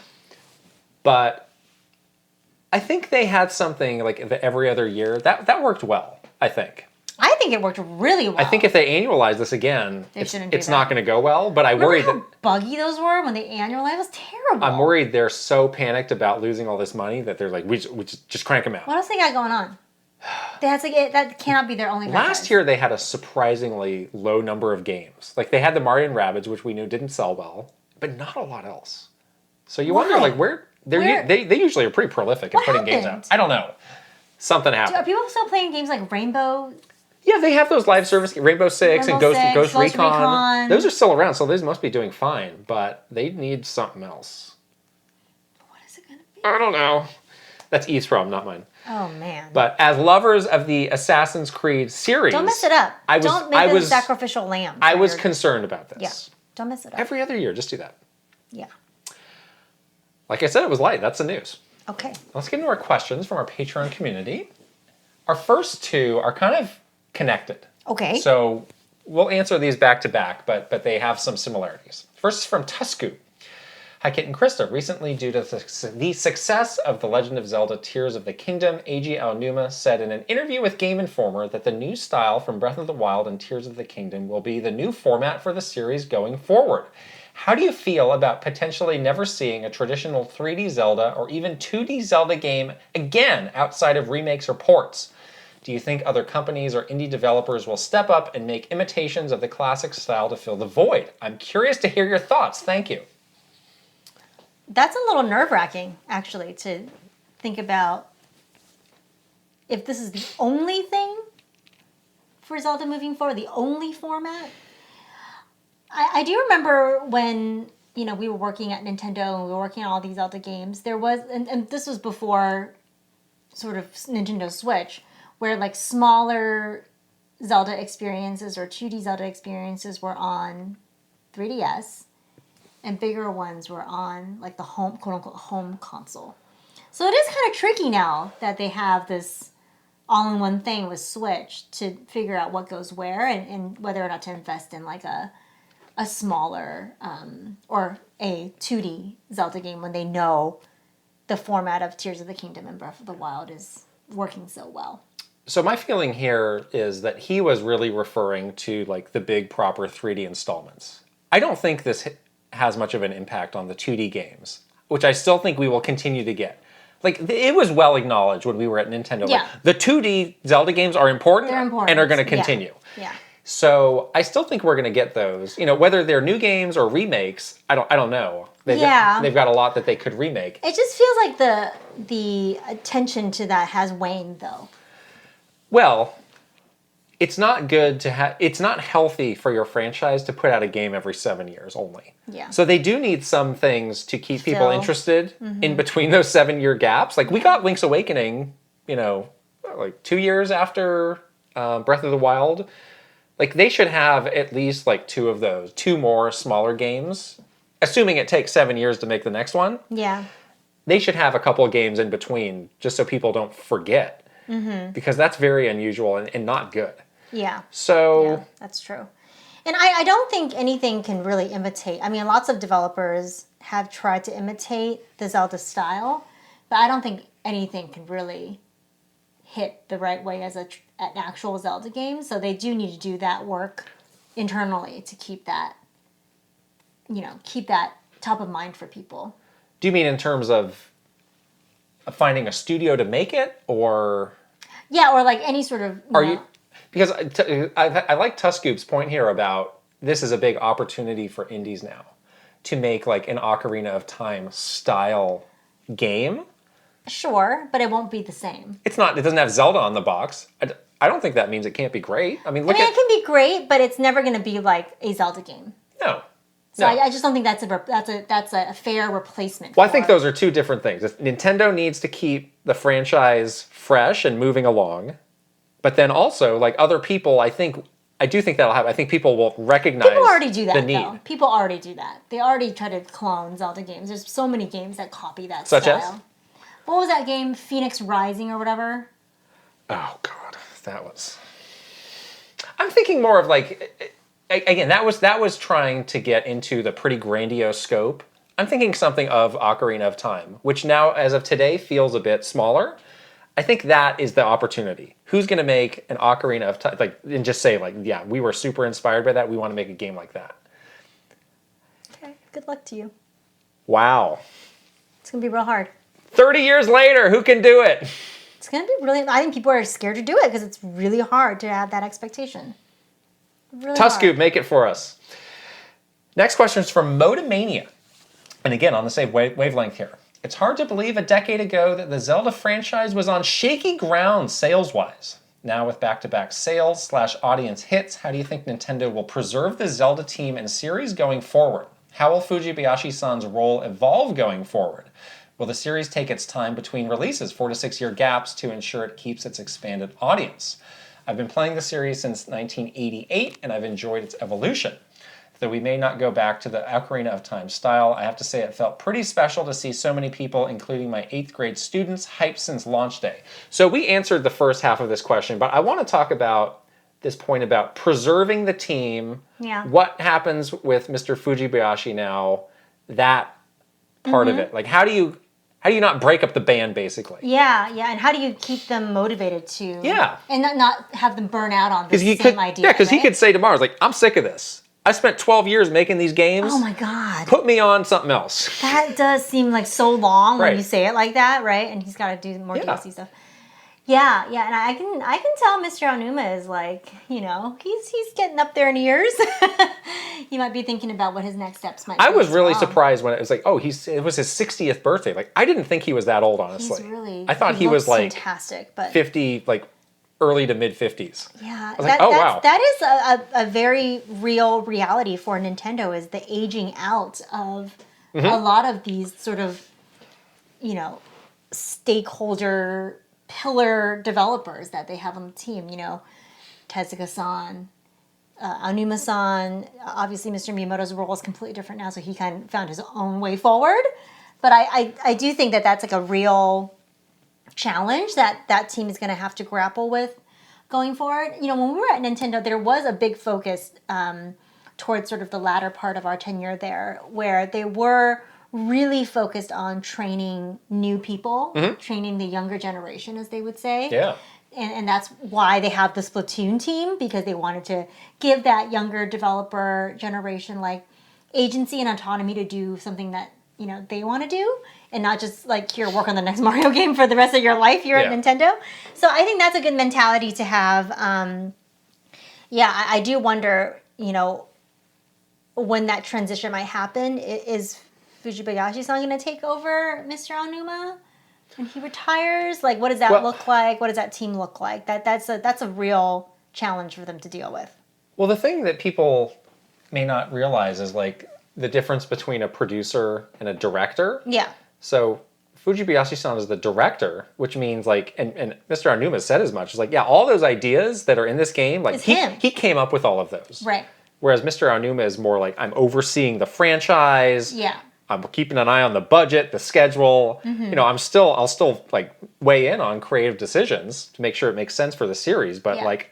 Speaker 2: But I think they had something like every other year. That worked well, I think.
Speaker 1: I think it worked really well.
Speaker 2: I think if they annualize this again, it's not going to go well. But I worry
Speaker 1: how buggy those were when they annualized? It was terrible.
Speaker 2: I'm worried they're so panicked about losing all this money that they're like, we just crank them out.
Speaker 1: What else they got going on? That cannot be their only franchise.
Speaker 2: Last year they had a surprisingly low number of games. Like they had the Mario and Rabbids, which we knew didn't sell well, but not a lot else. So you wonder like where they usually are pretty prolific at putting games out. I don't know. Something happened.
Speaker 1: Are people still playing games like Rainbow?
Speaker 2: Yeah, they have those live service Rainbow Six and Ghost Recon. Those are still around, so those must be doing fine. But they need something else.
Speaker 1: What is it going to be?
Speaker 2: I don't know. That's Eve's problem, not mine.
Speaker 1: Oh man!
Speaker 2: But as lovers of the Assassin's Creed series,
Speaker 1: don't mess it up. Don't make it a sacrificial lamb.
Speaker 2: I was concerned about this.
Speaker 1: Yeah, don't mess it up.
Speaker 2: Every other year, just do that.
Speaker 1: Yeah.
Speaker 2: Like I said, it was light. That's the news.
Speaker 1: Okay.
Speaker 2: Let's get into our questions from our Patreon community. Our first two are kind of connected. Okay. So we'll answer these back to back, but they have some similarities. First is from Tusku. Hi, Kit and Krysta. Recently, due to the success of The Legend of Zelda Tears of the Kingdom, Eiji Aonuma said in an interview with Game Informer that the new style from Breath of the Wild and Tears of the Kingdom will be the new format for the series going forward. How do you feel about potentially never seeing a traditional 3D Zelda or even 2D Zelda game again outside of remakes or ports? Do you think other companies or indie developers will step up and make imitations of the classic style to fill the void? I'm curious to hear your thoughts. Thank you.
Speaker 1: That's a little nerve-wracking, actually, to think about if this is the only thing for Zelda moving forward, the only format. I do remember when, we were working at Nintendo and we were working on all these Zelda games, there was, and this was before sort of Nintendo Switch, where like smaller Zelda experiences or 2D Zelda experiences were on 3DS. And bigger ones were on like the home, quote unquote, home console. So it is kind of tricky now that they have this all-in-one thing with Switch to figure out what goes where and whether or not to invest in like a smaller or a 2D Zelda game when they know the format of Tears of the Kingdom and Breath of the Wild is working so well.
Speaker 2: So my feeling here is that he was really referring to like the big proper 3D installments. I don't think this has much of an impact on the 2D games, which I still think we will continue to get. Like, it was well acknowledged when we were at Nintendo. Yeah. Like, the 2D Zelda games are important, and are going to continue. Yeah. So I still think we're going to get those. Whether they're new games or remakes, I don't know. They've got a lot that they could remake.
Speaker 1: It just feels like the attention to that has waned, though.
Speaker 2: Well, it's not good to have. It's not healthy for your franchise to put out a game every 7 years only.
Speaker 1: Yeah.
Speaker 2: So they do need some things to keep people
Speaker 1: Still.
Speaker 2: interested in between those 7 year gaps. Like we got Link's Awakening, like 2 years after Breath of the Wild. Like they should have at least like two more smaller games. Assuming it takes 7 years to make the next one.
Speaker 1: Yeah.
Speaker 2: They should have a couple of games in between just so people don't forget. Because that's very unusual and not good.
Speaker 1: Yeah.
Speaker 2: So
Speaker 1: yeah, that's true. And I don't think anything can really imitate. I mean, lots of developers have tried to imitate the Zelda style, but I don't think anything can really hit the right way as an actual Zelda game. So they do need to do that work internally to keep that, keep that top of mind for people.
Speaker 2: do you mean in terms of finding a studio to make it, or?
Speaker 1: Yeah, or like any sort of.
Speaker 2: Because I like Tuscoop's point here about this is a big opportunity for indies now to make like an Ocarina of Time style game.
Speaker 1: Sure, but it won't be the same.
Speaker 2: It's not. It doesn't have Zelda on the box. I don't think that means it can't be great. I mean, it
Speaker 1: can be great, but it's never going to be like a Zelda game.
Speaker 2: No.
Speaker 1: So I just don't think that's a fair replacement.
Speaker 2: Well, I think those are two different things. Nintendo needs to keep the franchise fresh and moving along, but then also like other people, I do think that'll happen. I think people will recognize.
Speaker 1: People already do that.
Speaker 2: The need.
Speaker 1: Though. People already do that. They already try to clone Zelda games. There's so many games that copy that
Speaker 2: Such
Speaker 1: style.
Speaker 2: as?
Speaker 1: What was that game? Phoenix Rising or whatever.
Speaker 2: Oh God, that was. I'm thinking more of like. Again, that was trying to get into the pretty grandiose scope. I'm thinking something of Ocarina of Time, which now, as of today, feels a bit smaller. I think that is the opportunity. Who's going to make an Ocarina of Time, and just say, yeah, we were super inspired by that. We want to make a game like that.
Speaker 1: Okay, good luck to you.
Speaker 2: Wow.
Speaker 1: It's going to be real hard.
Speaker 2: 30 years later, who can do it?
Speaker 1: It's going to be really, I think people are scared to do it because it's really hard to have that expectation. Really
Speaker 2: Tuscoop, make it for us. Next question is from Modamania. And again, on the same wavelength here. It's hard to believe a decade ago that the Zelda franchise was on shaky ground sales-wise. Now with back-to-back sales/audience hits, how do you think Nintendo will preserve the Zelda team and series going forward? How will Fujibayashi-san's role evolve going forward? Will the series take its time between releases, 4 to 6 year gaps, to ensure it keeps its expanded audience? I've been playing the series since 1988, and I've enjoyed its evolution. Though we may not go back to the Ocarina of Time style, I have to say it felt pretty special to see so many people, including my 8th grade students, hyped since launch day. So we answered the first half of this question, but I want to talk about this point about preserving the team.
Speaker 1: Yeah.
Speaker 2: What happens with Mr. Fujibayashi now, that part of it. Like, how do you not break up the band, basically?
Speaker 1: Yeah, and how do you keep them motivated to...
Speaker 2: Yeah.
Speaker 1: And not have them burn out on the same idea,
Speaker 2: Yeah, because
Speaker 1: right?
Speaker 2: he could say tomorrow, like, I'm sick of this. I spent 12 years making these games.
Speaker 1: Oh my God.
Speaker 2: Put me on something else.
Speaker 1: That does seem like so long
Speaker 2: Right.
Speaker 1: when you say it like that, right? And he's got to do more DLC stuff. Yeah, and I can tell Mr. Aonuma is like, he's getting up there in years. He might be thinking about what his next steps might be.
Speaker 2: I was really surprised when it was like, it was his 60th birthday. Like, I didn't think he was that old, honestly. I thought he was like
Speaker 1: fantastic, but
Speaker 2: 50, like early to mid 50s.
Speaker 1: Yeah,
Speaker 2: wow.
Speaker 1: That is a very real reality for Nintendo, is the aging out of a lot of these sort of, stakeholder pillar developers that they have on the team. Tezuka-san, Aonuma-san. Obviously, Mr. Miyamoto's role is completely different now, so he kind of found his own way forward. But I do think that that's like a real challenge that team is going to have to grapple with going forward. When we were at Nintendo, there was a big focus towards sort of the latter part of our tenure there, where they were really focused on training new people, training the younger generation, as they would say.
Speaker 2: Yeah.
Speaker 1: And that's why they have the Splatoon team, because they wanted to give that younger developer generation like agency and autonomy to do something that they want to do, and not just like, here, work on the next Mario game for the rest of your life here at Nintendo. So I think that's a good mentality to have. I do wonder, when that transition might happen. Is Fujibayashi-san going to take over Mr. Aonuma? And he retires. Like, what does that look like? What does that team look like? That's a real challenge for them to deal with.
Speaker 2: Well, the thing that people may not realize is like the difference between a producer and a director.
Speaker 1: Yeah.
Speaker 2: So Fujibayashi-san is the director, which means like, and Mr. Aonuma said as much. It's like, yeah, all those ideas that are in this game, like he came up with all of those.
Speaker 1: Right.
Speaker 2: Whereas Mr. Aonuma is more like, I'm overseeing the franchise.
Speaker 1: Yeah.
Speaker 2: I'm keeping an eye on the budget, the schedule. You know, I'll still like weigh in on creative decisions to make sure it makes sense for the series. But like,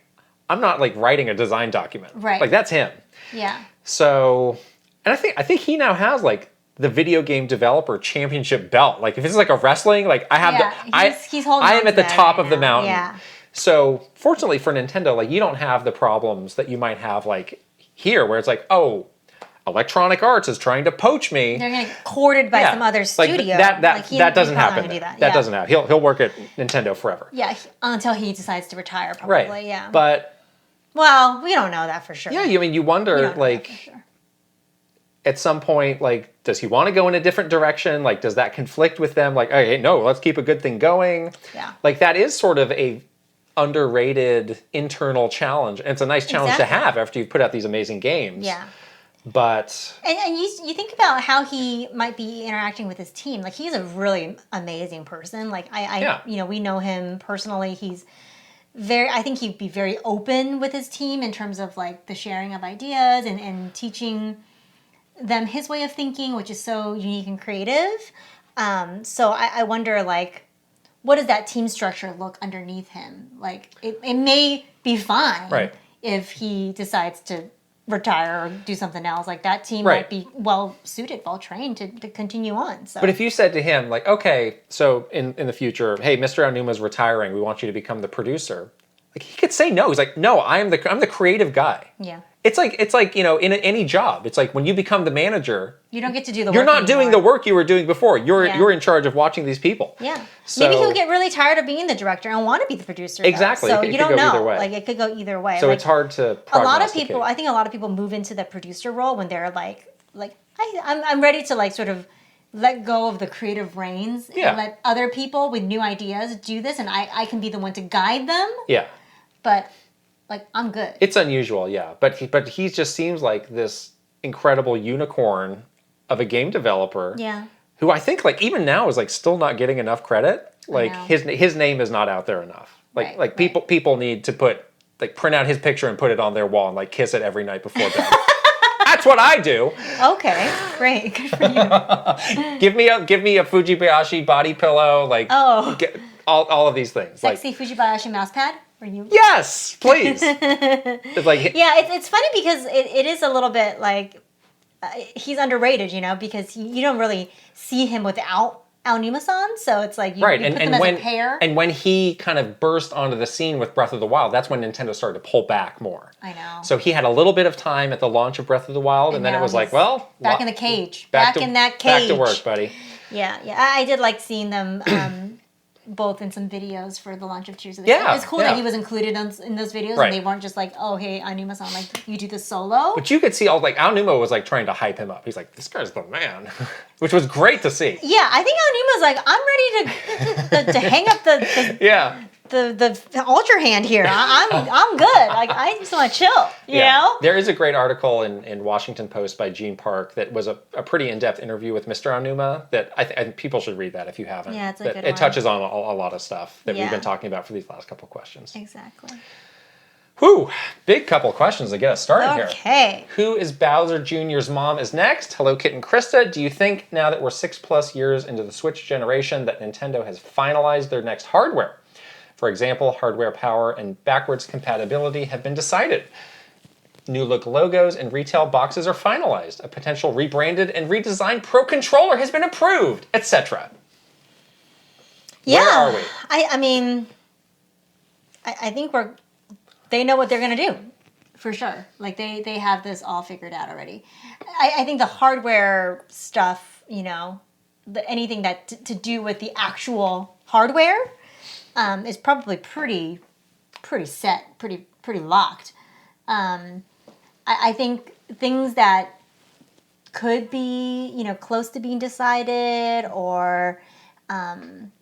Speaker 2: I'm not like writing a design document.
Speaker 1: Right.
Speaker 2: Like that's him.
Speaker 1: Yeah.
Speaker 2: So, and I think he now has like the video game developer championship belt. Like if it's like a wrestling, like I have
Speaker 1: he's holding
Speaker 2: I am at the top
Speaker 1: right
Speaker 2: of the
Speaker 1: now.
Speaker 2: mountain.
Speaker 1: Yeah.
Speaker 2: So fortunately for Nintendo, like you don't have the problems that you might have like here, where it's like, oh, Electronic Arts is trying to poach me.
Speaker 1: They're going to get courted by some other studio.
Speaker 2: Like that doesn't happen. That doesn't happen. He'll work at Nintendo forever.
Speaker 1: Yeah, until he decides to retire, probably.
Speaker 2: Right.
Speaker 1: Yeah.
Speaker 2: But
Speaker 1: well, we don't know that for sure.
Speaker 2: Yeah, I mean, you wonder like at some point, like, does he want to go in a different direction? Like, does that conflict with them? Like, hey, no, let's keep a good thing going.
Speaker 1: Yeah. Like
Speaker 2: that is sort of a underrated internal challenge, and it's a nice challenge to have after you've put out these amazing games.
Speaker 1: Yeah.
Speaker 2: But
Speaker 1: and you think about how he might be interacting with his team. Like he's a really amazing person. Like you know, we know him personally. He's I think he'd be very open with his team in terms of like the sharing of ideas and teaching them his way of thinking, which is so unique and creative. So I wonder like, what does that team structure look underneath him? Like it may be fine if he decides to retire or do something else. Like that team might be well suited, well trained to continue on. So,
Speaker 2: but if you said to him like, okay, so in the future, hey, Mr. Aonuma's retiring, we want you to become the producer. Like he could say no. He's like, no, I'm the creative guy.
Speaker 1: Yeah.
Speaker 2: It's like you know, in any job, it's like when you become the manager,
Speaker 1: you don't get to do the work.
Speaker 2: You're not doing the work you were doing before. You're in charge of watching these people.
Speaker 1: Yeah.
Speaker 2: So,
Speaker 1: maybe he'll get really tired of being the director and want to be the producer.
Speaker 2: Exactly.
Speaker 1: So you don't know. Like it could go either way.
Speaker 2: So it's hard to prognosticate.
Speaker 1: I think a lot of people move into the producer role when they're like I'm ready to like sort of let go of the creative reins and let other people with new ideas do this, and I can be the one to guide them.
Speaker 2: Yeah.
Speaker 1: But like I'm good.
Speaker 2: It's unusual, yeah. But he just seems like this incredible unicorn of a game developer.
Speaker 1: Yeah.
Speaker 2: Who I think like even now is like still not getting enough credit. Like his name is not out there enough. Like people need to print out his picture and put it on their wall and like kiss it every night before bed. That's what I do.
Speaker 1: Okay, great, good for you.
Speaker 2: give me a Fujibayashi body pillow, like all of these things.
Speaker 1: Sexy like, Fujibayashi mouse pad. You?
Speaker 2: Yes, please. It's like
Speaker 1: it's funny because it is a little bit like he's underrated, you know, because you don't really see him without Aonuma-san, so it's like you put them as a pair.
Speaker 2: And when he kind of burst onto the scene with Breath of the Wild, that's when Nintendo started to pull back more.
Speaker 1: I know.
Speaker 2: So he had a little bit of time at the launch of Breath of the Wild, and then it was like, well,
Speaker 1: back in the cage, back in that cage,
Speaker 2: back to work, buddy.
Speaker 1: Yeah. I did like seeing them. Both in some videos for the launch of Tears of the Kingdom. It's cool that he was included in those videos and they weren't just like, oh, hey, Aonuma-san, like, you do this solo.
Speaker 2: But you could see Aonuma was like trying to hype him up. He's like, this guy's the man, which was great to see.
Speaker 1: Yeah, I think Aonuma's like, I'm ready to hang up the Ultra Hand here. I'm good. Like I just want to chill. You know?
Speaker 2: There is a great article in Washington Post by Gene Park that was a pretty in-depth interview with Mr. Aonuma that I think people should read that if you haven't.
Speaker 1: Yeah, it's a good one.
Speaker 2: It touches on a lot of stuff that we've been talking about for these last couple of questions.
Speaker 1: Exactly.
Speaker 2: Whew, big couple of questions to get us started here.
Speaker 1: Okay.
Speaker 2: Who is Bowser Jr.'s mom is next? Hello, Kit and Krysta. Do you think now that we're 6+ years into the Switch generation that Nintendo has finalized their next hardware? For example, hardware power and backwards compatibility have been decided. New look logos and retail boxes are finalized. A potential rebranded and redesigned Pro Controller has been approved, etc.
Speaker 1: Yeah.
Speaker 2: Where are we?
Speaker 1: I mean, I think they know what they're going to do, for sure. Like, they have this all figured out already. I think the hardware stuff, you know, anything that to do with the actual hardware is probably pretty set, pretty locked. I think things that could be, you know, close to being decided or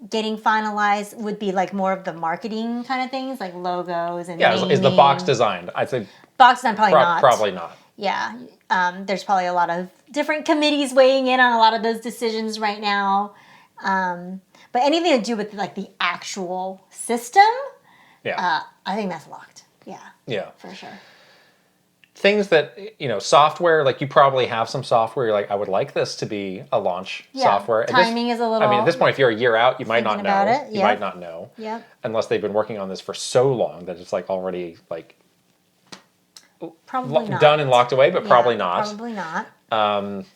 Speaker 1: getting finalized would be like more of the marketing kind of things, like logos and
Speaker 2: Yeah, is the box designed? I'd say
Speaker 1: box design probably not.
Speaker 2: Probably not.
Speaker 1: Yeah, there's probably a lot of different committees weighing in on a lot of those decisions right now. But anything to do with like the actual system,
Speaker 2: Yeah.
Speaker 1: I think that's locked. Yeah.
Speaker 2: Yeah.
Speaker 1: For sure.
Speaker 2: Things that, software, like you probably have some software, you're like, I would like this to be a launch software.
Speaker 1: Timing is a little...
Speaker 2: I mean, at this point, if you're a year out, you might not know.
Speaker 1: It.
Speaker 2: You might not know.
Speaker 1: Yep.
Speaker 2: Unless they've been working on this for so long that it's like already like
Speaker 1: probably not.
Speaker 2: Done and locked away, but probably not.
Speaker 1: Probably not.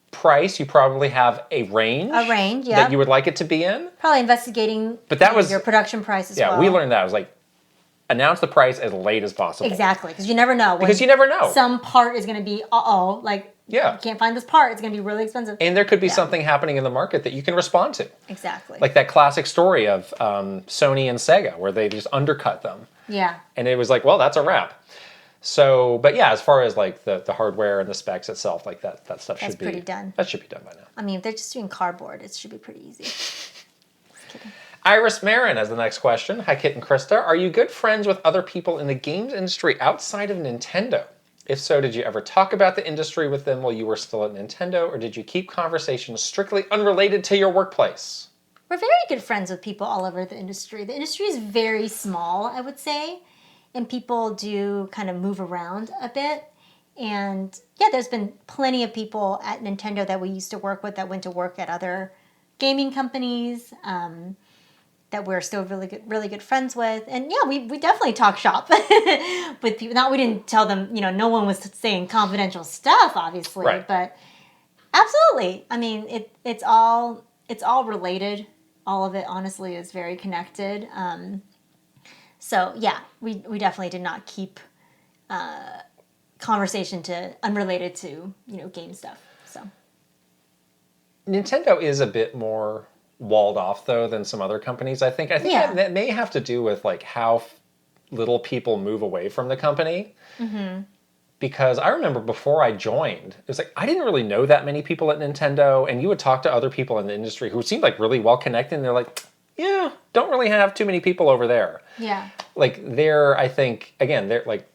Speaker 2: Price, you probably have a range. That you would like it to be in.
Speaker 1: Probably investigating
Speaker 2: but that was
Speaker 1: your production price as well.
Speaker 2: Yeah, we learned that. It was like, announce the price as late as possible.
Speaker 1: Exactly, because you never know.
Speaker 2: Because you never know.
Speaker 1: Some part is going to be, you can't find this part. It's going to be really expensive.
Speaker 2: And there could be something happening in the market that you can respond to.
Speaker 1: Exactly.
Speaker 2: Like that classic story of Sony and Sega, where they just undercut them.
Speaker 1: Yeah.
Speaker 2: And it was like, well, that's a wrap. So, but yeah, as far as like the hardware and the specs itself, like that stuff should be...
Speaker 1: pretty done.
Speaker 2: That should be done by now.
Speaker 1: I mean, if they're just doing cardboard, it should be pretty easy. Just kidding.
Speaker 2: Iris Marin has the next question. Hi, Kit and Krysta. Are you good friends with other people in the games industry outside of Nintendo? If so, did you ever talk about the industry with them while you were still at Nintendo, or did you keep conversations strictly unrelated to your workplace?
Speaker 1: We're very good friends with people all over the industry. The industry is very small, I would say, and people do kind of move around a bit. And yeah, there's been plenty of people at Nintendo that we used to work with that went to work at other gaming companies that we're still really good friends with. And yeah, we definitely talk shop with people. Not we didn't tell them, no one was saying confidential stuff, obviously,
Speaker 2: right.
Speaker 1: But absolutely. I mean, it's all related. All of it, honestly, is very connected. So yeah, we definitely did not keep conversation unrelated to game stuff. So
Speaker 2: Nintendo is a bit more walled off though than some other companies. I think that may have to do with like how little people move away from the company. Mm-hmm. Because I remember before I joined, it was like I didn't really know that many people at Nintendo, and you would talk to other people in the industry who seemed like really well connected, and they're like, yeah, don't really have too many people over there.
Speaker 1: Yeah.
Speaker 2: Like I think again, they're like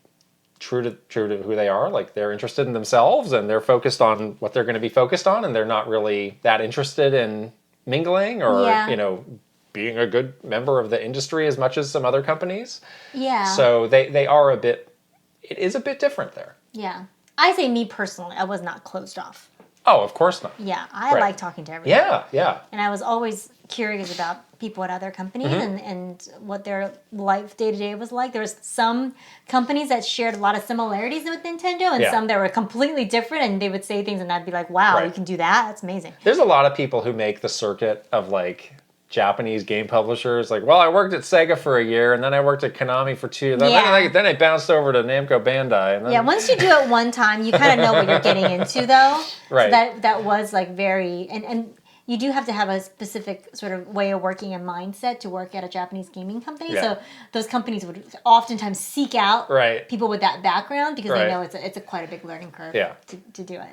Speaker 2: true to who they are. Like they're interested in themselves and they're focused on what they're going to be focused on, and they're not really that interested in mingling or being a good member of the industry as much as some other companies.
Speaker 1: Yeah.
Speaker 2: So they are it is a bit different there.
Speaker 1: Yeah. I say me personally, I was not closed off.
Speaker 2: Oh, of course not.
Speaker 1: Yeah, I like talking to everybody.
Speaker 2: Yeah.
Speaker 1: And I was always curious about people at other companies and what their life day-to-day was like. There was some companies that shared a lot of similarities with Nintendo and some that were completely different, and they would say things and I'd be like, wow, you can do that? That's amazing.
Speaker 2: There's a lot of people who make the circuit of like Japanese game publishers. Like, well, I worked at Sega for a year, and then I worked at Konami for 2 years. Then I bounced over to Namco Bandai. And then...
Speaker 1: once you do it one time, you kind of know what you're getting into, though.
Speaker 2: Right.
Speaker 1: So that was like very... And you do have to have a specific sort of way of working and mindset to work at a Japanese gaming company.
Speaker 2: Yeah.
Speaker 1: So those companies would oftentimes seek out people with that background because they know it's quite a big learning curve to do it.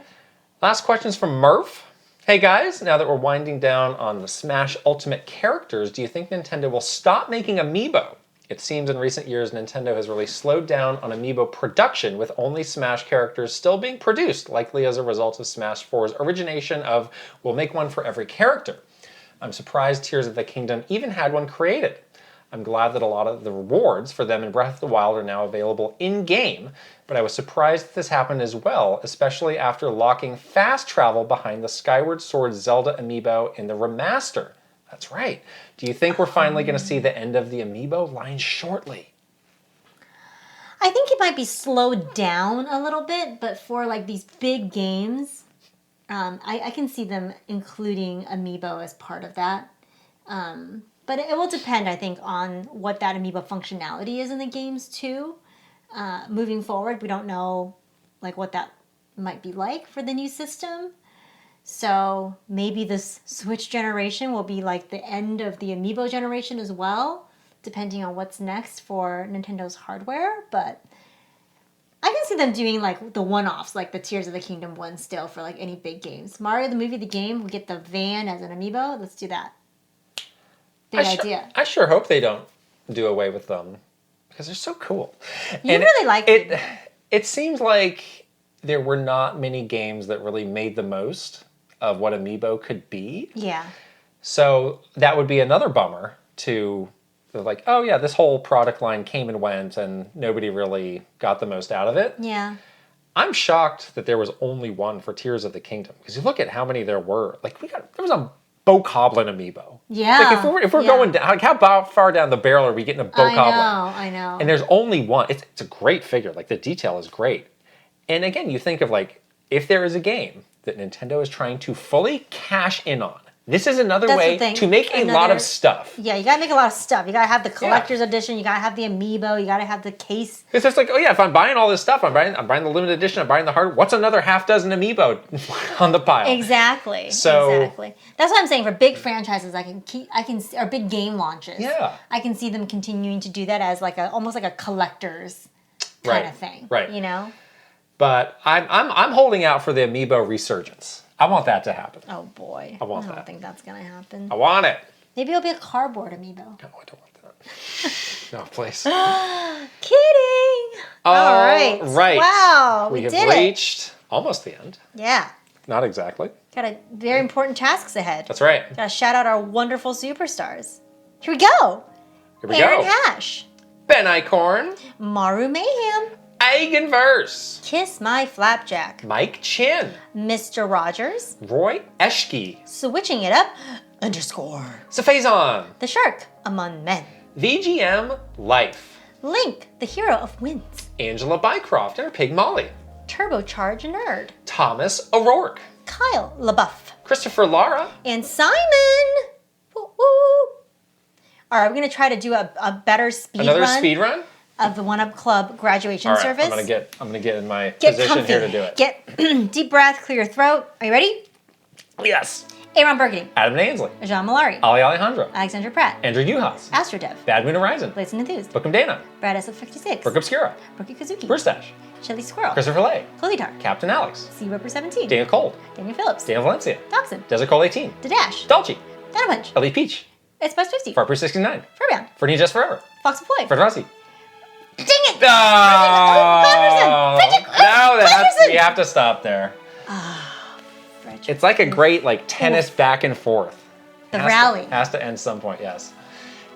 Speaker 2: Last question's from Murph. Hey guys, now that we're winding down on the Smash Ultimate characters, do you think Nintendo will stop making Amiibo? It seems in recent years Nintendo has really slowed down on Amiibo production, with only Smash characters still being produced, likely as a result of Smash 4's origination of, we'll make one for every character. I'm surprised Tears of the Kingdom even had one created. I'm glad that a lot of the rewards for them in Breath of the Wild are now available in-game, but I was surprised that this happened as well, especially after locking fast travel behind the Skyward Sword Zelda amiibo in the remaster. That's right. Do you think we're finally going to see the end of the amiibo line shortly?
Speaker 1: I think it might be slowed down a little bit, but for like these big games, I can see them including amiibo as part of that. But it will depend, I think, on what that amiibo functionality is in the games too. Moving forward, we don't know like what that might be like for the new system. So maybe this Switch generation will be like the end of the amiibo generation as well, depending on what's next for Nintendo's hardware. But I can see them doing like the one-offs, like the Tears of the Kingdom one still for like any big games. Mario the movie, the game, we get the van as an amiibo. Let's do that. Big idea.
Speaker 2: I sure hope they don't do away with them because they're so cool.
Speaker 1: You really like
Speaker 2: it. It seems like there were not many games that really made the most of what amiibo could be.
Speaker 1: Yeah.
Speaker 2: So that would be another bummer to like, oh yeah, this whole product line came and went and nobody really got the most out of it.
Speaker 1: Yeah.
Speaker 2: I'm shocked that there was only one for Tears of the Kingdom because you look at how many there were. Like there was a Bokoblin amiibo.
Speaker 1: Yeah.
Speaker 2: Like if we're going down, like how far down the barrel are we getting a Bokoblin?
Speaker 1: I know.
Speaker 2: And there's only one. It's a great figure. Like the detail is great. And again, you think of like if there is a game that Nintendo is trying to fully cash in on. This is another way to make a lot of stuff.
Speaker 1: Yeah, you gotta make a lot of stuff. You gotta have the collector's edition. You gotta have the amiibo. You gotta have the case.
Speaker 2: It's just like, oh yeah, if I'm buying all this stuff, I'm buying the limited edition. I'm buying the hard. What's another half dozen amiibo on the pile?
Speaker 1: Exactly.
Speaker 2: So
Speaker 1: exactly. That's what I'm saying. For big franchises, or big game launches.
Speaker 2: Yeah.
Speaker 1: I can see them continuing to do that as like almost like a collector's kind of thing.
Speaker 2: Right.
Speaker 1: You know.
Speaker 2: But I'm holding out for the amiibo resurgence. I want that to happen.
Speaker 1: Oh boy.
Speaker 2: I don't
Speaker 1: think that's gonna happen.
Speaker 2: I want it.
Speaker 1: Maybe it'll be a cardboard amiibo.
Speaker 2: No, I don't want that. No, please.
Speaker 1: Kidding. All right. Wow.
Speaker 2: We have
Speaker 1: did
Speaker 2: reached almost the end.
Speaker 1: Yeah.
Speaker 2: Not exactly.
Speaker 1: Got a very important tasks ahead.
Speaker 2: That's right.
Speaker 1: Gotta shout out our wonderful superstars. Here we go.
Speaker 2: Here we
Speaker 1: Aaron
Speaker 2: go.
Speaker 1: Hash.
Speaker 2: Ben Icorn.
Speaker 1: Maru Mayhem.
Speaker 2: Eigenverse.
Speaker 1: Kiss My Flapjack.
Speaker 2: Mike Chin.
Speaker 1: Mr. Rogers.
Speaker 2: Roy Eschke.
Speaker 1: Switching it up. _
Speaker 2: Safazon.
Speaker 1: The Shark Among Men.
Speaker 2: VGM Life.
Speaker 1: Link, the hero of Winds.
Speaker 2: Angela Bycroft and her pig Molly.
Speaker 1: Turbocharge Nerd.
Speaker 2: Thomas O'Rourke.
Speaker 1: Kyle LaBeouf.
Speaker 2: Christopher Lara.
Speaker 1: And Simon. Woo woo. All right, we're going to try to do a better speed run. Of the One Up Club graduation service.
Speaker 2: I'm gonna get in my position
Speaker 1: comfy.
Speaker 2: here to do it.
Speaker 1: Get deep breath, clear your throat. Are you ready?
Speaker 2: Yes.
Speaker 1: Aaron Burgundy.
Speaker 2: Adam Ainsley.
Speaker 1: Jean Malari.
Speaker 2: Ali Alejandro.
Speaker 1: Alexandra Pratt.
Speaker 2: Andrew Uhas.
Speaker 1: Astrodev.
Speaker 2: Bad Moon Horizon.
Speaker 1: Blazed and Enthused.
Speaker 2: Bookham Dana.
Speaker 1: Brad SF56.
Speaker 2: Brooke Obscura.
Speaker 1: Brookie Kazuki.
Speaker 2: Bruce Dash.
Speaker 1: Chili Squirrel.
Speaker 2: Christopher Lay.
Speaker 1: Clothitar.
Speaker 2: Captain Alex.
Speaker 1: Sea Ripper 17.
Speaker 2: Daniel Cold.
Speaker 1: Daniel Phillips.
Speaker 2: Daniel Valencia.
Speaker 1: Dachshund.
Speaker 2: Desert Cole 18.
Speaker 1: Dadash.
Speaker 2: Dolce.
Speaker 1: Dino Punch.
Speaker 2: Ellie Peach.
Speaker 1: It's Buzz 50.
Speaker 2: Farper 69.
Speaker 1: Furbound.
Speaker 2: Fernie Just Forever.
Speaker 1: Fox Employed.
Speaker 2: Fred Rossi.
Speaker 1: Dang it!
Speaker 2: Oh,
Speaker 1: Conderson.
Speaker 2: we have to stop there. It's like a great tennis back and forth.
Speaker 1: The rally.
Speaker 2: Has to end some point, yes.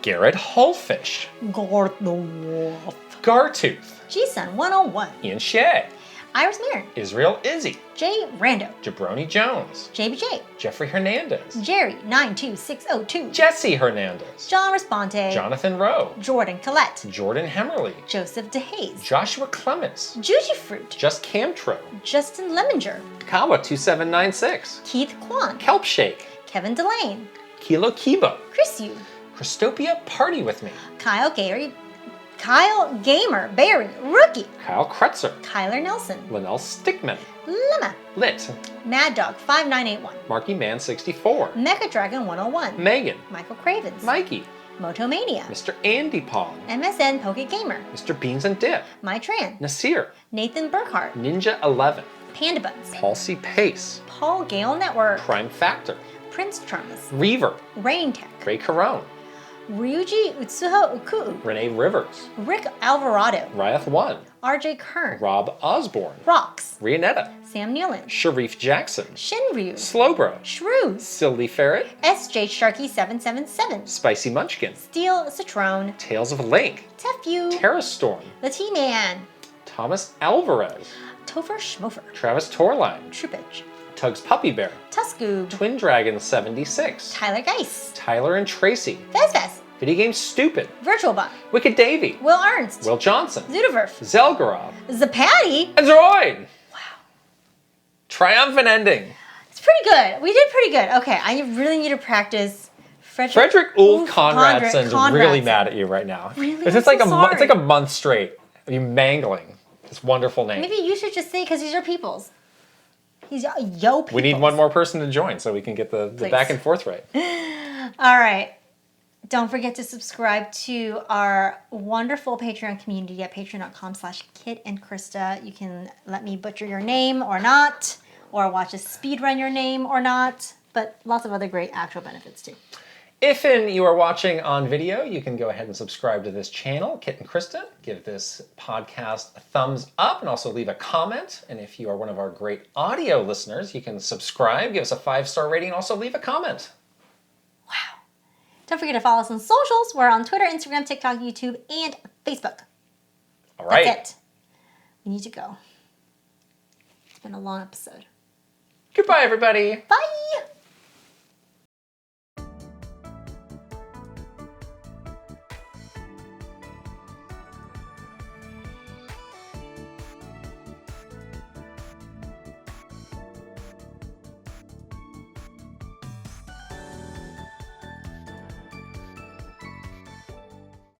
Speaker 2: Garrett Hullfish.
Speaker 1: Gord the Wolf.
Speaker 2: Gartooth.
Speaker 1: G-Sun 101.
Speaker 2: Ian Shea.
Speaker 1: Iris Marin.
Speaker 2: Israel Izzy.
Speaker 1: Jay Rando.
Speaker 2: Jabroni Jones.
Speaker 1: JBJ.
Speaker 2: Jeffrey Hernandez.
Speaker 1: Jerry 92602.
Speaker 2: Jesse Hernandez.
Speaker 1: John Responte.
Speaker 2: Jonathan Rowe.
Speaker 1: Jordan Collette.
Speaker 2: Jordan Hemmerly.
Speaker 1: Joseph DeHaze.
Speaker 2: Joshua Clements.
Speaker 1: Juji Fruit.
Speaker 2: Just Camtro.
Speaker 1: Justin Lemminger.
Speaker 2: Kawa 2796.
Speaker 1: Keith Kwan.
Speaker 2: Kelp Shake.
Speaker 1: Kevin Delane.
Speaker 2: Kilo Kibo.
Speaker 1: Chris Yu.
Speaker 2: Christopia Party With Me.
Speaker 1: Kyle Gamer. Barry. Rookie.
Speaker 2: Kyle Kretzer.
Speaker 1: Kyler Nelson.
Speaker 2: Linnell Stickman.
Speaker 1: Lemma.
Speaker 2: Lit.
Speaker 1: Mad Dog 5981.
Speaker 2: Marky Man 64.
Speaker 1: Mecha Dragon 101.
Speaker 2: Megan.
Speaker 1: Michael Cravens.
Speaker 2: Mikey.
Speaker 1: Motomania.
Speaker 2: Mr. Andy Pong.
Speaker 1: MSN Poke Gamer.
Speaker 2: Mr. Beans and Dip.
Speaker 1: Mytran.
Speaker 2: Nasir.
Speaker 1: Nathan Burkhart.
Speaker 2: Ninja 11.
Speaker 1: Panda Buns.
Speaker 2: Paul C. Pace.
Speaker 1: Paul Gale Network.
Speaker 2: Prime Factor.
Speaker 1: Prince Charmas.
Speaker 2: Reaver.
Speaker 1: Rain Tech.
Speaker 2: Ray Carone.
Speaker 1: Ryuji Utsuha Uku.
Speaker 2: Renee Rivers.
Speaker 1: Rick Alvarado.
Speaker 2: Ryath 1.
Speaker 1: RJ Kern.
Speaker 2: Rob Osborne.
Speaker 1: Rocks.
Speaker 2: Rianetta.
Speaker 1: Sam Nealon.
Speaker 2: Sharif Jackson.
Speaker 1: Shinryu.
Speaker 2: Slowbro.
Speaker 1: Shrews.
Speaker 2: Silly Ferret.
Speaker 1: SJ Sharky 777.
Speaker 2: Spicy Munchkin.
Speaker 1: Steel Citrone.
Speaker 2: Tales of Link.
Speaker 1: Tefew.
Speaker 2: Terra Storm.
Speaker 1: The Man.
Speaker 2: Thomas Alvarez.
Speaker 1: Topher Schmofer.
Speaker 2: Travis Torline.
Speaker 1: Troopage.
Speaker 2: Tugs Puppy Bear.
Speaker 1: Tuskoob.
Speaker 2: Twin Dragon 76.
Speaker 1: Tyler Geist.
Speaker 2: Tyler and Tracy.
Speaker 1: Fez.
Speaker 2: Video Game Stupid.
Speaker 1: VirtualBot.
Speaker 2: Wicked Davy.
Speaker 1: Will Ernst.
Speaker 2: Will Johnson.
Speaker 1: Zudaverf.
Speaker 2: Zelgarov.
Speaker 1: Zapatty.
Speaker 2: And Droid.
Speaker 1: Wow.
Speaker 2: Triumphant ending.
Speaker 1: It's pretty good. We did pretty good. Okay, I really need to practice
Speaker 2: Frederick Ulf Conradson's really mad at you right now.
Speaker 1: Really?
Speaker 2: It's like a month straight of you mangling this wonderful name.
Speaker 1: Maybe you should just say because he's your peoples. He's yo peoples.
Speaker 2: We need one more person to join so we can get the back and forth right.
Speaker 1: All right. Don't forget to subscribe to our wonderful Patreon community at patreon.com/Kit and Krysta. You can let me butcher your name or not, or watch us speedrun your name or not, but lots of other great actual benefits too.
Speaker 2: If you are watching on video, you can go ahead and subscribe to this channel, Kit and Krysta. Give this podcast a thumbs up and also leave a comment. And if you are one of our great audio listeners, you can subscribe, give us a 5-star rating, and also leave a comment.
Speaker 1: Wow. Don't forget to follow us on socials. We're on Twitter, Instagram, TikTok, YouTube, and Facebook.
Speaker 2: All right.
Speaker 1: That's it. We need to go. It's been a long episode.
Speaker 2: Goodbye, everybody.
Speaker 1: Bye.